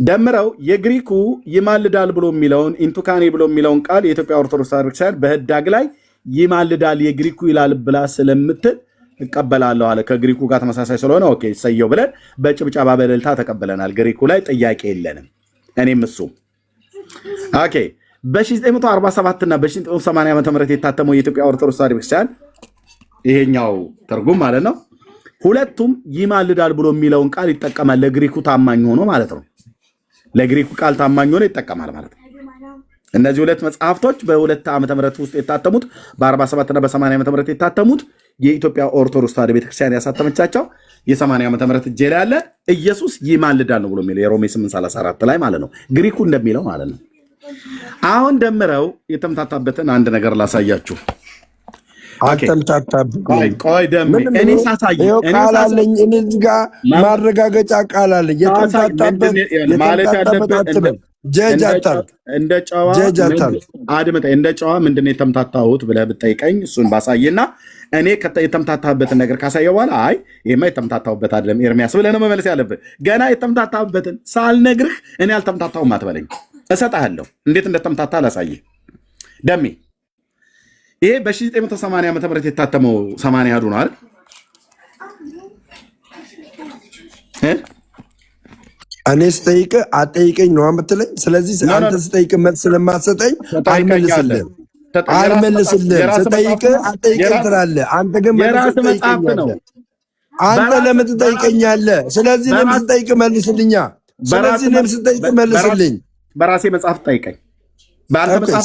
ደምረው የግሪኩ ይማልዳል ብሎ የሚለውን ኢንቱካኔ ብሎ የሚለውን ቃል የኢትዮጵያ ኦርቶዶክስ ቤተክርስቲያን በህዳግ ላይ ይማልዳል የግሪኩ ይላል ብላ ስለምትል እቀበላለሁ አለ። ከግሪኩ ጋር ተመሳሳይ ስለሆነ ኦኬ ሰየው ብለን በጭብጨባ በእልልታ ተቀበለናል። ግሪኩ ላይ ጥያቄ የለንም። እኔም እሱ ኦኬ። በ1947 እና በ1980 ዓ.ም የታተመው የኢትዮጵያ ኦርቶዶክስ ቤተክርስቲያን ይሄኛው ትርጉም ማለት ነው ሁለቱም ይማልዳል ብሎ የሚለውን ቃል ይጠቀማል። ለግሪኩ ታማኝ ሆኖ ማለት ነው። ለግሪኩ ቃል ታማኝ ሆኖ ይጠቀማል ማለት ነው። እነዚህ ሁለት መጽሐፍቶች በ2 ዓመተ ምህረት ውስጥ የታተሙት በ47 እና በ80 ዓመተ ምህረት የታተሙት የኢትዮጵያ ኦርቶዶክስ ተዋሕዶ ቤተክርስቲያን ያሳተመቻቸው የ80 ዓመተ ምህረት እጄ ላይ ያለ ኢየሱስ ይማልዳል ነው ብሎ የሚለው የሮሜ 8:34 ላይ ማለት ነው። ግሪኩ እንደሚለው ማለት ነው። አሁን ደምረው የተምታታበትን አንድ ነገር ላሳያችሁ። ቆይ እኔ ሳሳይ ቃል አለኝ እዚህ ጋር ማረጋገጫ ቃል አለኝ። የተምታታበት አትበል ጀጅ አታርግ። እንደ ጨዋ ምንድን ነው የተምታታሁት ብለህ ብጠይቀኝ እሱን ባሳይና እኔ የተምታታበትን ነገር ካሳየ በኋላ አይ ይሄማ የተምታታሁበት አይደለም ኤርሚያስ ብለህ ነው መመለስ ያለብህ። ገና የተምታታበትን ሳልነግርህ እኔ አልተምታታሁም አትበለኝ። እሰጥሃለሁ እንዴት እንደተምታታ ላሳይህ። ደሜ ይሄ በ1980 ዓ.ም የታተመው 80 ያዱ ነው አይደል? እኔ ስጠይቅ አጠይቀኝ ነው የምትለኝ። ስለዚህ አንተ ስጠይቅ መልስ ስለማትሰጠኝ አልመልስልህም። ስጠይቅ አጠይቀኝ ትላለህ። አንተ ግን መልስ ትጠይቀኛለህ። አንተ ለምን ትጠይቀኛለህ? ስለዚህ ለምን ስጠይቅ መልስልኛ። ስለዚህ ለምን ስጠይቅ መልስልኝ። በራሴ መጽሐፍ ጠይቀኝ።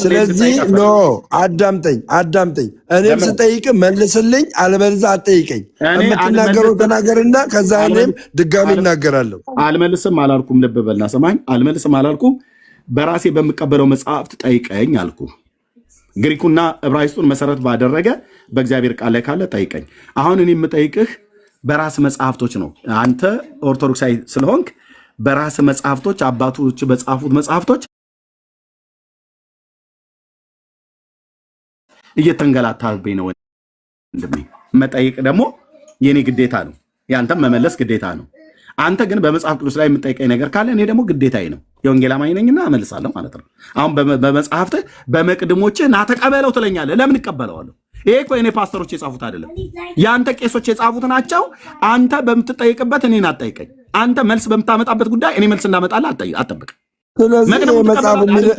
ስለዚህ ኖ አዳምጠኝ። እኔም ስጠይቅ መልስልኝ፣ አለበለዚያ አጠይቀኝ። የምትናገረው ተናገርና ከዛ እኔም ድጋሚ እናገራለሁ። አልመልስም አላልኩም። ልብ በልና ሰማኝ። አልመልስም አላልኩም። በራሴ በምቀበለው መጽሐፍት ጠይቀኝ አልኩ። ግሪኩና ዕብራይስጡን መሰረት ባደረገ በእግዚአብሔር ቃል ላይ ካለ ጠይቀኝ። አሁን እኔ የምጠይቅህ በራስ መጽሐፍቶች ነው። አንተ ኦርቶዶክሳዊ ስለሆንክ በራስ መጽሐፍቶች አባቶች በጻፉት መጽሐፍቶች እየተንገላታብኝ ነው ወንድሜ። መጠይቅ ደግሞ የኔ ግዴታ ነው፣ ያንተም መመለስ ግዴታ ነው። አንተ ግን በመጽሐፍ ቅዱስ ላይ የምጠይቀኝ ነገር ካለ እኔ ደግሞ ግዴታዬ ነው፣ የወንጌል አማኝ ነኝና እመልሳለሁ ማለት ነው። አሁን በመጽሐፍትህ በመቅድሞችህ ና ተቀበለው ትለኛለህ። ለምን እቀበለዋለሁ? ይሄ እኮ የኔ ፓስተሮች የጻፉት አይደለም፣ የአንተ ቄሶች የጻፉት ናቸው። አንተ በምትጠይቅበት እኔን አትጠይቀኝ። አንተ መልስ በምታመጣበት ጉዳይ እኔ መልስ እንዳመጣልህ አትጠብቅ። ስለዚህ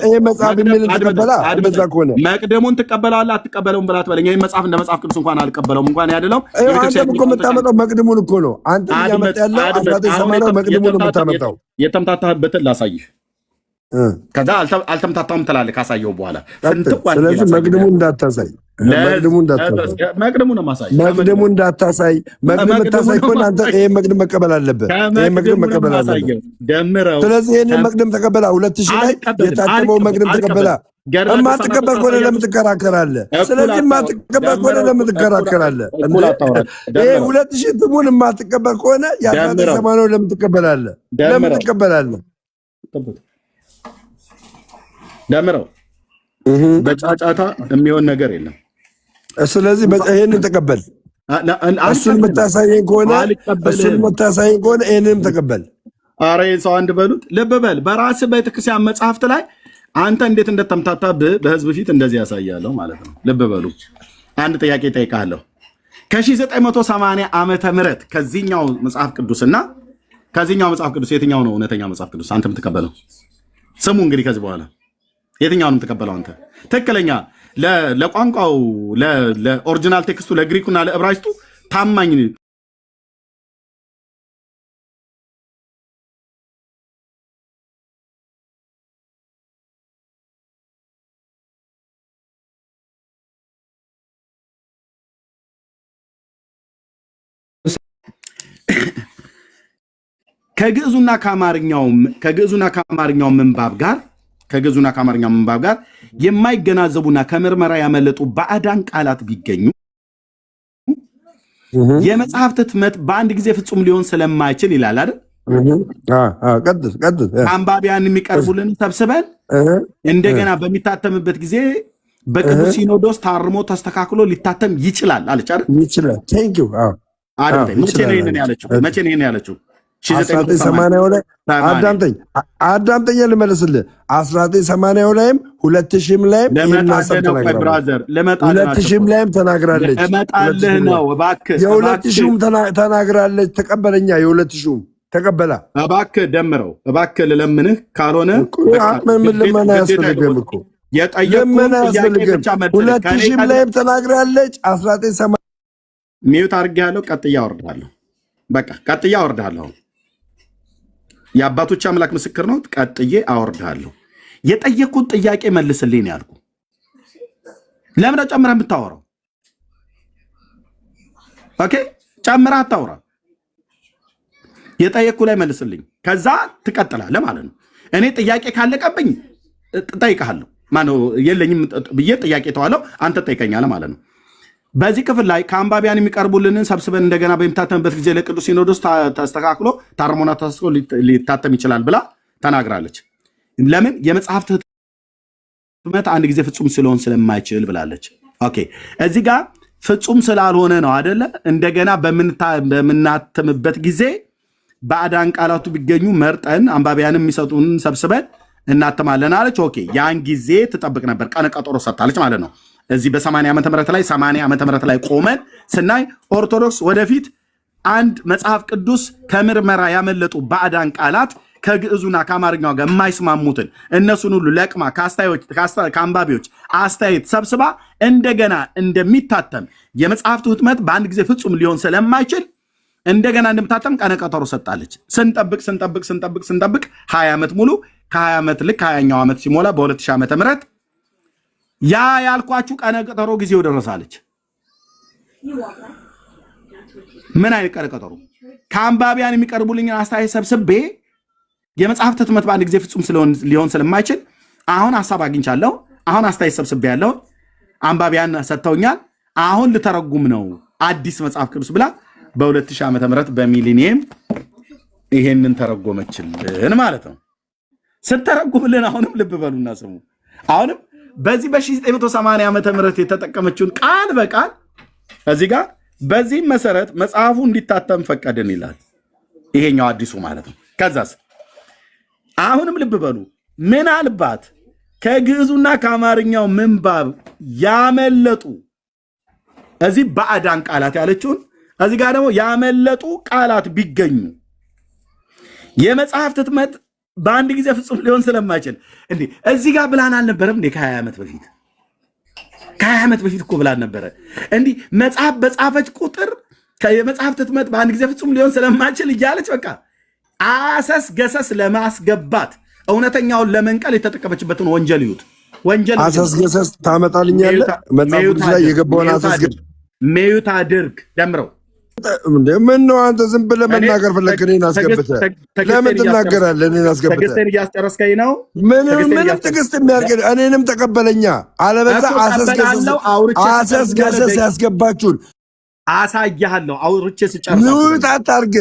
ይሄ መጽሐፍ የሚል ተቀበላ እንደዛ ከሆነ መቅደሙን ትቀበላለህ አትቀበለውም ብላ ትበለኝ። ይሄን መጽሐፍ እንደ መጽሐፍ ቅዱስ እንኳን አልቀበለውም እንኳን ያደለው አንተ እኮ የምታመጣው መቅደሙን እኮ ነው። አንተ እያመጣ ያለው 1980 መቅደሙን ነው የምታመጣው። የተምታታበትን ላሳይህ። ከዛ አልተምታታውም ትላለህ ካሳየው በኋላ። ስለዚህ መቅደሙን እንዳታሳይ፣ መቅደሙን እንዳታሳይ። መቅደም የምታሳይ ከሆነ አንተ ይሄን መቅደም መቀበል አለብህ። ይሄን መቅደም መቀበል አለብህ። ስለዚህ ይሄንን መቅደም ተቀበላ። 2000 ላይ የታተመው መቅደም ተቀበላ። የማትቀበል ከሆነ ለምን ትከራከራለህ? ስለዚህ የማትቀበል ከሆነ ለምን ትከራከራለህ? ይሄ 2000 ትሙን የማትቀበል ከሆነ የ1980 ለምን ትቀበላለህ? ለምን ትቀበላለህ? ደምረው በጫጫታ የሚሆን ነገር የለም። ስለዚህ ይሄንን ተቀበል። እሱን የምታሳየኝ ከሆነ ይሄንንም ተቀበል። ኧረ ሰው አንድ በሉት። ልብ በል በራስህ ቤተክርስቲያን መጽሐፍት ላይ አንተ እንዴት እንደተምታታብህ በህዝብ ፊት እንደዚህ ያሳያለሁ ማለት ነው። ልብ በሉ። አንድ ጥያቄ ጠይቃለሁ። ከ1980 ዓመተ ምህረት ከዚህኛው መጽሐፍ ቅዱስና ከዚህኛው መጽሐፍ ቅዱስ የትኛው ነው እውነተኛ መጽሐፍ ቅዱስ አንተ የምትቀበለው? ስሙ እንግዲህ ከዚህ በኋላ የትኛውን የምትቀበለው አንተ? ትክክለኛ ለቋንቋው ለኦሪጂናል ቴክስቱ ለግሪኩና ለዕብራይስጡ ታማኝ ከግዕዙና ከአማርኛው ምንባብ ጋር የማይገናዘቡና ከምርመራ ያመለጡ ባዕዳን ቃላት ቢገኙ የመጽሐፍት ህትመት በአንድ ጊዜ ፍጹም ሊሆን ስለማይችል ይላል አይደል? አንባቢያን የሚቀርቡልን ሰብስበን እንደገና በሚታተምበት ጊዜ በቅዱስ ሲኖዶስ ታርሞ ተስተካክሎ ሊታተም ይችላል አለች አይደል? ይችላል። መቼ ነው ይሄንን ያለችው? 1980 አዳምጠኝ ልመልስልህ። 1980 ላይም 2000 ላይም 2000 ላይም ተናግራለች። የ2000ም ተናግራለች። ተቀበለኛ የ2000ም ተቀበላ። እባክህ ደምረው፣ እባክህ ልለምንህ። ካልሆነ ምን ልመና ያስፈልግም እኮ ልመና ያስፈልግም። 2000 ላይም ተናግራለች። 1980 ሚዩት አድርጌያለሁ። ቀጥያ አወርዳለሁ። በቃ ቀጥዬ አወርድሃለሁ። የአባቶች አምላክ ምስክር ነው። ቀጥዬ አወርድሃለሁ። የጠየቅኩት ጥያቄ መልስልኝ ያልኩ። ለምን ጨምረህ የምታወራው? ኦኬ ጨምረህ አታውራ። የጠየቅኩ ላይ መልስልኝ። ከዛ ትቀጥላለህ ማለት ነው። እኔ ጥያቄ ካለቀብኝ እጠይቅሃለሁ። ማነው የለኝም ብዬ ጥያቄ ተዋለው፣ አንተ ትጠይቀኛለህ ማለት ነው። በዚህ ክፍል ላይ ከአንባቢያን የሚቀርቡልንን ሰብስበን እንደገና በሚታተምበት ጊዜ ለቅዱስ ሲኖዶስ ተስተካክሎ ታርሞና ተስቆ ሊታተም ይችላል ብላ ተናግራለች። ለምን? የመጽሐፍት ህትመት አንድ ጊዜ ፍጹም ስለሆን ስለማይችል ብላለች። ኦኬ እዚህ ጋር ፍጹም ስላልሆነ ነው አደለ? እንደገና በምናተምበት ጊዜ ባዕዳን ቃላቱ ቢገኙ መርጠን አንባቢያን የሚሰጡን ሰብስበን እናተማለን አለች። ኦኬ ያን ጊዜ ትጠብቅ ነበር። ቀነ ቀጠሮ ሰጥታለች ማለት ነው። እዚህ በ80 ዓመተ ምህረት ላይ 80 ዓመተ ምህረት ላይ ቆመን ስናይ ኦርቶዶክስ ወደፊት አንድ መጽሐፍ ቅዱስ ከምርመራ ያመለጡ ባዕዳን ቃላት ከግዕዙና ከአማርኛው ጋር የማይስማሙትን እነሱን ሁሉ ለቅማ ከአንባቢዎች አስተያየት ሰብስባ እንደገና እንደሚታተም የመጽሐፍቱ ህትመት በአንድ ጊዜ ፍጹም ሊሆን ስለማይችል እንደገና እንደምታተም ቀነ ቀጠሮ ሰጣለች። ስንጠብቅ 20 ዓመት ሙሉ ከ20 ዓመት ልክ 20ኛው ዓመት ሲሞላ በ2000 ዓመተ ምህረት ያ ያልኳችሁ ቀነ ቀጠሮ ጊዜው ደረሳለች። ምን አይነት ቀነ ቀጠሮ? ከአንባቢያን የሚቀርቡልኝን አስተያየት ሰብስቤ የመጽሐፍት ህትመት በአንድ ጊዜ ፍጹም ሊሆን ስለማይችል አሁን ሀሳብ አግኝቻለሁ። አሁን አስተያየት ሰብስቤ ያለሁ አንባቢያን ሰጥተውኛል። አሁን ልተረጉም ነው አዲስ መጽሐፍ ቅዱስ ብላ በ2000 ዓመተ ምህረት በሚሊኒየም ይሄንን ተረጎመችልን ማለት ነው። ስተረጉምልን አሁንም ልብ በሉና ስሙ። አሁንም በዚህ በ1980 ዓመተ ምህረት የተጠቀመችውን ቃል በቃል እዚህ ጋር በዚህ መሰረት መጽሐፉ እንዲታተም ፈቀድን ይላል። ይሄኛው አዲሱ ማለት ነው። ከዛስ አሁንም ልብ በሉ፣ ምናልባት ከግዕዙና ከአማርኛው ምንባብ ያመለጡ እዚህ ባዕዳን ቃላት ያለችውን እዚህ ጋር ደግሞ ያመለጡ ቃላት ቢገኙ የመጽሐፍት ህትመት በአንድ ጊዜ ፍጹም ሊሆን ስለማይችል እንዴ እዚህ ጋር ብላን አልነበረም እንዴ? ከ20 ዓመት በፊት ከ20 ዓመት በፊት እኮ ብላን ነበረ። እንዲህ መጽሐፍ በጻፈች ቁጥር የመጽሐፍት ህትመት በአንድ ጊዜ ፍጹም ሊሆን ስለማይችል እያለች በቃ አሰስ ገሰስ ለማስገባት እውነተኛውን ለመንቀል የተጠቀመችበትን ወንጀል ይዩት። ወንጀል አሰስ ገሰስ ታመጣልኛለህ? መጽሐፍ ቅዱስ ላይ የገባውን አሰስ ገሰስ ሜዩት አድርግ ደምረው ምን ነው አንተ ዝም ብለህ መናገር ፈለክ? እኔን አስገብተህ ለምን ትናገራለህ? እኔን አስገብተህ ትዕግስትን እያስጨረስከኝ ነው። ምንም ትዕግስት የሚያርገኝ እኔንም ተቀበለኛ። አለበዛ አሰስ ገሰስ ያስገባችሁን አሳያለሁ። አውርቼ ስጨርስ ሚውት አታርግ።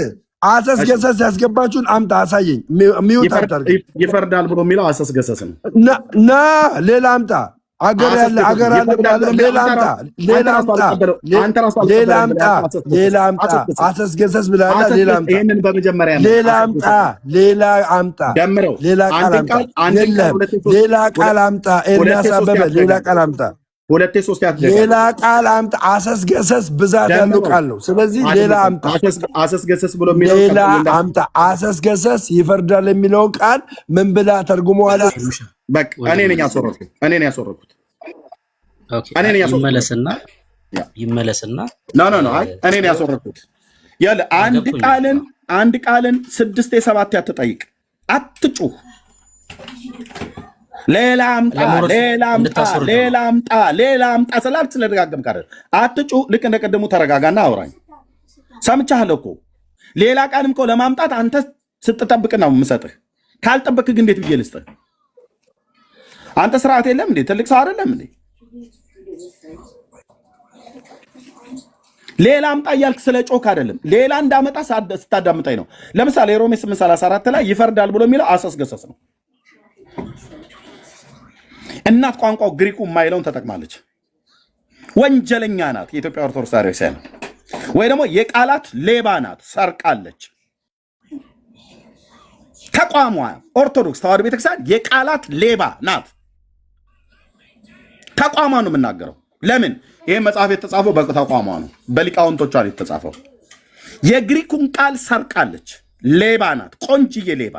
አሰስ ገሰስ ያስገባችሁን አምጣ አሳየኝ። ሚውት አታርግ። ይፈርዳል ብሎ የሚለው አሰስ ገሰስ ነው። ና ሌላ አምጣ። አገር ያለ ሌላ አምጣ። አሰስ ገሰስ ብላላ ሌላ አምጣ። ይሄንን በመጀመሪያ ሌላ አምጣ። ደምረው ሌላ ቃል አምጣ። ሌላ ቃል አምጣ። ኤርሚያስ አበበ ሌላ ቃል አምጣ። ሌላ ቃል አምጣ። አሰስ ገሰስ ብዛት ያለው ቃል ነው። ስለዚህ ሌላ አምጣ። አሰስ ገሰስ ብሎ የሚለው ሌላ አምጣ። አሰስ ገሰስ ይፈርዳል የሚለውን ቃል ምን ብላ ተርጉመዋል? በቃ እኔ ነኝ ያስወረድኩት። ይመለስና ኖ እኔ ነኝ ያስወረድኩት። ያለ አንድ ቃልን 6 7 አትጠይቅ፣ አትጩህ። ሌላ አምጣ ስላልክ ስለደጋገምክ አይደል? አትጩህ። ልክ እንደቀደሙ ተረጋጋና አውራኝ። ሰምቻለሁ እኮ ሌላ ቃልም እኮ ለማምጣት አንተ ስትጠብቅ ነው የምሰጥህ። ካልጠበቅክ ግን እንዴት ብዬ ልስጥህ? አንተ ስርዓት የለም እንዴ? ትልቅ ሰው አይደለም እንዴ? ሌላ አምጣ እያልክ ስለ ጮክ አይደለም። ሌላ እንዳመጣ ስታዳምጠኝ ነው። ለምሳሌ ሮሜ 8:34 ላይ ይፈርዳል ብሎ የሚለው አሰስ ገሰስ ነው። እናት ቋንቋው ግሪኩ የማይለውን ተጠቅማለች። ወንጀለኛ ናት የኢትዮጵያ ኦርቶዶክስ ቤተክርስቲያን፣ ወይ ደግሞ የቃላት ሌባ ናት፣ ሰርቃለች። ተቋሟ ኦርቶዶክስ ተዋሕዶ ቤተክርስቲያን የቃላት ሌባ ናት። ተቋሟ ነው የምናገረው። ለምን? ይሄ መጽሐፍ የተጻፈው በተቋሟ ነው፣ በሊቃውንቶቿ ነው የተጻፈው። የግሪኩን ቃል ሰርቃለች። ሌባ ናት፣ ቆንጅዬ ሌባ።